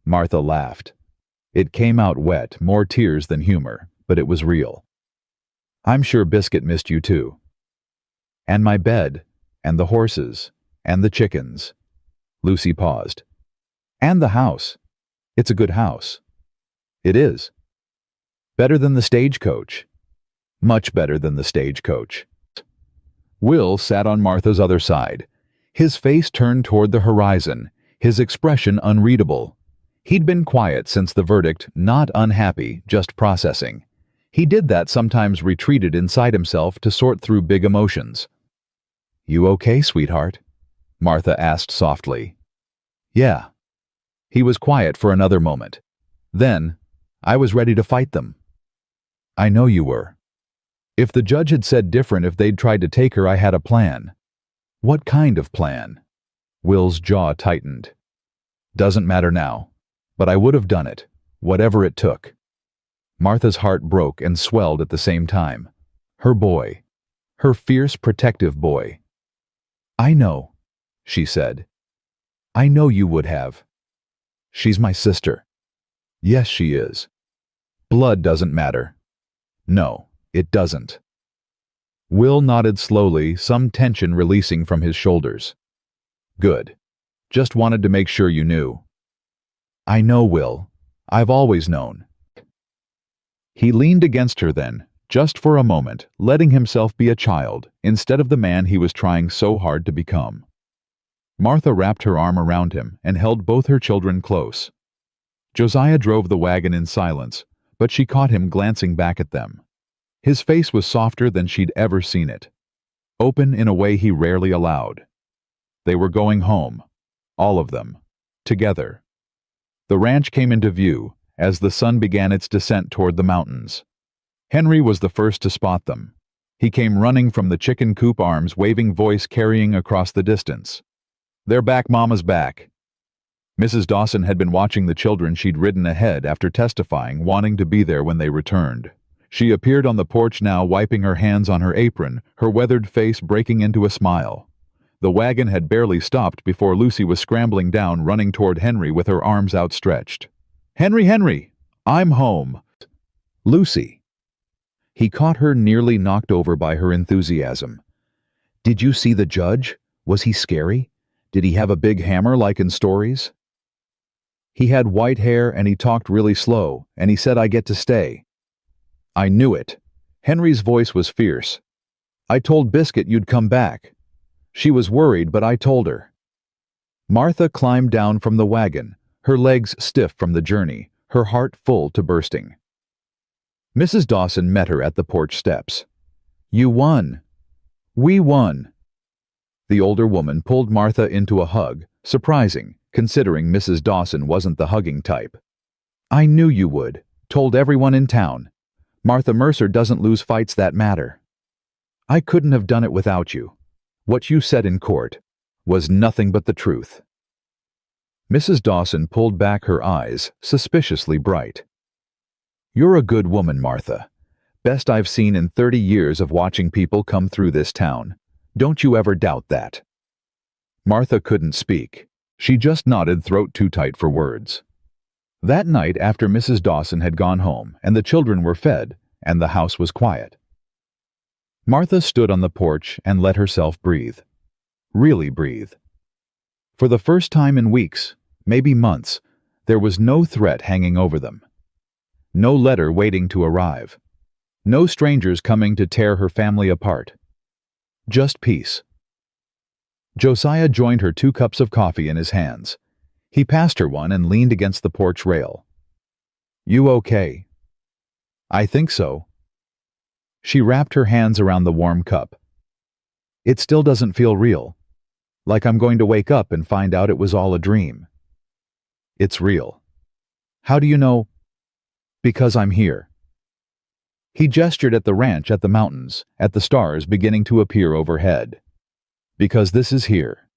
Speaker 1: Martha laughed. It came out wet, more tears than humor, but it was real. "I'm sure Biscuit missed you too. And my bed, and the horses, and the chickens." Lucy paused. "And the house. It's a good house." "It is. Better than the stagecoach." "Much better than the stagecoach." Will sat on Martha's other side, his face turned toward the horizon, his expression unreadable. He'd been quiet since the verdict, not unhappy, just processing. He did that, sometimes retreated inside himself to sort through big emotions. "You okay, sweetheart?" Martha asked softly. "Yeah." He was quiet for another moment. Then, "I was ready to fight them." "I know you were." "If the judge had said different, if they'd tried to take her, I had a plan." "What kind of plan?" Will's jaw tightened. "Doesn't matter now. But I would have done it, whatever it took." Martha's heart broke and swelled at the same time. Her boy. Her fierce, protective boy. "I know," she said. "I know you would have." "She's my sister." "Yes, she is." "Blood doesn't matter." "No, it doesn't." Will nodded slowly, some tension releasing from his shoulders. "Good. Just wanted to make sure you knew." "I know, Will. I've always known." He leaned against her then, just for a moment, letting himself be a child instead of the man he was trying so hard to become. Martha wrapped her arm around him and held both her children close. Josiah drove the wagon in silence, but she caught him glancing back at them. His face was softer than she'd ever seen it, open in a way he rarely allowed. They were going home, all of them, together. The ranch came into view as the sun began its descent toward the mountains. Henry was the first to spot them. He came running from the chicken coop arms, waving, voice carrying across the distance. "They're back, Mama's back." Mrs. Dawson had been watching the children. She'd ridden ahead after testifying, wanting to be there when they returned. She appeared on the porch now, wiping her hands on her apron, her weathered face breaking into a smile. The wagon had barely stopped before Lucy was scrambling down, running toward Henry with her arms outstretched. "Henry, Henry! I'm home!" "Lucy!" He caught her, nearly knocked over by her enthusiasm. "Did you see the judge? Was he scary? Did he have a big hammer like in stories?" "He had white hair and he talked really slow, and he said I get to stay." "I knew it." Henry's voice was fierce. "I told Biscuit you'd come back. She was worried, but I told her." Martha climbed down from the wagon, her legs stiff from the journey, her heart full to bursting. Mrs. Dawson met her at the porch steps. "You won." "We won." The older woman pulled Martha into a hug, surprising, considering Mrs. Dawson wasn't the hugging type. "I knew you would. Told everyone in town. Martha Mercer doesn't lose fights that matter. I couldn't have done it without you. What you said in court was nothing but the truth." Mrs. Dawson pulled back her eyes, suspiciously bright. "You're a good woman, Martha. Best I've seen in 30 years of watching people come through this town. Don't you ever doubt that." Martha couldn't speak. She just nodded, throat too tight for words. That night, after Mrs. Dawson had gone home and the children were fed and the house was quiet, Martha stood on the porch and let herself breathe. Really breathe. For the first time in weeks, maybe months, there was no threat hanging over them. No letter waiting to arrive. No strangers coming to tear her family apart. Just peace. Josiah joined her, 2 cups of coffee in his hands. He passed her one and leaned against the porch rail. "You okay?" "I think so." She wrapped her hands around the warm cup. "It still doesn't feel real. Like I'm going to wake up and find out it was all a dream." "It's real." "How do you know?" "Because I'm here." He gestured at the ranch, at the mountains, at the stars beginning to appear overhead. "Because this is here.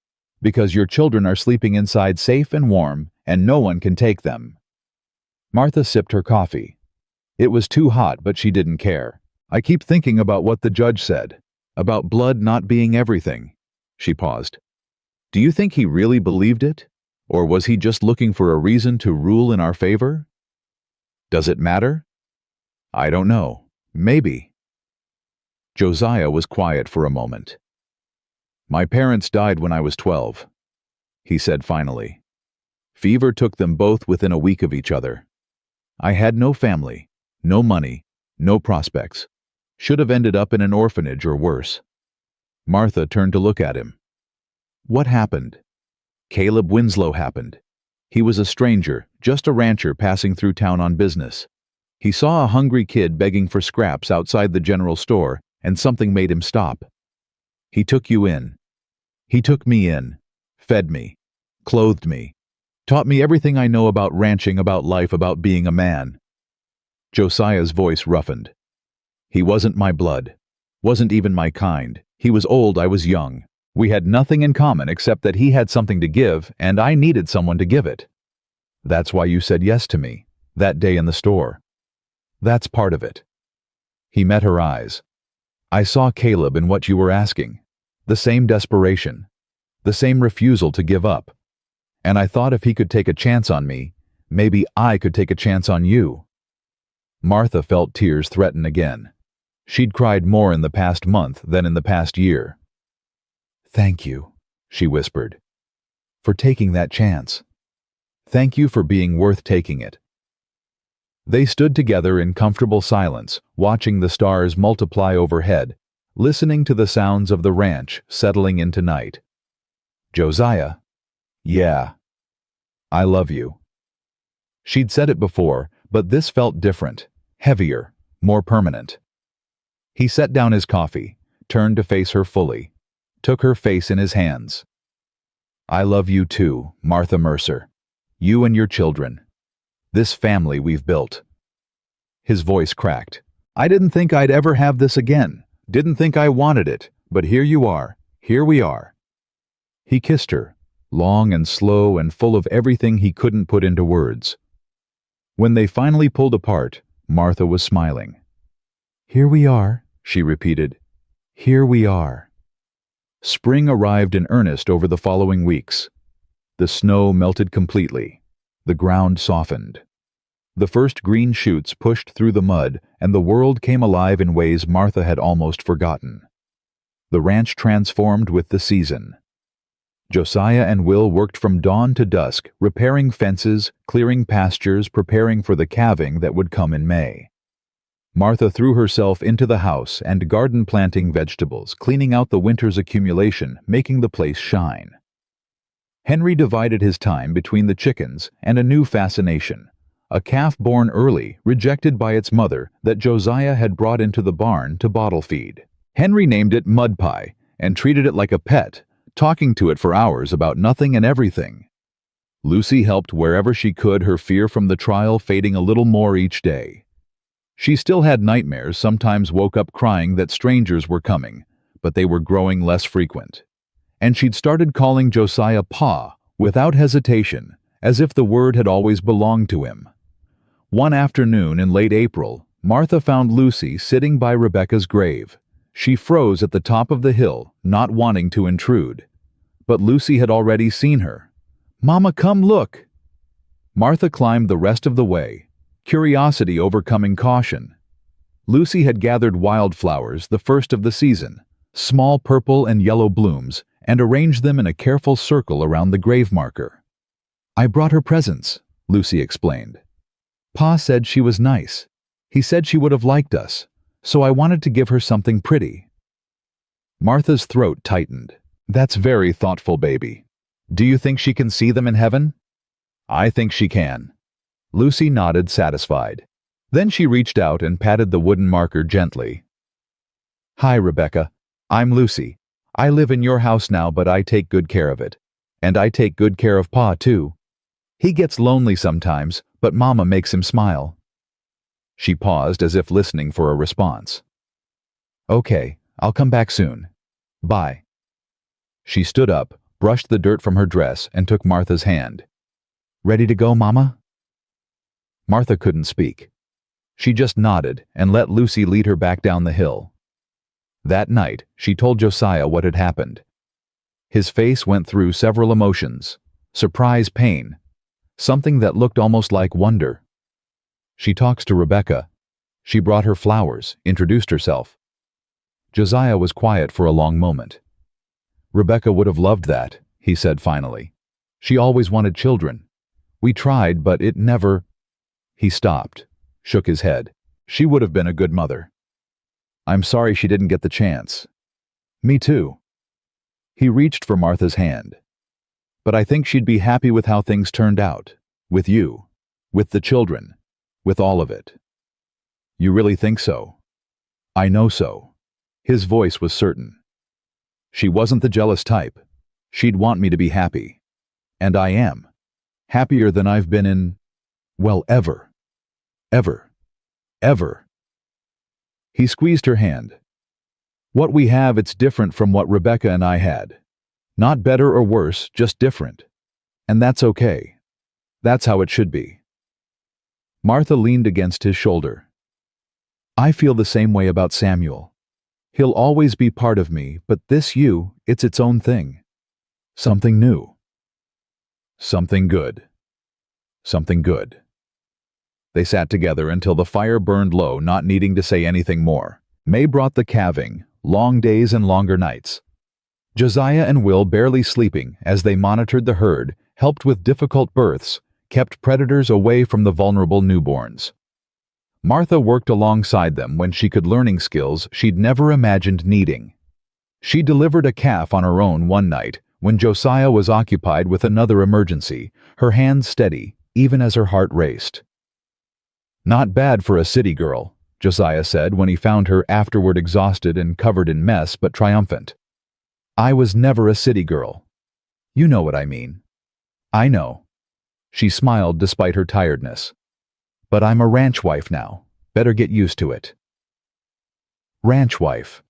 Speaker 1: Because your children are sleeping inside safe and warm, and no one can take them. Martha sipped her coffee. It was too hot, but she didn't care. I keep thinking about what the judge said, about blood not being everything. She paused. Do you think he really believed it? Or was he just looking for a reason to rule in our favor? Does it matter? I don't know. Maybe. Josiah was quiet for a moment. My parents died when I was 12, he said finally. Fever took them both within a week of each other. I had no family, no money, no prospects. Should have ended up in an orphanage or worse. Martha turned to look at him. What happened? Caleb Winslow happened. He was a stranger, just a rancher passing through town on business. He saw a hungry kid begging for scraps outside the general store, and something made him stop. He took you in. He took me in, fed me, clothed me, taught me everything I know about ranching, about life, about being a man. Josiah's voice roughened. He wasn't my blood, wasn't even my kind. He was old, I was young. We had nothing in common except that he had something to give, and I needed someone to give it. That's why you said yes to me, that day in the store. That's part of it. He met her eyes. I saw Caleb in what you were asking. The same desperation, the same refusal to give up. And I thought if he could take a chance on me, maybe I could take a chance on you. Martha felt tears threaten again. She'd cried more in the past month than in the past year. Thank you, she whispered, for taking that chance. Thank you for being worth taking it. They stood together in comfortable silence, watching the stars multiply overhead, listening to the sounds of the ranch settling into night. Josiah, yeah, I love you. She'd said it before, but this felt different, heavier, more permanent. He set down his coffee, turned to face her fully, took her face in his hands. I love you too, Martha Mercer. You and your children. This family we've built. His voice cracked. I didn't think I'd ever have this again. Didn't think I wanted it, but here you are. Here we are. He kissed her, long and slow and full of everything he couldn't put into words. When they finally pulled apart, Martha was smiling. Here we are, she repeated. Here we are. Spring arrived in earnest over the following weeks. The snow melted completely. The ground softened. The first green shoots pushed through the mud, and the world came alive in ways Martha had almost forgotten. The ranch transformed with the season. Josiah and Will worked from dawn to dusk, repairing fences, clearing pastures, preparing for the calving that would come in May. Martha threw herself into the house and garden, planting vegetables, cleaning out the winter's accumulation, making the place shine. Henry divided his time between the chickens and a new fascination, a calf born early, rejected by its mother, that Josiah had brought into the barn to bottle feed. Henry named it Mud Pie and treated it like a pet, talking to it for hours about nothing and everything. Lucy helped wherever she could, her fear from the trial fading a little more each day. She still had nightmares, sometimes woke up crying that strangers were coming, but they were growing less frequent. And she'd started calling Josiah Pa, without hesitation, as if the word had always belonged to him. One afternoon in late April, Martha found Lucy sitting by Rebecca's grave. She froze at the top of the hill, not wanting to intrude. But Lucy had already seen her. "Mama, come look!" Martha climbed the rest of the way, curiosity overcoming caution. Lucy had gathered wildflowers, the first of the season, small purple and yellow blooms, and arranged them in a careful circle around the grave marker. "I brought her presents," Lucy explained. "Pa said she was nice. He said she would have liked us, so I wanted to give her something pretty." Martha's throat tightened. "That's very thoughtful, baby. Do you think she can see them in heaven?" "I think she can." Lucy nodded, satisfied. Then she reached out and patted the wooden marker gently. "Hi, Rebecca. I'm Lucy. I live in your house now, but I take good care of it. And I take good care of Pa, too. He gets lonely sometimes, but Mama makes him smile." She paused as if listening for a response. "Okay, I'll come back soon. Bye." She stood up, brushed the dirt from her dress, and took Martha's hand. "Ready to go, Mama?" Martha couldn't speak. She just nodded and let Lucy lead her back down the hill. That night, she told Josiah what had happened. His face went through several emotions: surprise, pain, something that looked almost like wonder. She talks to Rebecca. She brought her flowers, introduced herself. Josiah was quiet for a long moment. "Rebecca would have loved that," he said finally. "She always wanted children. We tried, but it never—" He stopped, shook his head. "She would have been a good mother. I'm sorry she didn't get the chance." "Me too." He reached for Martha's hand. "But I think she'd be happy with how things turned out. With you. With the children. With all of it." "You really think so?" "I know so." His voice was certain. "She wasn't the jealous type. She'd want me to be happy. And I am. Happier than I've been in, well, ever. Ever. Ever." He squeezed her hand. "What we have, it's different from what Rebecca and I had. Not better or worse, just different. And that's okay. That's how it should be." Martha leaned against his shoulder. "I feel the same way about Samuel. He'll always be part of me, but this you, it's its own thing. Something new. Something good. Something good." They sat together until the fire burned low, not needing to say anything more. May brought the calving, long days and longer nights. Josiah and Will, barely sleeping as they monitored the herd, helped with difficult births, kept predators away from the vulnerable newborns. Martha worked alongside them when she could, learning skills she'd never imagined needing. She delivered a calf on her own one night when Josiah was occupied with another emergency, her hands steady, even as her heart raced. "Not bad for a city girl," Josiah said when he found her afterward, exhausted and covered in mess but triumphant. "I was never a city girl. You know what I mean." "I know." She smiled despite her tiredness. "But I'm a ranch wife now. Better get used to it." Ranch wife.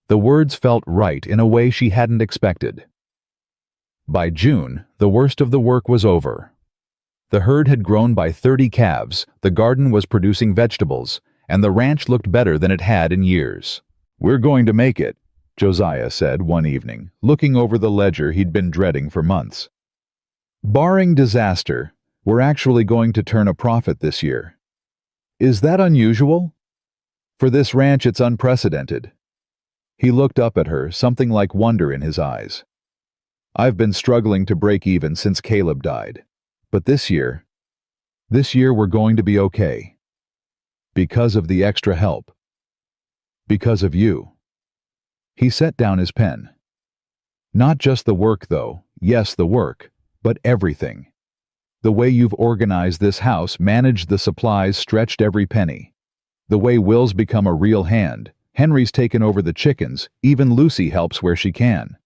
Speaker 1: The words felt right in a way she hadn't expected. By June, the worst of the work was over. The herd had grown by 30 calves, the garden was producing vegetables, and the ranch looked better than it had in years. "We're going to make it," Josiah said one evening, looking over the ledger he'd been dreading for months. "Barring disaster, we're actually going to turn a profit this year. Is that unusual? For this ranch, it's unprecedented." He looked up at her, something like wonder in his eyes. "I've been struggling to break even since Caleb died. But this year we're going to be okay. Because of the extra help. Because of you." He set down his pen. "Not just the work, though. Yes, the work, but everything. The way you've organized this house, managed the supplies, stretched every penny. The way Will's become a real hand. Henry's taken over the chickens, even Lucy helps where she can.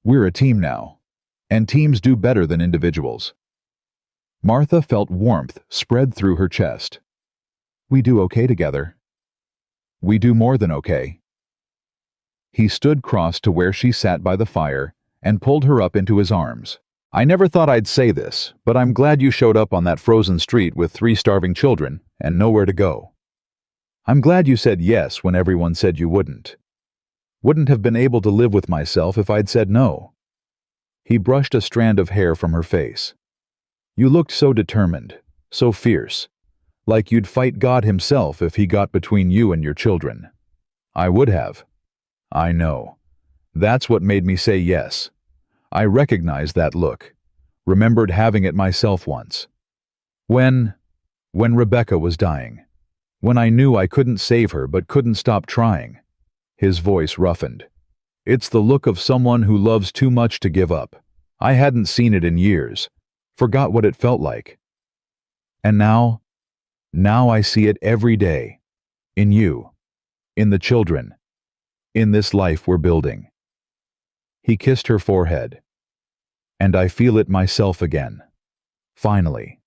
Speaker 1: We're a team now. And teams do better than individuals." Martha felt warmth spread through her chest. "We do okay together." "We do more than okay." He stood crossed to where she sat by the fire and pulled her up into his arms. "I never thought I'd say this, but I'm glad you showed up on that frozen street with 3 starving children and nowhere to go. I'm glad you said yes when everyone said you wouldn't. Wouldn't have been able to live with myself if I'd said no." He brushed a strand of hair from her face. "You looked so determined, so fierce, like you'd fight God himself if he got between you and your children." "I would have." "I know. That's what made me say yes. I recognized that look. Remembered having it myself once. When Rebecca was dying. When I knew I couldn't save her but couldn't stop trying." His voice roughened. "It's the look of someone who loves too much to give up. I hadn't seen it in years. Forgot what it felt like. And now I see it every day. In you. In the children. In this life we're building." He kissed her forehead. "And I feel it myself again. Finally."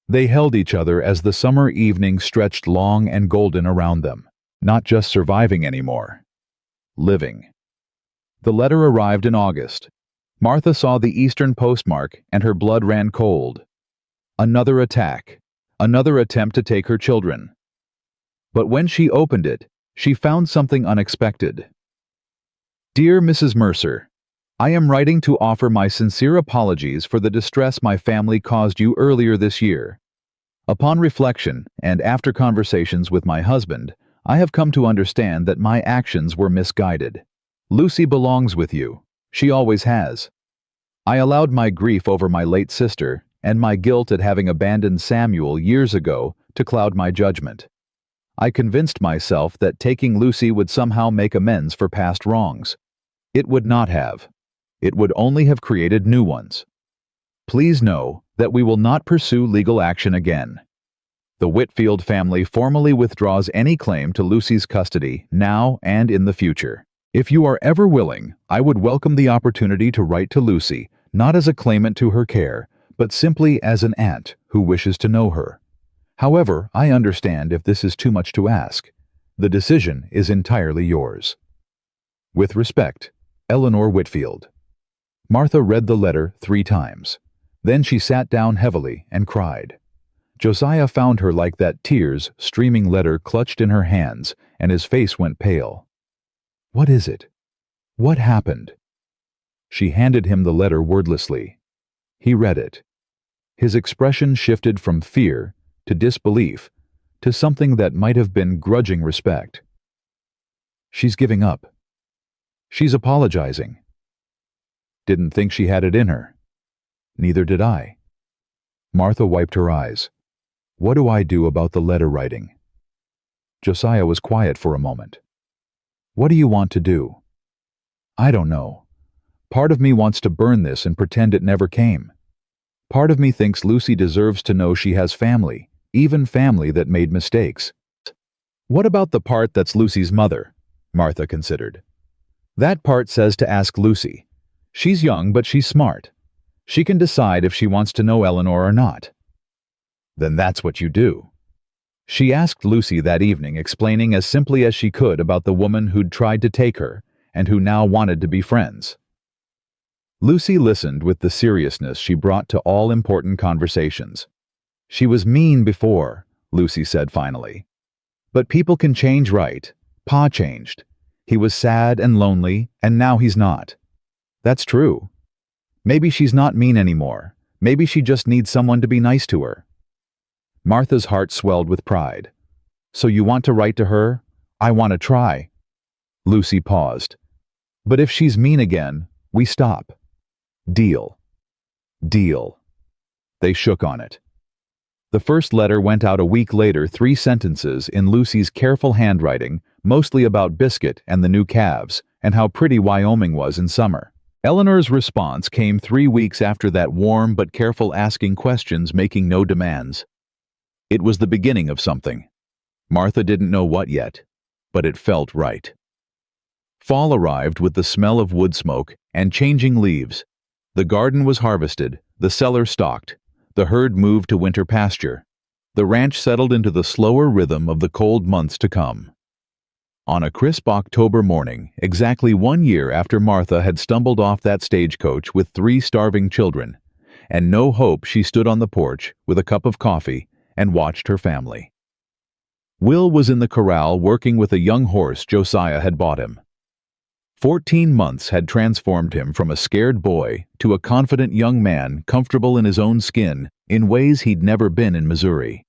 Speaker 1: They held each other as the summer evening stretched long and golden around them, not just surviving anymore. Living. The letter arrived in August. Martha saw the eastern postmark and her blood ran cold. Another attack. Another attempt to take her children. But when she opened it, she found something unexpected. Dear Mrs. Mercer, I am writing to offer my sincere apologies for the distress my family caused you earlier this year. Upon reflection, and after conversations with my husband, I have come to understand that my actions were misguided. Lucy belongs with you. She always has. I allowed my grief over my late sister and my guilt at having abandoned Samuel years ago to cloud my judgment. I convinced myself that taking Lucy would somehow make amends for past wrongs. It would not have. It would only have created new ones. Please know that we will not pursue legal action again. The Whitfield family formally withdraws any claim to Lucy's custody now and in the future. If you are ever willing, I would welcome the opportunity to write to Lucy, not as a claimant to her care, but simply as an aunt who wishes to know her. However, I understand if this is too much to ask. The decision is entirely yours. With respect, Eleanor Whitfield. Martha read the letter 3 times. Then she sat down heavily and cried. Josiah found her like that tears-streaming letter clutched in her hands, and his face went pale. What is it? What happened? She handed him the letter wordlessly. He read it. His expression shifted from fear to disbelief to something that might have been grudging respect. She's giving up. She's apologizing. Didn't think she had it in her. Neither did I. Martha wiped her eyes. What do I do about the letter writing? Josiah was quiet for a moment. What do you want to do? I don't know. Part of me wants to burn this and pretend it never came. Part of me thinks Lucy deserves to know she has family, even family that made mistakes. What about the part that's Lucy's mother? Martha considered. That part says to ask Lucy. She's young, but she's smart. She can decide if she wants to know Eleanor or not. Then that's what you do. She asked Lucy that evening, explaining as simply as she could about the woman who'd tried to take her and who now wanted to be friends. Lucy listened with the seriousness she brought to all important conversations. She was mean before, Lucy said finally. But people can change, right? Pa changed. He was sad and lonely, and now he's not. That's true. Maybe she's not mean anymore. Maybe she just needs someone to be nice to her. Martha's heart swelled with pride. So you want to write to her? I want to try. Lucy paused. But if she's mean again, we stop. Deal. Deal. They shook on it. The first letter went out a week later, 3 sentences in Lucy's careful handwriting, mostly about Biscuit and the new calves, and how pretty Wyoming was in summer. Eleanor's response came 3 weeks after that warm but careful asking questions, making no demands. It was the beginning of something. Martha didn't know what yet, but it felt right. Fall arrived with the smell of wood smoke and changing leaves. The garden was harvested, the cellar stocked, the herd moved to winter pasture. The ranch settled into the slower rhythm of the cold months to come. On a crisp October morning, exactly 1 year after Martha had stumbled off that stagecoach with 3 starving children, and no hope, she stood on the porch with a cup of coffee and watched her family. Will was in the corral working with a young horse Josiah had bought him. 14 months had transformed him from a scared boy to a confident young man comfortable in his own skin in ways he'd never been in Missouri.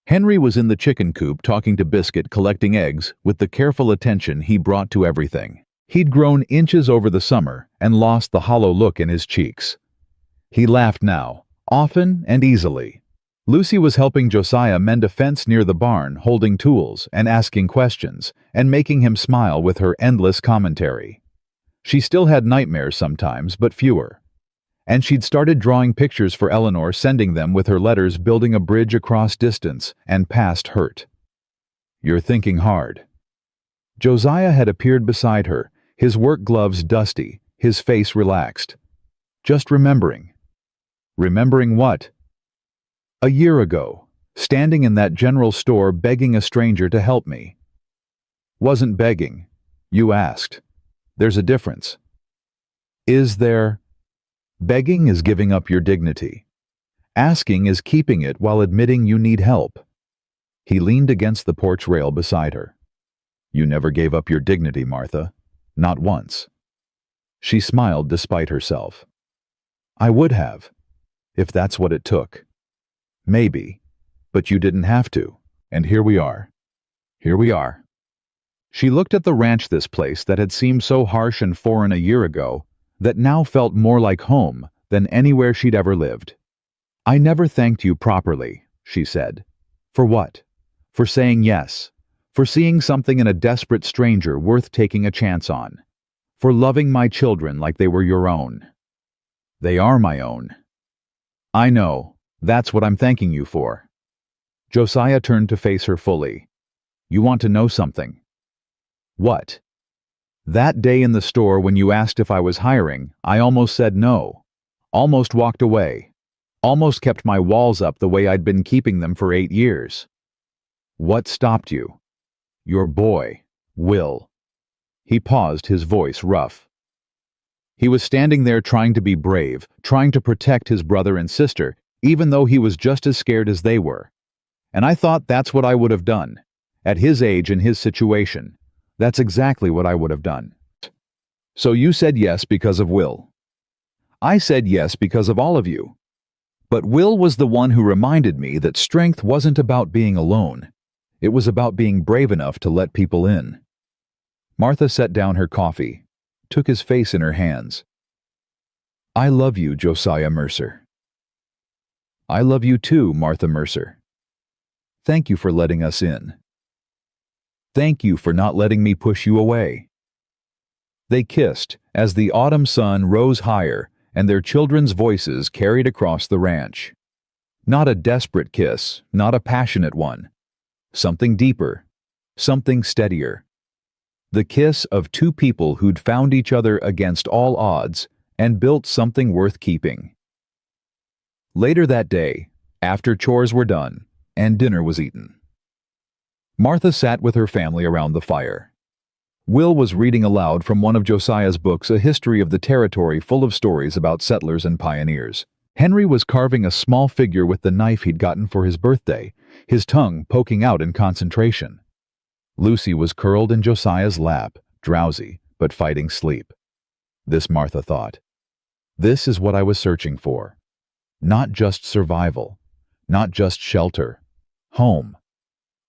Speaker 1: Henry was in the chicken coop talking to Biscuit, collecting eggs with the careful attention he brought to everything. He'd grown inches over the summer and lost the hollow look in his cheeks. He laughed now, often and easily. Lucy was helping Josiah mend a fence near the barn, holding tools and asking questions, and making him smile with her endless commentary. She still had nightmares sometimes, but fewer. And she'd started drawing pictures for Eleanor, sending them with her letters, building a bridge across distance and past hurt. You're thinking hard. Josiah had appeared beside her, his work gloves dusty, his face relaxed. Just remembering. Remembering what? A year ago, standing in that general store begging a stranger to help me. Wasn't begging. You asked. There's a difference. Is there? Begging is giving up your dignity. Asking is keeping it while admitting you need help. He leaned against the porch rail beside her. You never gave up your dignity, Martha. Not once. She smiled despite herself. I would have, if that's what it took. Maybe, but you didn't have to, and here we are. Here we are. She looked at the ranch, this place that had seemed so harsh and foreign a year ago, that now felt more like home than anywhere she'd ever lived. I never thanked you properly, she said. For what? For saying yes. For seeing something in a desperate stranger worth taking a chance on. For loving my children like they were your own. They are my own. I know. That's what I'm thanking you for. Josiah turned to face her fully. You want to know something? What? That day in the store when you asked if I was hiring, I almost said no. Almost walked away. Almost kept my walls up the way I'd been keeping them for 8 years. What stopped you? Your boy, Will. He paused, his voice rough. He was standing there trying to be brave, trying to protect his brother and sister, even though he was just as scared as they were. And I thought that's what I would have done. At his age and his situation, that's exactly what I would have done. So you said yes because of Will. I said yes because of all of you. But Will was the one who reminded me that strength wasn't about being alone. It was about being brave enough to let people in. Martha set down her coffee, took his face in her hands. I love you, Josiah Mercer. I love you too, Martha Mercer. Thank you for letting us in. Thank you for not letting me push you away. They kissed as the autumn sun rose higher and their children's voices carried across the ranch. Not a desperate kiss, not a passionate one. Something deeper, something steadier. The kiss of two people who'd found each other against all odds and built something worth keeping. Later that day, after chores were done and dinner was eaten, Martha sat with her family around the fire. Will was reading aloud from one of Josiah's books, a history of the territory full of stories about settlers and pioneers. Henry was carving a small figure with the knife he'd gotten for his birthday, his tongue poking out in concentration. Lucy was curled in Josiah's lap, drowsy, but fighting sleep. This, Martha thought. This is what I was searching for. Not just survival, not just shelter. Home.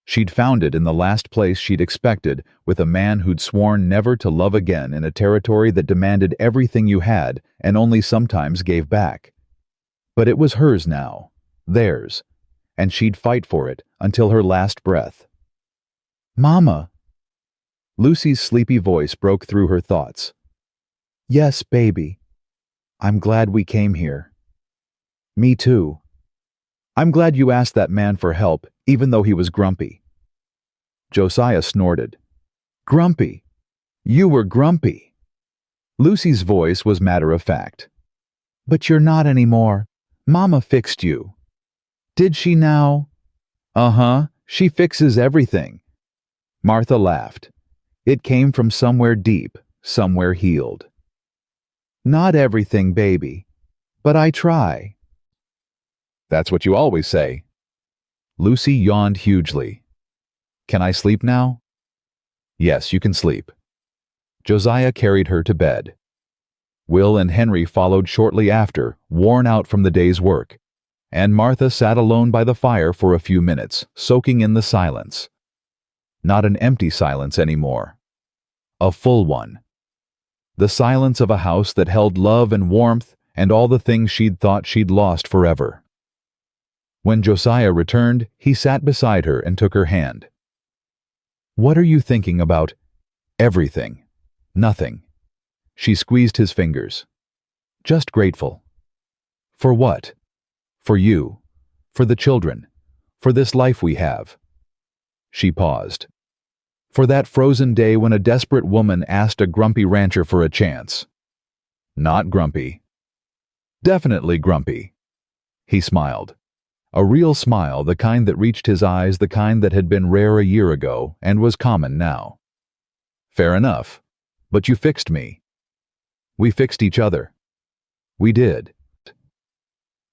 Speaker 1: She'd found it in the last place she'd expected, with a man who'd sworn never to love again in a territory that demanded everything you had and only sometimes gave back. But it was hers now, theirs, and she'd fight for it until her last breath. Mama! Lucy's sleepy voice broke through her thoughts. Yes, baby. I'm glad we came here. Me too. I'm glad you asked that man for help, even though he was grumpy. Josiah snorted. Grumpy? You were grumpy. Lucy's voice was matter-of-fact. But you're not anymore. Mama fixed you. Did she now? Uh-huh, she fixes everything. Martha laughed. It came from somewhere deep, somewhere healed. Not everything, baby, but I try. That's what you always say. Lucy yawned hugely. Can I sleep now? Yes, you can sleep. Josiah carried her to bed. Will and Henry followed shortly after, worn out from the day's work, and Martha sat alone by the fire for a few minutes, soaking in the silence. Not an empty silence anymore. A full one. The silence of a house that held love and warmth and all the things she'd thought she'd lost forever. When Josiah returned, he sat beside her and took her hand. What are you thinking about? Everything. Nothing. She squeezed his fingers. Just grateful. For what? For you. For the children. For this life we have. She paused. For that frozen day when a desperate woman asked a grumpy rancher for a chance. Not grumpy. Definitely grumpy. He smiled. A real smile, the kind that reached his eyes, the kind that had been rare a year ago and was common now. Fair enough. But you fixed me. We fixed each other. We did.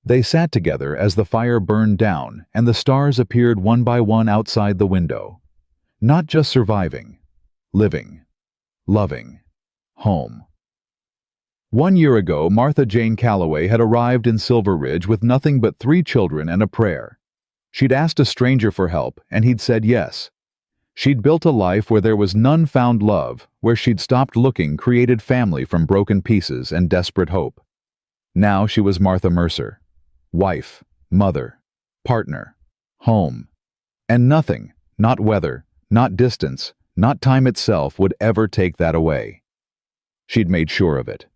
Speaker 1: They sat together as the fire burned down and the stars appeared one by one outside the window. Not just surviving, living, loving, home. 1 year ago, Martha Jane Calloway had arrived in Silver Ridge with nothing but 3 children and a prayer. She'd asked a stranger for help, and he'd said yes. She'd built a life where there was none found love, where she'd stopped looking, created family from broken pieces and desperate hope. Now she was Martha Mercer. Wife, mother, partner, home. And nothing, not weather, not distance, not time itself would ever take that away. She'd made sure of it.